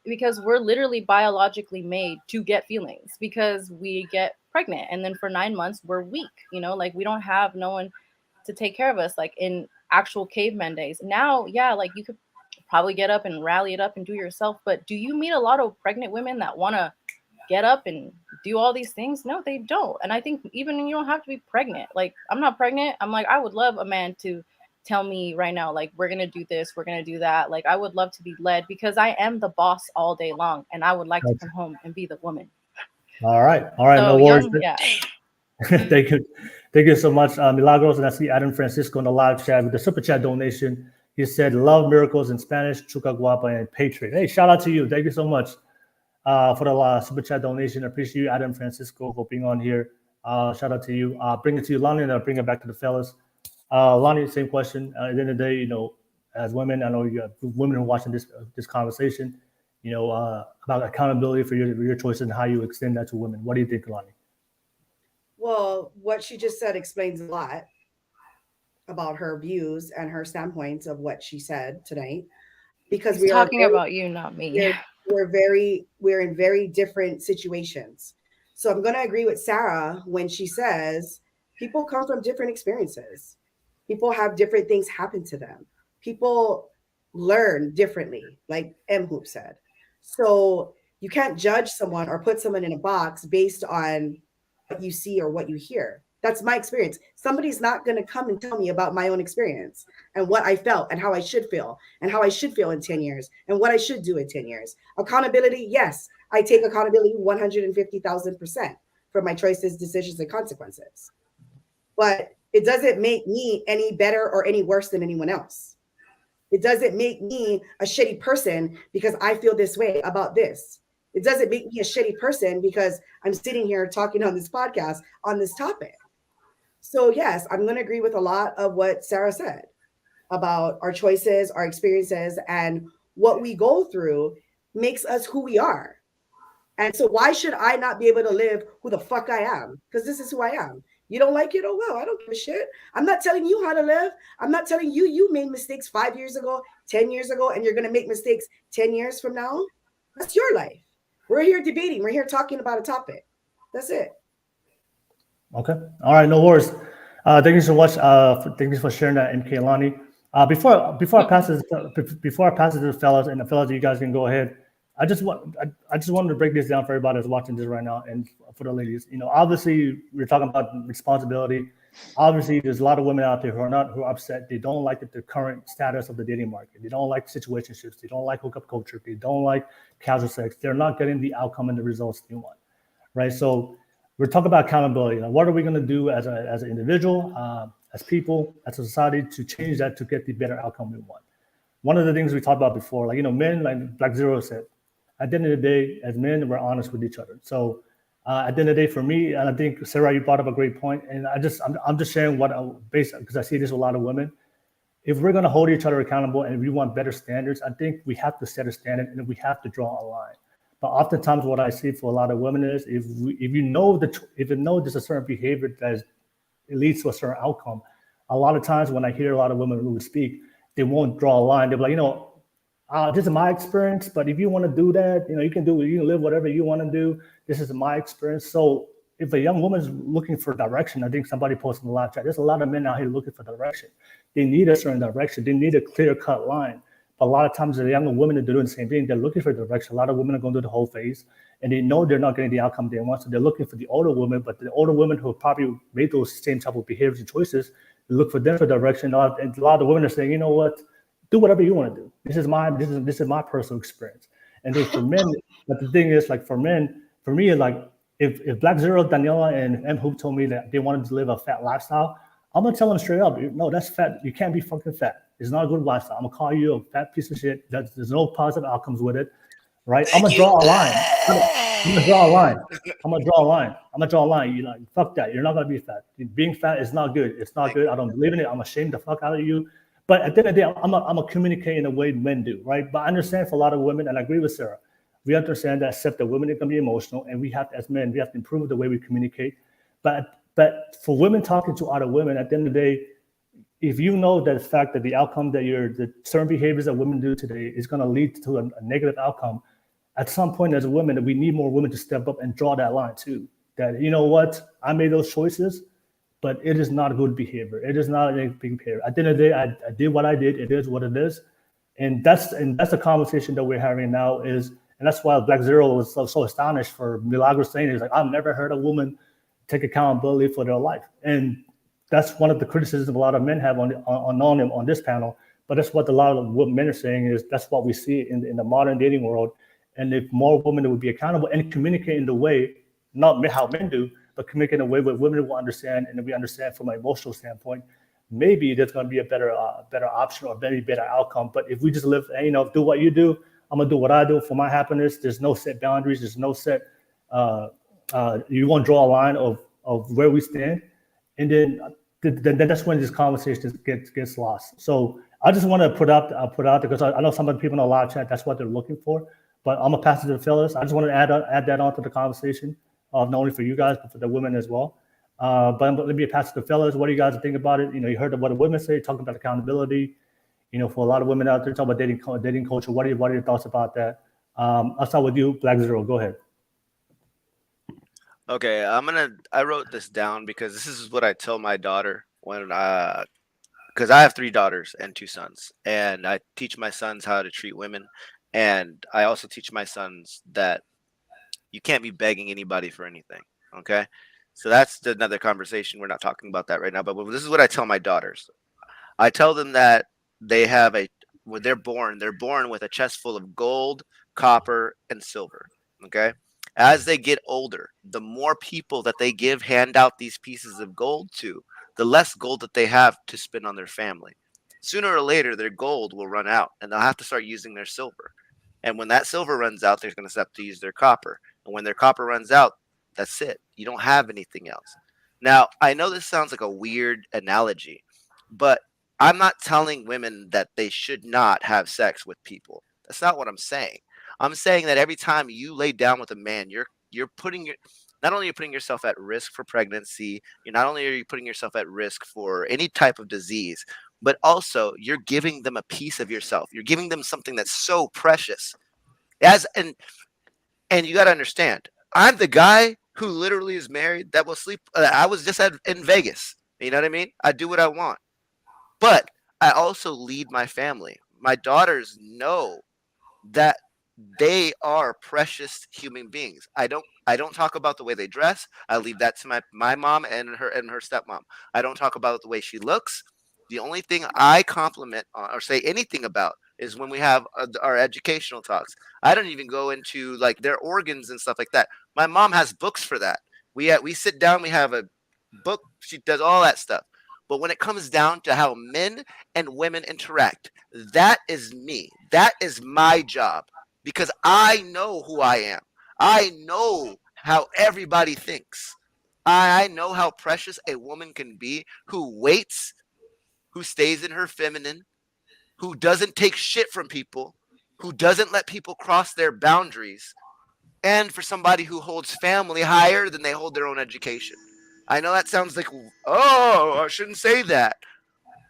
Because we're literally biologically made to get feelings, because we get pregnant. And then for 9 months, we're weak, like we don't have no one to take care of us, like in actual caveman days. Now, yeah, like you could probably get up and rally it up and do it yourself. But do you meet a lot of pregnant women that want to get up and do all these things? No, they don't. And I think even you don't have to be pregnant. Like, I'm not pregnant. I'm like, I would love a man to tell me right now, like, we're going to do this, we're going to do that. Like, I would love to be led, because I am the boss all day long, and I would like to come home and be the woman. All right. So no worries. Thank you so much, Milagros. And I see Adam Francisco in the live chat with the super chat donation. He said, love miracles in Spanish, chuca guapa, and patriot. Hey, shout out to you. Thank you so much for the super chat donation. I appreciate you, Adam Francisco, for being on here. Shout out to you. Bring it to you, Lani, and I'll bring it back to the fellas. Lani, same question. At the end of the day, as women, I know you have women who are watching this conversation, about accountability for your choices and how you extend that to women. What do you think, Lani? Well, what she just said explains a lot about her views and her standpoints of what she said tonight, because we're talking about you, not me. We're in very different situations. So I'm going to agree with Sarah when she says people come from different experiences. People have different things happen to them. People learn differently, like Mhoop said. So you can't judge someone or put someone in a box based on what you see or what you hear. That's my experience. Somebody's not going to come and tell me about my own experience and what I felt and how I should feel and how I should feel in 10 years and what I should do in 10 years. Accountability, yes, I take accountability 150,000% for my choices, decisions, and consequences. But it doesn't make me any better or any worse than anyone else. It doesn't make me a shitty person because I feel this way about this. It doesn't make me a shitty person because I'm sitting here talking on this podcast on this topic. So yes, I'm going to agree with a lot of what Sarah said about our choices, our experiences, and what we go through makes us who we are. And so why should I not be able to live who the fuck I am? Because this is who I am. You don't like it? Oh, well, I don't give a shit. I'm not telling you how to live. I'm not telling you you made mistakes 5 years ago, 10 years ago, and you're going to make mistakes 10 years from now. That's your life. We're here debating. We're here talking about a topic. That's it. Okay. All right. No worries. Thank you so much. Thank you for sharing that, MK Lani. Before I pass it to the fellas, and the fellas, you guys can go ahead. I just wanted to break this down for everybody that's watching this right now, and for the ladies. Obviously, we're talking about responsibility. Obviously, there's a lot of women out there who are upset. They don't like the current status of the dating market. They don't like situationships. They don't like hookup culture. They don't like casual sex. They're not getting the outcome and the results they want, right? So we're talking about accountability. What are we going to do as an individual, as people, as a society to change that to get the better outcome we want? One of the things we talked about before, men, like Blackzero said, at the end of the day, as men, we're honest with each other. So at the end of the day, for me, and I think Sarah, you brought up a great point, and I'm just sharing what because I see this with a lot of women. If we're going to hold each other accountable and we want better standards, I think we have to set a standard and we have to draw a line. But oftentimes, what I see for a lot of women is if you know there's a certain behavior it leads to a certain outcome, a lot of times when I hear a lot of women who speak, they won't draw a line. They're like, this is my experience, but if you want to do that, you can do it. You can live whatever you want to do. This is my experience. So if a young woman's looking for direction, I think somebody posted in the live chat, there's a lot of men out here looking for direction. They need a certain direction. They need a clear-cut line. But a lot of times the younger women are doing the same thing. They're looking for direction. A lot of women are going through the whole phase, and they know they're not getting the outcome they want. So they're looking for the older women, but the older women who have probably made those same type of behaviors and choices, they look for them for direction. And a lot of the women are saying, you know what, do whatever you want to do. This is my personal experience. And then for men, but the thing is, like for men, for me, like if Blackzero, Daniela, and Mhoop told me that they wanted to live a fat lifestyle, I'm gonna tell them straight up, no, that's fat. You can't be fucking fat. It's not a good lifestyle. I'm gonna call you a fat piece of shit. There's no positive outcomes with it, right? I'm gonna draw a line. I'm gonna draw a line. You're like, fuck that. You're not gonna be fat. Being fat is not good. It's not good. I don't believe in it. I'm ashamed the fuck out of you. But at the end of the day, I'm gonna communicate in a way men do, right? But I understand for a lot of women, and I agree with Sarah. We understand that accept that women are gonna be emotional, and we have to, as men, we have to improve the way we communicate. But for women talking to other women, at the end of the day, if you know that the fact that the outcome that the certain behaviors that women do today is going to lead to a negative outcome, at some point as a woman, we need more women to step up and draw that line too. That, you know what, I made those choices, but it is not good behavior. It is not a big behavior. At the end of the day, I did what I did. It is what it is, and that's the conversation that we're having now. And that's why Blackzero was so astonished for Milagros saying, he's like, I've never heard a woman take accountability for their life. And that's one of the criticisms a lot of men have on this panel. But that's what a lot of men are saying is that's what we see in the modern dating world. And if more women would be accountable and communicate in the way, not how men do, but communicate in a way where women will understand, and we understand from an emotional standpoint, maybe there's going to be a better option or very better outcome. But if we just live, do what you do, I'm going to do what I do for my happiness. There's no set boundaries. There's no set, you want to draw a line of where we stand. And then that's when this conversation gets lost. So I just want to put out there, because I know some of the people in the live chat, that's what they're looking for. But I'm gonna pass it to the fellas. I just want to add that on to the conversation, not only for you guys, but for the women as well. But let me pass it to the fellas. What do you guys think about it? You heard what the women say, talking about accountability. For a lot of women out there, talking about dating culture. What are your thoughts about that? I'll start with you, Blackzero. Go ahead. Okay, I wrote this down because this is what I tell my daughter when because I have 3 daughters and 2 sons, and I teach my sons how to treat women, and I also teach my sons that you can't be begging anybody for anything. Okay, so that's another conversation. We're not talking about that right now, but this is what I tell my daughters. I tell them that when they're born with a chest full of gold, copper, and silver. Okay. As they get older, the more people that they hand out these pieces of gold to, the less gold that they have to spend on their family. Sooner or later, their gold will run out, and they'll have to start using their silver. And when that silver runs out, they're going to have to use their copper. And when their copper runs out, that's it. You don't have anything else. Now, I know this sounds like a weird analogy, but I'm not telling women that they should not have sex with people. That's not what I'm saying. I'm saying that every time you lay down with a man, you're not only are you putting yourself at risk for pregnancy, not only are you putting yourself at risk for any type of disease, but also you're giving them a piece of yourself. You're giving them something that's so precious. And you got to understand, I'm the guy who literally is married that will sleep. I was just in Vegas. You know what I mean? I do what I want, but I also lead my family. My daughters know that they are precious human beings. I don't talk about the way they dress. I leave that to my mom and her stepmom. I don't talk about the way she looks. The only thing I compliment or say anything about is when we have our educational talks. I don't even go into like their organs and stuff like that. My mom has books for that. We sit down, we have a book. She does all that stuff. But when it comes down to how men and women interact, that is me. That is my job. Because I know who I am. I know how everybody thinks. I know how precious a woman can be who waits, who stays in her feminine, who doesn't take shit from people, who doesn't let people cross their boundaries, and for somebody who holds family higher than they hold their own education. I know that sounds like, oh, I shouldn't say that.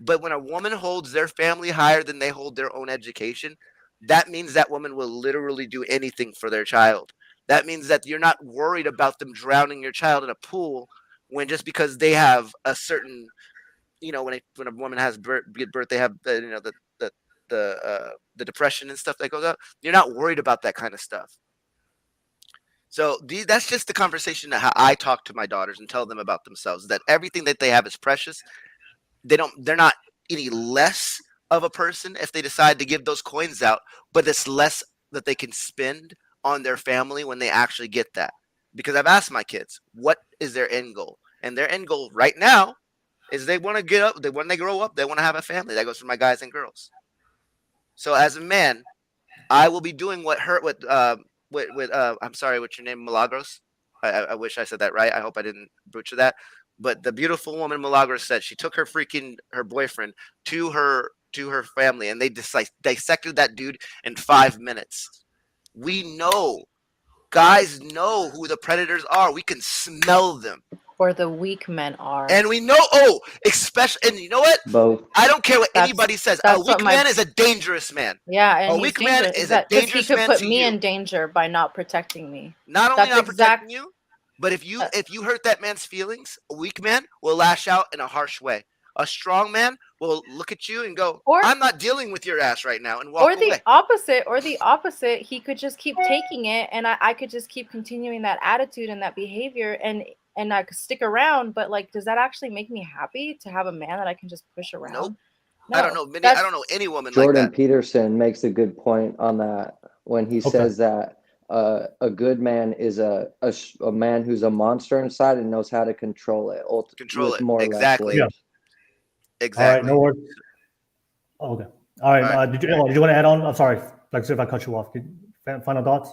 But when a woman holds their family higher than they hold their own education, that means that woman will literally do anything for their child. That means that you're not worried about them drowning your child in a pool when just because they have a certain, when a woman has give birth, they have the depression and stuff that goes up. You're not worried about that kind of stuff. So that's just the conversation that how I talk to my daughters and tell them about themselves, that everything that they have is precious. They're not any less of a person if they decide to give those coins out, but it's less that they can spend on their family when they actually get that. Because I've asked my kids, what is their end goal? And their end goal right now is they want to get up. When they grow up, they want to have a family. That goes for my guys and girls. So as a man, I will be doing what I'm sorry, what's your name, Milagros? I wish I said that right. I hope I didn't butcher that. But the beautiful woman Milagros said she took her boyfriend to her family, and they dissected that dude in 5 minutes. We know, guys know who the predators are. We can smell them. Or the weak men are. And we know, especially, and you know what? Both. I don't care what anybody says. A weak man is a dangerous man. Yeah, and a weak man is a dangerous he could man put to me you. in danger by not protecting me. Not only not protecting you, but if you hurt that man's feelings, a weak man will lash out in a harsh way. A strong man will look at you and go, I'm not dealing with your ass right now, and walk away. Or the opposite, he could just keep taking it, and I could just keep continuing that attitude and that behavior, and I could stick around. But like, does that actually make me happy to have a man that I can just push around? Nope. No, I don't know. I don't know any woman Jordan like that. Peterson makes a good point on that when he says that a good man is a man who's a monster inside and knows how to control it. Exactly. Yeah. Exactly. All right, no worries. Oh, okay. All right. Did you want to add on? I'm sorry, like if I cut you off. Final thoughts?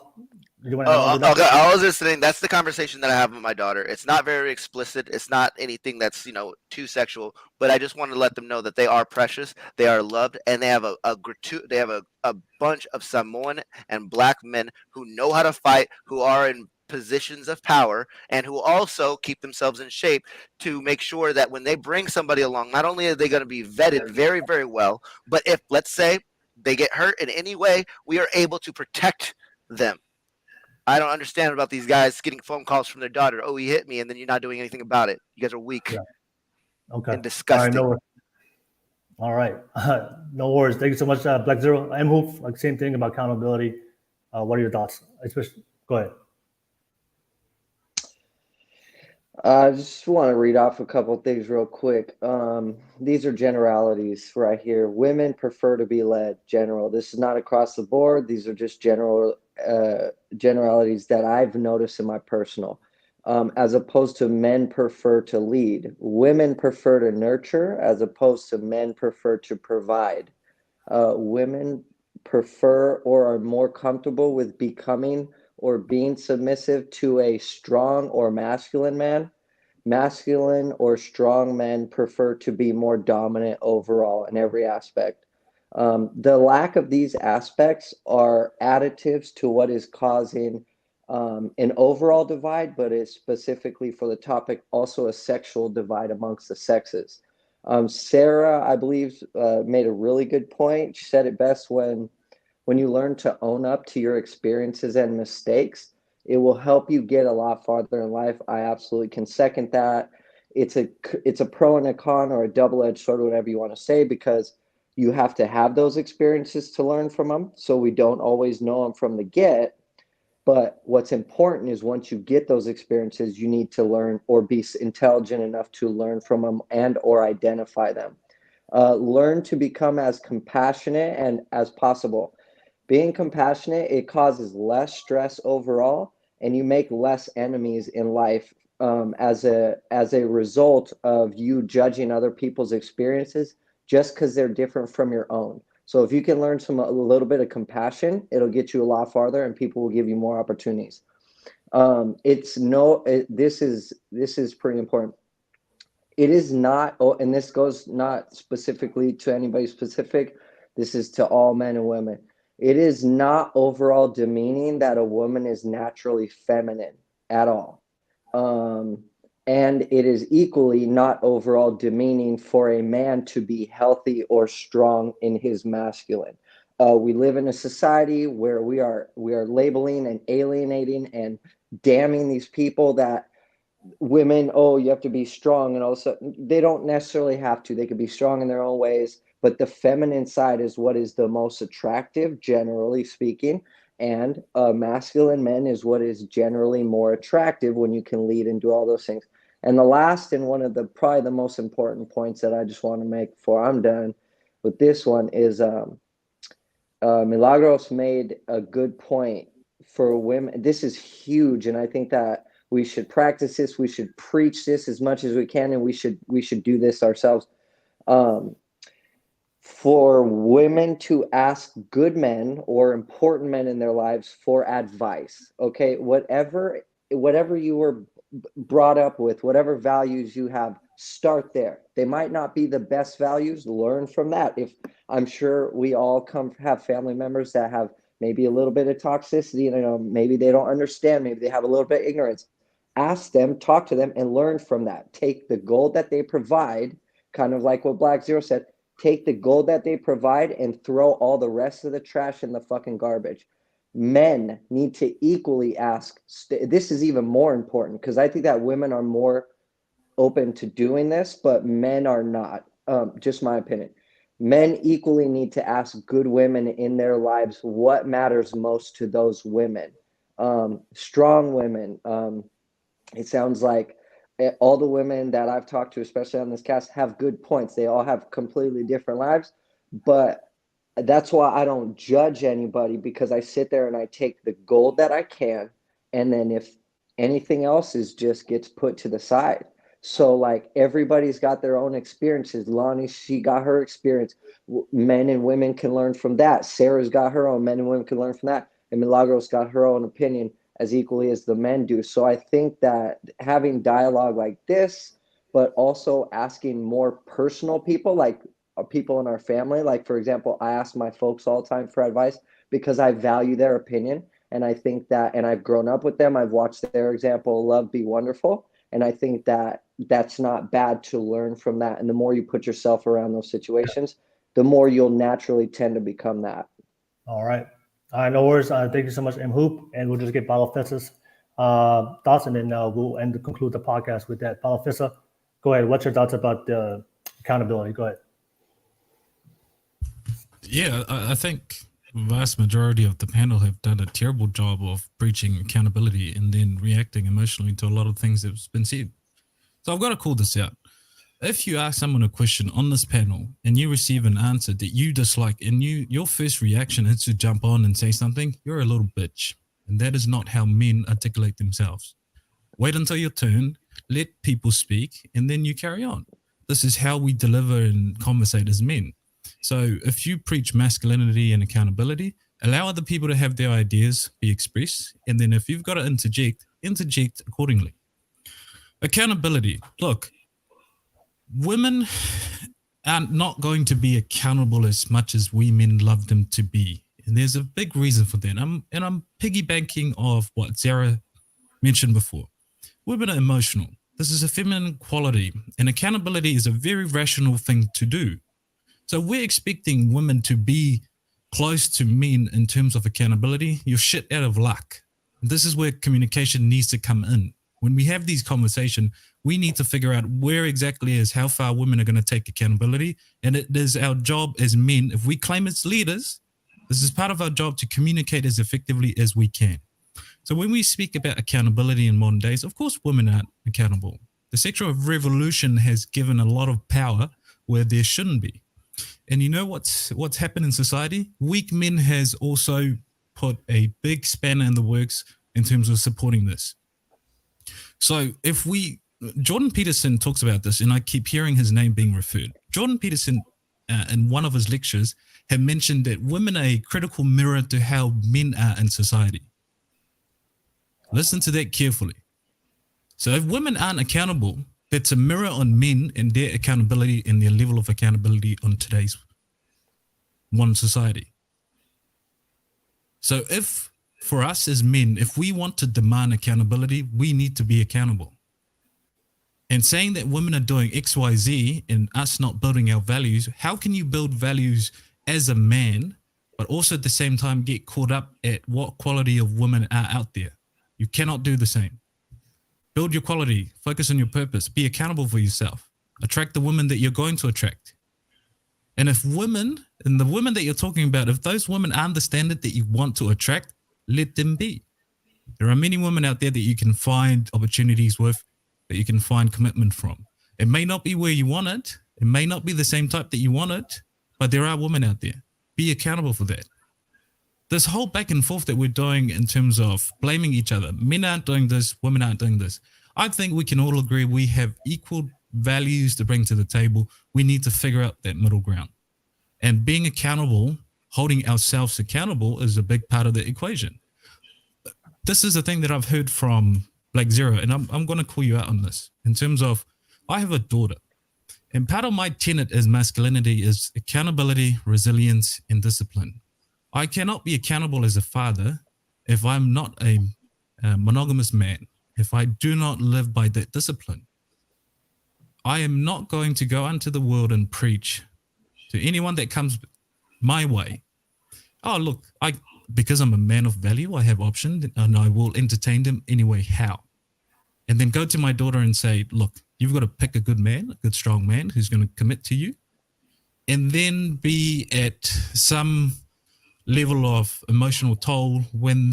Did you want to add on to that? Okay. I was just saying that's the conversation that I have with my daughter. It's not very explicit. It's not anything that's too sexual. But I just want to let them know that they are precious, they are loved, and they have a bunch of Samoan and Black men who know how to fight, who are in positions of power, and who also keep themselves in shape to make sure that when they bring somebody along, not only are they going to be vetted very, very well, but if, let's say, they get hurt in any way, we are able to protect them. I don't understand about these guys getting phone calls from their daughter. Oh, he hit me, and then you're not doing anything about it. You guys are weak. Yeah. Okay. And disgusting. All right. No worries. Thank you so much, Blackzero. Mhoop, like same thing about accountability. What are your thoughts? Go ahead. I just want to read off a couple of things real quick. These are generalities right here. Women prefer to be led. General. This is not across the board. These are just generalities that I've noticed in my personal. As opposed to men prefer to lead. Women prefer to nurture as opposed to men prefer to provide. Women prefer or are more comfortable with becoming or being submissive to a strong or masculine man. Masculine or strong men prefer to be more dominant overall in every aspect. The lack of these aspects are additives to what is causing an overall divide, but it's specifically for the topic also a sexual divide amongst the sexes. Sarah, I believe, made a really good point. She said it best when you learn to own up to your experiences and mistakes, it will help you get a lot farther in life. I absolutely can second that. It's a pro and a con, or a double-edged sword, whatever you want to say, because you have to have those experiences to learn from them. So we don't always know them from the get. But what's important is once you get those experiences, you need to learn or be intelligent enough to learn from them and or identify them. Learn to become as compassionate and as possible. Being compassionate, it causes less stress overall, and you make less enemies in life as a result of you judging other people's experiences just because they're different from your own. So if you can learn a little bit of compassion, it'll get you a lot farther, and people will give you more opportunities. This is pretty important. It is not, and this goes not specifically to anybody specific. This is to all men and women. It is not overall demeaning that a woman is naturally feminine at all. And it is equally not overall demeaning for a man to be healthy or strong in his masculine. We live in a society where we are labeling and alienating and damning these people that women, oh, you have to be strong, and all of a sudden they don't necessarily have to. They could be strong in their own ways, but the feminine side is what is the most attractive, generally speaking, and masculine men is what is generally more attractive when you can lead and do all those things. And the last and one of the probably the most important points that I just want to make before I'm done with this one is Milagros made a good point for women. This is huge, and I think that we should practice this. We should preach this as much as we can, and we should do this ourselves. For women to ask good men or important men in their lives for advice. Okay, whatever you were brought up with, whatever values you have, start there. They might not be the best values. Learn from that. If I'm sure we all have family members that have maybe a little bit of toxicity, maybe they don't understand, maybe they have a little bit of ignorance. Ask them, talk to them, and learn from that. Take the gold that they provide, kind of like what Blackzero said, take the gold that they provide and throw all the rest of the trash in the fucking garbage. Men need to equally ask. This is even more important because I think that women are more open to doing this, but men are not. Just my opinion. Men equally need to ask good women in their lives what matters most to those women. Strong women. It sounds like all the women that I've talked to, especially on this cast, have good points. They all have completely different lives, but that's why I don't judge anybody, because I sit there and I take the gold that I can, and then if anything else just gets put to the side. So like everybody's got their own experiences. Lani, she got her experience. Men and women can learn from that. Sarah's got her own. Men and women can learn from that. And Milagros got her own opinion as equally as the men do. So I think that having dialogue like this, but also asking more personal people, like people in our family, like for example, I ask my folks all the time for advice because I value their opinion. And I think that, and I've grown up with them, I've watched their example, love be wonderful. And I think that that's not bad to learn from that. And the more you put yourself around those situations, the more you'll naturally tend to become that. All right. No worries. Thank you so much, Mhoop. And we'll just get Palofesa's thoughts, and then we'll conclude the podcast with that. Palofesa, go ahead. What's your thoughts about the accountability? Go ahead. Yeah, I think the vast majority of the panel have done a terrible job of preaching accountability and then reacting emotionally to a lot of things that's been said. So I've got to call this out. If you ask someone a question on this panel and you receive an answer that you dislike, and your first reaction is to jump on and say something, you're a little bitch. And that is not how men articulate themselves. Wait until your turn, let people speak, and then you carry on. This is how we deliver and conversate as men. So if you preach masculinity and accountability, allow other people to have their ideas be expressed, and then if you've got to interject accordingly. Accountability. Look, women are not going to be accountable as much as we men love them to be. And there's a big reason for that. I'm piggybacking off what Sarah mentioned before. Women are emotional. This is a feminine quality, and accountability is a very rational thing to do. So we're expecting women to be close to men in terms of accountability. You're shit out of luck. And this is where communication needs to come in. When we have these conversations, we need to figure out where exactly is how far women are going to take accountability. And it is our job as men, if we claim as leaders, this is part of our job to communicate as effectively as we can. So when we speak about accountability in modern days, of course, women aren't accountable. The sexual revolution has given a lot of power where there shouldn't be. And you know what's happened in society? Weak men has also put a big spanner in the works in terms of supporting this. So Jordan Peterson talks about this, and I keep hearing his name being referred. Jordan Peterson, in one of his lectures, had mentioned that women are a critical mirror to how men are in society. Listen to that carefully. So if women aren't accountable, that's a mirror on men and their accountability and their level of accountability on today's modern society. So for us as men, if we want to demand accountability, we need to be accountable. And saying that women are doing XYZ and us not building our values, how can you build values as a man, but also at the same time get caught up at what quality of women are out there? You cannot do the same. Build your quality, focus on your purpose, be accountable for yourself, attract the women that you're going to attract. And if women, and the women that you're talking about, if those women aren't the standard that you want to attract, let them be. There are many women out there that you can find opportunities with, that you can find commitment from. It may not be where you want it. It may not be the same type that you want it, but there are women out there. Be accountable for that. This whole back and forth that we're doing in terms of blaming each other, men aren't doing this, women aren't doing this. I think we can all agree we have equal values to bring to the table. We need to figure out that middle ground. And being accountable, holding ourselves accountable is a big part of the equation. This is the thing that I've heard from Blackzero, and I'm going to call you out on this. In terms of, I have a daughter, and part of my tenet as masculinity is accountability, resilience, and discipline. I cannot be accountable as a father if I'm not a monogamous man, if I do not live by that discipline. I am not going to go into the world and preach to anyone that comes my way. Oh, look, because I'm a man of value, I have options and I will entertain them anyway. How? And then go to my daughter and say, look, you've got to pick a good man, a good, strong man who's going to commit to you, and then be at some level of emotional toll when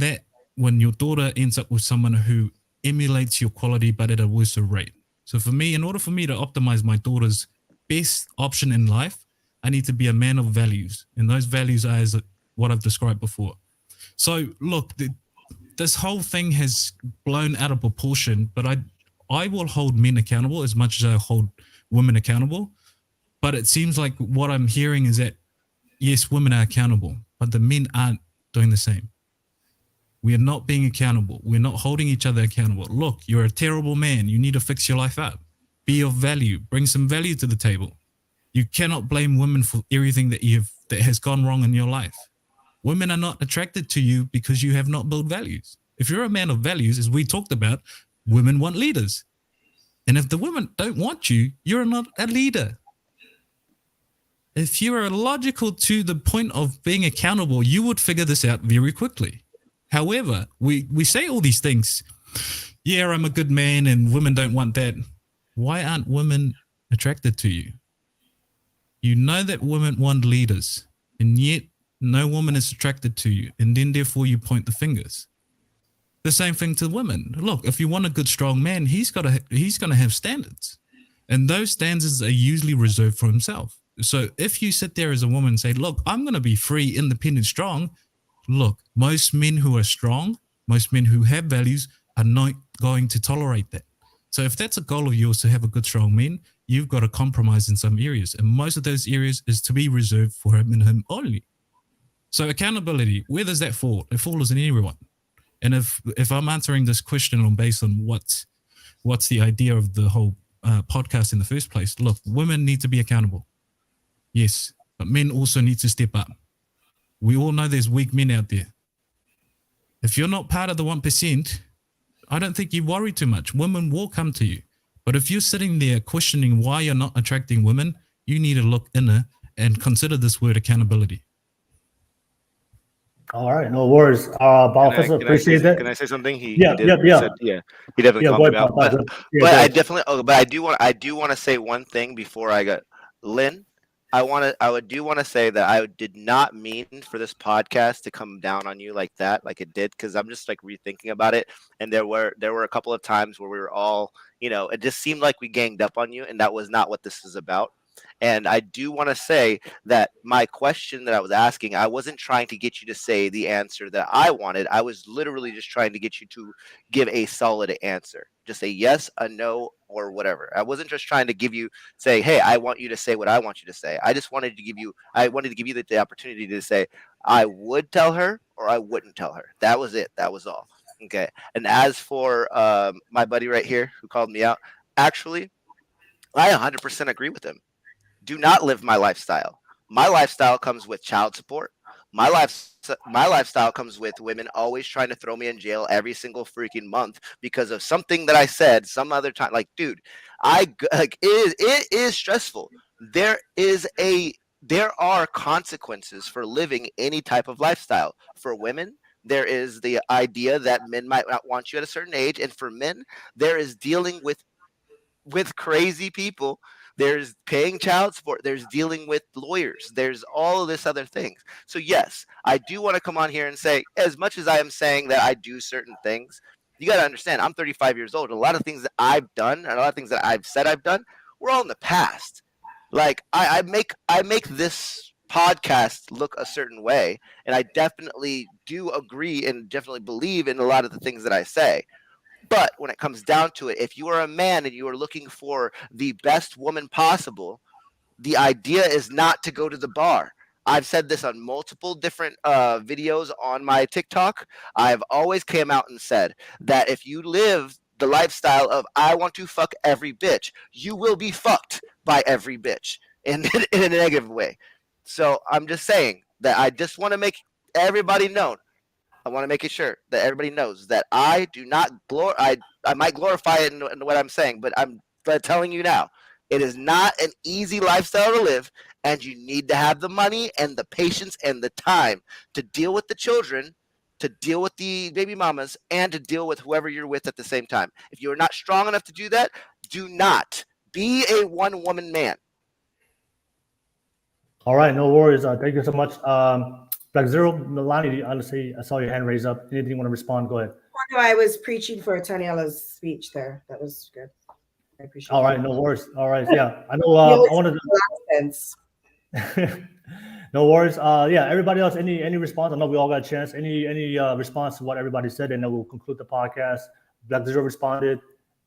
your daughter ends up with someone who emulates your quality but at a worse rate. So for me, in order for me to optimize my daughter's best option in life, I need to be a man of values. And those values are as what I've described before. So look, this whole thing has blown out of proportion, but I will hold men accountable as much as I hold women accountable. But it seems like what I'm hearing is that, yes, women are accountable, but the men aren't doing the same. We are not being accountable. We're not holding each other accountable. Look, you're a terrible man. You need to fix your life up. Be of value. Bring some value to the table. You cannot blame women for everything that has gone wrong in your life. Women are not attracted to you because you have not built values. If you're a man of values, as we talked about, women want leaders. And if the women don't want you, you're not a leader. If you are logical to the point of being accountable, you would figure this out very quickly. However, we say all these things. Yeah, I'm a good man and women don't want that. Why aren't women attracted to you? You know that women want leaders, and yet no woman is attracted to you, and then therefore you point the fingers. The same thing to women. Look, if you want a good, strong man, he's going to have standards, and those standards are usually reserved for himself. So if you sit there as a woman and say, look, I'm going to be free, independent, strong, look, most men who are strong, most men who have values are not going to tolerate that. So if that's a goal of yours to have a good, strong man, you've got to compromise in some areas. And most of those areas is to be reserved for him and him only. So accountability, where does that fall? It falls in everyone. And if I'm answering this question based on what's the idea of the whole podcast in the first place, look, women need to be accountable. Yes, but men also need to step up. We all know there's weak men out there. If you're not part of the 1%, I don't think you worry too much. Women will come to you. But if you're sitting there questioning why you're not attracting women, you need to look inner and consider this word accountability. All right, no worries. Palofesa, appreciate that. Can I say something? He Yeah. He definitely called me out. But I definitely, but I do want to say one thing before I got Lynn. I do want to say that I did not mean for this podcast to come down on you like that, like it did, because I'm just like rethinking about it. And there were a couple of times where we were all, it just seemed like we ganged up on you, and that was not what this is about. And I do want to say that my question that I was asking, I wasn't trying to get you to say the answer that I wanted. I was literally just trying to get you to give a solid answer. Just a yes, a no, or whatever. I wasn't just trying to say, hey, I want you to say what I want you to say. I just wanted to give you the opportunity to say, I would tell her or I wouldn't tell her. That was it. That was all. Okay. And as for my buddy right here who called me out, actually, I 100% agree with him. Do not live my lifestyle. My lifestyle comes with child support. My lifestyle comes with women always trying to throw me in jail every single freaking month because of something that I said some other time. Like, dude, like it is stressful. There are consequences for living any type of lifestyle. For women, there is the idea that men might not want you at a certain age, and for men, there is dealing with crazy people. There's paying child support. There's dealing with lawyers. There's all of this other things. So yes, I do want to come on here and say, as much as I am saying that I do certain things, you got to understand, I'm 35 years old. A lot of things that I've done, and a lot of things that I've said I've done, we're all in the past. Like I make this podcast look a certain way, and I definitely do agree and definitely believe in a lot of the things that I say. But when it comes down to it, if you are a man and you are looking for the best woman possible, the idea is not to go to the bar. I've said this on multiple different videos on my TikTok. I've always came out and said that if you live the lifestyle of I want to fuck every bitch, you will be fucked by every bitch in a negative way. So I'm just saying that I just want to make everybody known. I want to make it sure that everybody knows that I do not I might glorify it in what I'm saying, but I'm telling you now, it is not an easy lifestyle to live, and you need to have the money and the patience and the time to deal with the children, to deal with the baby mamas, and to deal with whoever you're with at the same time. If you're not strong enough to do that, do not be a one-woman man. All right, no worries. Thank you so much. Blackzero, Lani, honestly, I saw your hand raised up. Anything you want to respond? Go ahead. No, I was preaching for Taniela's speech there. That was good. I appreciate it. All right, no worries. All right, yeah. I know I wanted to no worries. Yeah, everybody else, any response? I know we all got a chance. Any response to what everybody said, and then we'll conclude the podcast. Blackzero responded.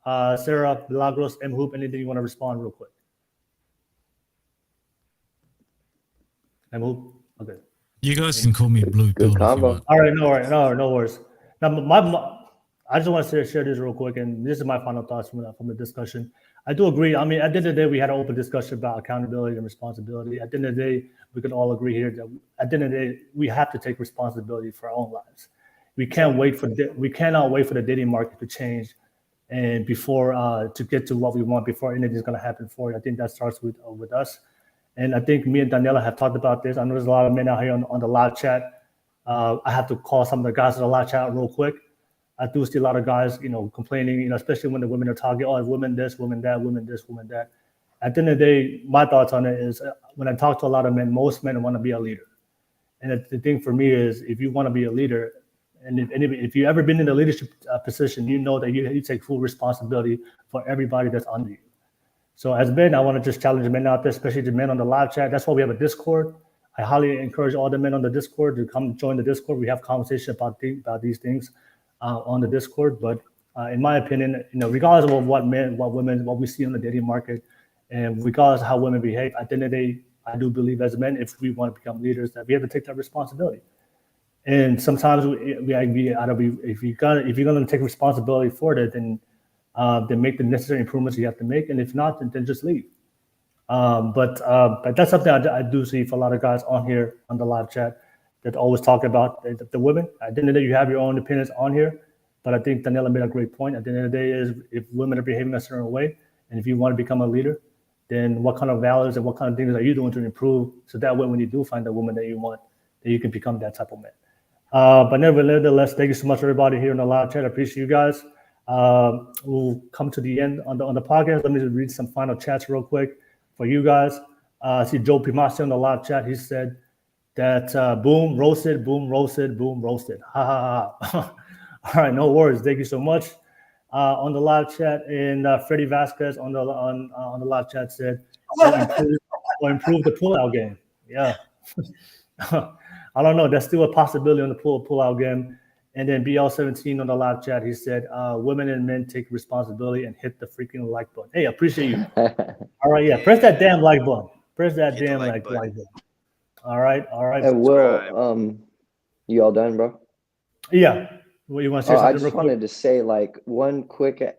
Sarah, Milagros, Mhoop, anything you want to respond real quick? Mhoop? Okay. You guys can call me Blue Pill if you want. All right, no worries. Now, I just want to share this real quick, and this is my final thoughts from the discussion. I do agree. I mean, at the end of the day, we had an open discussion about accountability and responsibility. At the end of the day, we could all agree here that at the end of the day, we have to take responsibility for our own lives. We cannot wait for the dating market to change, and before to get to what we want, before anything is going to happen for you. I think that starts with us. And I think me and Daniela have talked about this. I know there's a lot of men out here on the live chat. I have to call some of the guys in the live chat real quick. I do see a lot of guys, complaining, especially when the women are talking, oh, women this, women that, women this, women that. At the end of the day, my thoughts on it is when I talk to a lot of men, most men want to be a leader. And the thing for me is if you want to be a leader, and if you've ever been in a leadership position, you know that you take full responsibility for everybody that's under you. So as men, I want to just challenge the men out there, especially the men on the live chat. That's why we have a Discord. I highly encourage all the men on the Discord to come join the Discord. We have conversation about these things on the Discord. But in my opinion, regardless of what women, what we see on the dating market, and regardless of how women behave, at the end of the day, I do believe as men, if we want to become leaders, that we have to take that responsibility. And sometimes if you're gonna take responsibility for it, then make the necessary improvements you have to make, and if not, then just leave. But that's something I do see for a lot of guys on here on the live chat that always talk about the women. At the end of the day, you have your own opinions on here, but I think Daniela made a great point. At the end of the day, is if women are behaving a certain way, and if you want to become a leader, then what kind of values and what kind of things are you doing to improve, so that way when you do find the woman that you want, that you can become that type of man. But nevertheless, thank you so much, everybody here in the live chat. I appreciate you guys. We'll come to the end on the podcast. Let me just read some final chats real quick for you guys. I see Joe Primasi on the live chat. He said that boom roasted, boom roasted, boom roasted. Ha ha ha. All right, no worries. Thank you so much. On the live chat, and Freddie Vasquez on the live chat said, or improve the pullout game. Yeah. I don't know. That's still a possibility on the pull-out game. And then BL17 on the live chat, he said, women and men take responsibility and hit the freaking like button. Hey, I appreciate you. All right, yeah. Press that damn like button. Press that damn like button. All right. Hey, Will, you all done, bro? Yeah. What you want to say? I just wanted to say, like, one quick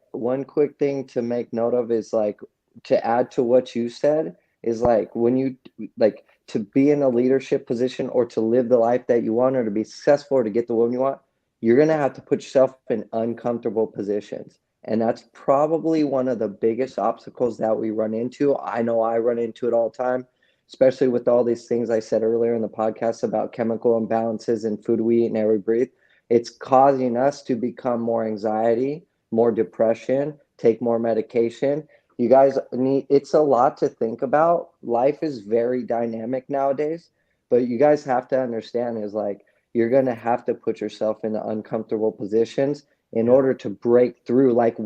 thing to make note of is, like, to add to what you said is, like, when you, like, to be in a leadership position or to live the life that you want or to be successful or to get the woman you want, you're going to have to put yourself in uncomfortable positions. And that's probably one of the biggest obstacles that we run into. I know I run into it all the time, especially with all these things I said earlier in the podcast about chemical imbalances in food we eat and air we breathe. It's causing us to become more anxiety, more depression, take more medication. You guys need, it's a lot to think about. Life is very dynamic nowadays, but you guys have to understand is like, you're going to have to put yourself in uncomfortable positions in order to break through, like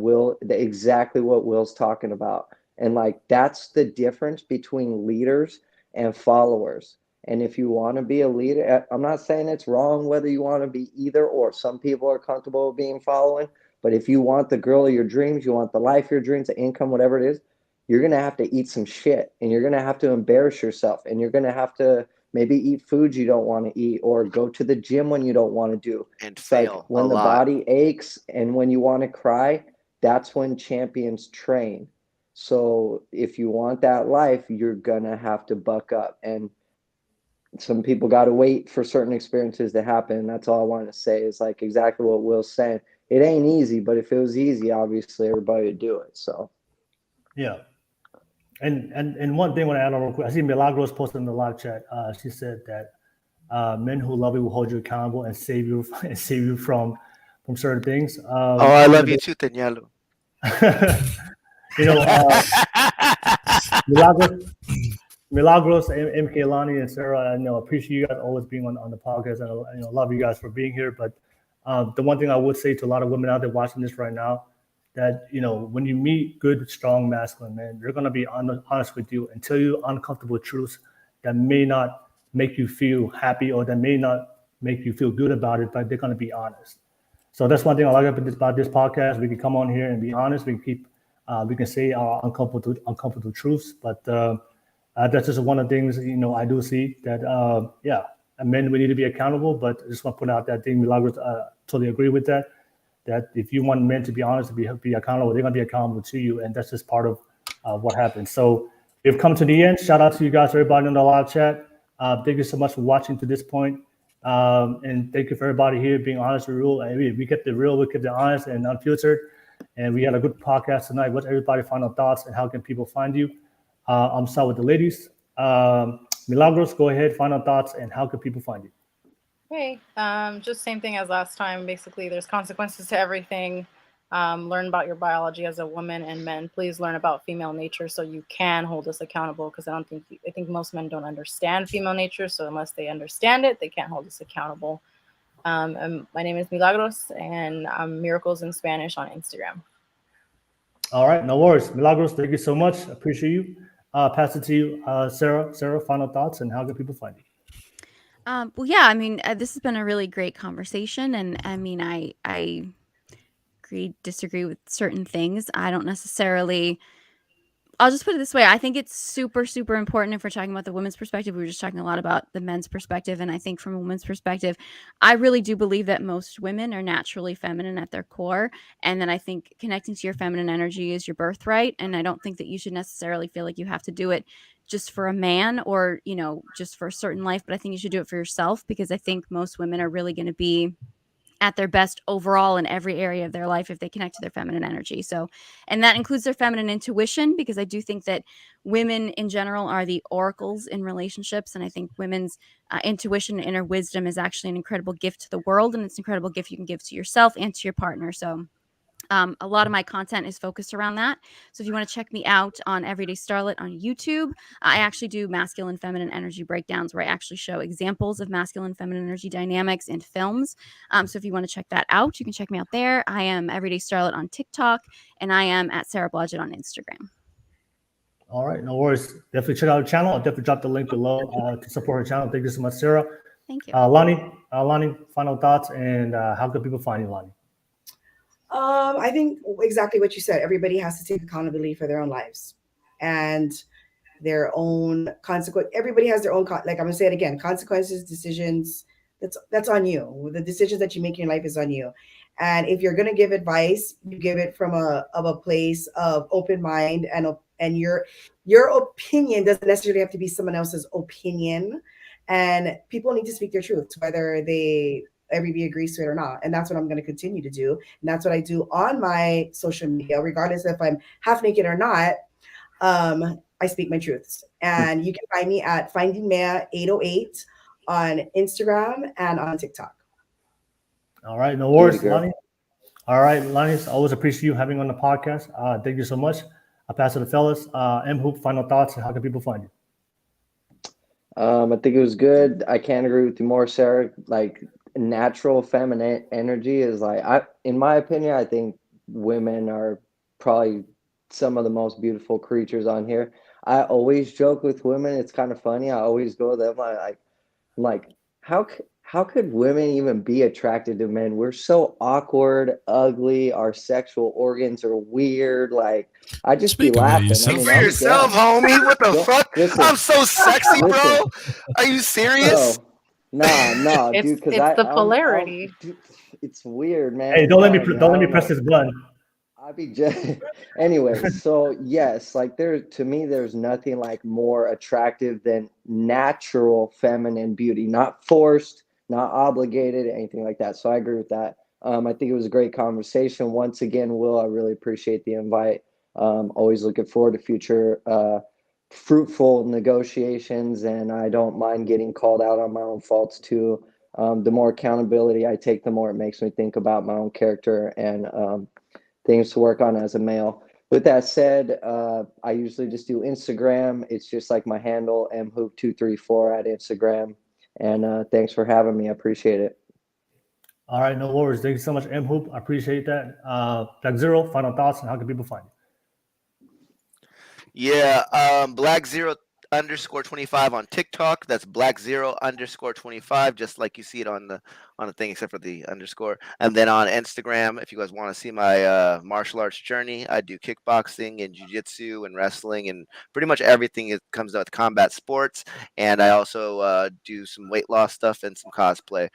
exactly what Will's talking about. And like, that's the difference between leaders and followers. And if you want to be a leader, I'm not saying it's wrong whether you want to be either or. Some people are comfortable being following, but if you want the girl of your dreams, you want the life of your dreams, the income, whatever it is, you're going to have to eat some shit, and you're going to have to embarrass yourself, and you're going to have to maybe eat foods you don't want to eat, or go to the gym when you don't want to do. And it's fail like when a the lot. body aches and when you want to cry, that's when champions train. So if you want that life, you're going to have to buck up. And some people got to wait for certain experiences to happen. That's all I want to say is like exactly what Will's saying. It ain't easy, but if it was easy, obviously everybody would do it. So, yeah. And one thing I want to add on real quick, I see Milagros posted in the live chat. She said that men who love you will hold you accountable and save you from certain things. I love you too, Tenyalo. You know, Milagros, MK, Lani, and Sarah, I appreciate you guys always being on the podcast, and love you guys for being here. But the one thing I would say to a lot of women out there watching this right now, that when you meet good, strong, masculine men, they're gonna be honest with you and tell you uncomfortable truths that may not make you feel happy or that may not make you feel good about it, but they're gonna be honest. So that's one thing I like about this podcast. We can come on here and be honest. We can say our uncomfortable truths, but that's just one of the things I do see that men we need to be accountable. But I just want to put out that thing. Milagros, totally agree with that. That if you want men to be honest, to be accountable, they're gonna be accountable to you, and that's just part of what happens. So we've come to the end. Shout out to you guys, everybody in the live chat. Thank you so much for watching to this point. And thank you for everybody here being honest with real. We kept it real, we kept it honest and unfiltered. And we had a good podcast tonight. What's everybody's final thoughts and how can people find you? I'm starting with the ladies. Milagros, go ahead, final thoughts and how can people find you? Hey, just same thing as last time. Basically, there's consequences to everything. Learn about your biology as a woman, and men, please learn about female nature so you can hold us accountable, because I think most men don't understand female nature, so unless they understand it, they can't hold us accountable. And my name is Milagros, and I'm Miracles in Spanish on Instagram. All right, no worries. Milagros, thank you so much. Appreciate you. Pass it to you, Sarah. Sarah, final thoughts and how can people find you? Well, yeah, I mean, this has been a really great conversation, and I mean, I agree, disagree with certain things. I don't necessarily. I'll just put it this way. I think it's super, super important if we're talking about the women's perspective. We were just talking a lot about the men's perspective. And I think from a woman's perspective, I really do believe that most women are naturally feminine at their core. And then I think connecting to your feminine energy is your birthright. And I don't think that you should necessarily feel like you have to do it just for a man or, just for a certain life. But I think you should do it for yourself, because I think most women are really going to be at their best overall in every area of their life if they connect to their feminine energy. So, and that includes their feminine intuition, because I do think that women in general are the oracles in relationships. And I think women's intuition and inner wisdom is actually an incredible gift to the world. And it's an incredible gift you can give to yourself and to your partner. So a lot of my content is focused around that. So if you want to check me out on Everyday Starlet on YouTube, I actually do masculine feminine energy breakdowns where I actually show examples of masculine feminine energy dynamics in films. So if you want to check that out, you can check me out there. I am Everyday Starlet on TikTok, and I am at Sarah Blodgett on Instagram. All right, no worries. Definitely check out her channel. I'll definitely drop the link below to support her channel. Thank you so much, Sarah. Thank you. Lani, final thoughts and how can people find you, Lani? I think exactly what you said. Everybody has to take accountability for their own lives and their own consequence. Everybody has their own, like I'm gonna say it again, consequences, decisions. That's on you. The decisions that you make in your life is on you. And if you're gonna give advice, you give it from a place of open mind, and your opinion doesn't necessarily have to be someone else's opinion. And people need to speak their truth, whether they everybody agrees to it or not. And that's what I'm going to continue to do. And that's what I do on my social media, regardless if I'm half naked or not. I speak my truths. And you can find me at FindingMaya808 on Instagram and on TikTok. All right, no worries, Lani. All right, Lani, I always appreciate you having on the podcast. Thank you so much. I'll pass it to the fellas. Mhoop, final thoughts. How can people find you? I think it was good. I can't agree with you more, Sarah. Like, natural feminine energy is like, in my opinion, I think women are probably some of the most beautiful creatures on here. I always joke with women. It's kind of funny. I always go to them like how could women even be attracted to men? We're so awkward, ugly. Our sexual organs are weird. Like, I just be laughing. Speak for yourself, homie. What the fuck? Listen, I'm so sexy, bro. Are you serious? Bro, nah, It's, dude. Because it's the polarity. dude, it's weird, man. Hey, don't let me press this button. I'd be just anyway. So yes, like to me, there's nothing like more attractive than natural feminine beauty, not forced, not obligated, anything like that. So I agree with that. I think it was a great conversation. Once again, Will, I really appreciate the invite. Always looking forward to future fruitful negotiations, and I don't mind getting called out on my own faults too. The more accountability I take, the more it makes me think about my own character and things to work on as a male. With that said, I usually just do Instagram. It's just like my handle, mhoop234 at Instagram. And thanks for having me. I appreciate it. All right, no worries. Thank you so much, Mhoop. I appreciate that. Blackzero, final thoughts, and how can people find you? Yeah, Blackzero _25 on TikTok. That's Blackzero _25, just like you see it on the thing, except for the underscore. And then on Instagram, if you guys want to see my martial arts journey, I do kickboxing and jiu-jitsu and wrestling and pretty much everything that comes out with combat sports. And I also do some weight loss stuff and some cosplay.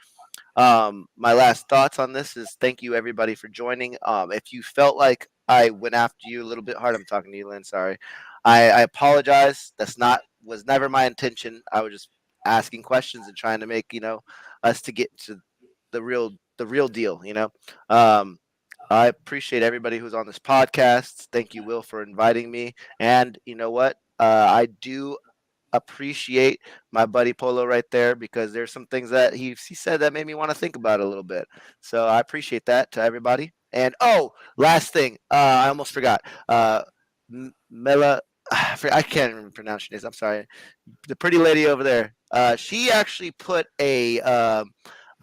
My last thoughts on this is thank you everybody for joining. If you felt like I went after you a little bit hard, I'm talking to you, Lynn, sorry. I apologize. Was never my intention. I was just asking questions and trying to make, us to get to the real deal, I appreciate everybody who's on this podcast. Thank you, Will, for inviting me. And you know what? I do appreciate my buddy Polo right there, because there's some things that he said that made me want to think about it a little bit. So I appreciate that to everybody. And last thing, I almost forgot. Mela, I can't even pronounce your name. I'm sorry. The pretty lady over there. She actually put a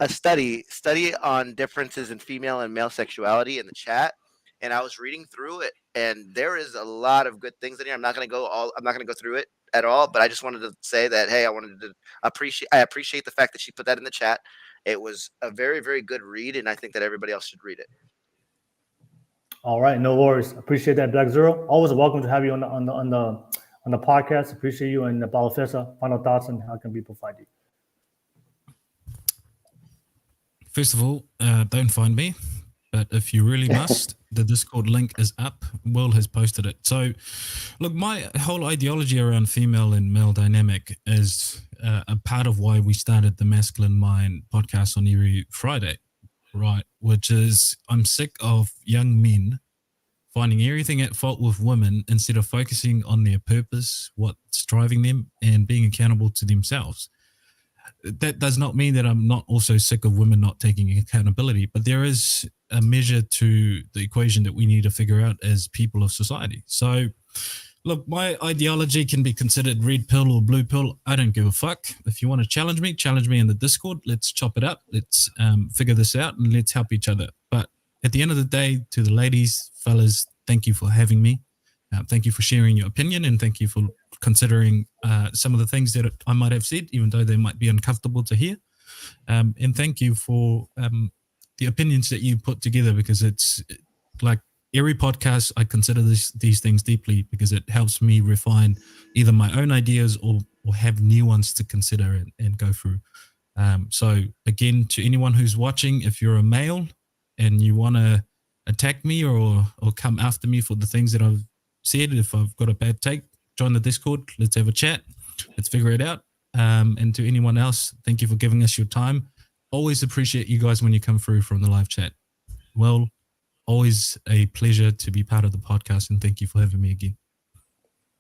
study on differences in female and male sexuality in the chat, and I was reading through it, and there is a lot of good things in here. I'm not going to go through it at all, but I just wanted to say that, hey, I appreciate the fact that she put that in the chat. It was a very, very good read, and I think that everybody else should read it. All right, no worries. Appreciate that, Blackzero. Always welcome to have you on the podcast. Appreciate you. And Palofesa, final thoughts and how can people find you? First of all, don't find me, but if you really must, the Discord link is up. Will has posted it. So, look, my whole ideology around female and male dynamic is a part of why we started the Masculine Mind podcast on every Friday, right? Which is I'm sick of young men finding everything at fault with women instead of focusing on their purpose, what's driving them, and being accountable to themselves. That does not mean that I'm not also sick of women not taking accountability, but there is a measure to the equation that we need to figure out as people of society. So, look, my ideology can be considered red pill or blue pill. I don't give a fuck. If you want to challenge me in the Discord. Let's chop it up. Let's figure this out and let's help each other. But at the end of the day, to the ladies, fellas, thank you for having me. Thank you for sharing your opinion, and thank you for considering some of the things that I might have said, even though they might be uncomfortable to hear. And thank you for the opinions that you put together, because it's like every podcast, I consider these things deeply because it helps me refine either my own ideas or have new ones to consider and go through. So again, to anyone who's watching, if you're a male and you want to attack me or come after me for the things that I've said, if I've got a bad take, join the Discord. Let's have a chat. Let's figure it out. And to anyone else, thank you for giving us your time. always appreciate you guys when you come through from the live chat. Well, always a pleasure to be part of the podcast, and thank you for having me again.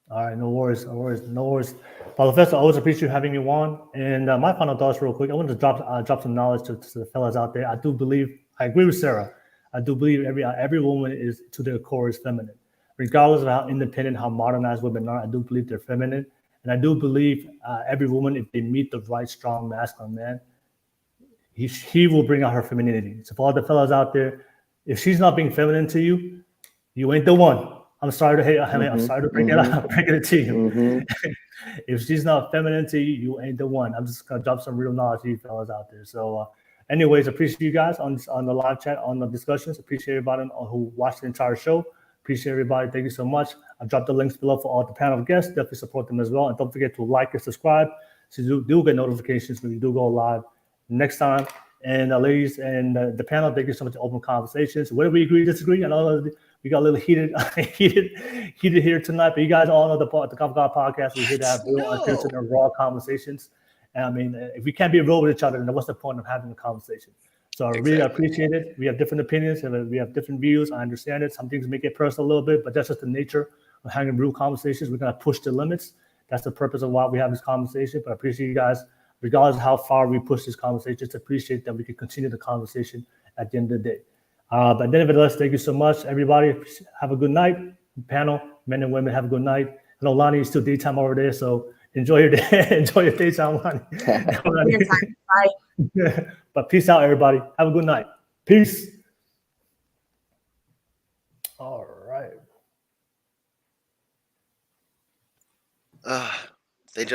All right, no worries. Palofesa, always appreciate having you on. And my final thoughts, real quick. I wanted to drop some knowledge to the fellas out there. I agree with Sarah. I do believe every woman is to their core is feminine, regardless of how independent, how modernized women are. I do believe they're feminine, and I do believe every woman, if they meet the right, strong, masculine man, he will bring out her femininity. So for all the fellas out there, if she's not being feminine to you, you ain't the one. I'm sorry to hate. I'm sorry to bring it to you. If she's not feminine to you, you ain't the one. I'm just gonna drop some real knowledge to you fellas out there. So, anyways, appreciate you guys on the live chat, on the discussions. Appreciate everybody who watched the entire show. Appreciate everybody. Thank you so much. I've dropped the links below for all the panel guests. Definitely support them as well, and don't forget to like and subscribe so you do get notifications when we do go live next time. And ladies and the panel, thank you so much for open conversations. Whether we agree, disagree, I know we got a little heated here tonight, but you guys all know the Coffee God podcast. We're here to have real, unfiltered, and raw conversations. And I mean, if we can't be real with each other, then what's the point of having a conversation? So I really appreciate it. We have different opinions, and we have different views. I understand it. Some things make it personal a little bit, but that's just the nature of having real conversations. We're gonna push the limits. That's the purpose of why we have this conversation. But I appreciate you guys, regardless of how far we push this conversation, just appreciate that we can continue the conversation at the end of the day. But nevertheless, thank you so much, everybody. Have a good night. Panel, men and women, have a good night. I know Lani is still daytime over there, so enjoy your day. Enjoy your daytime, Lani. Bye. But peace out, everybody. Have a good night. Peace. All right.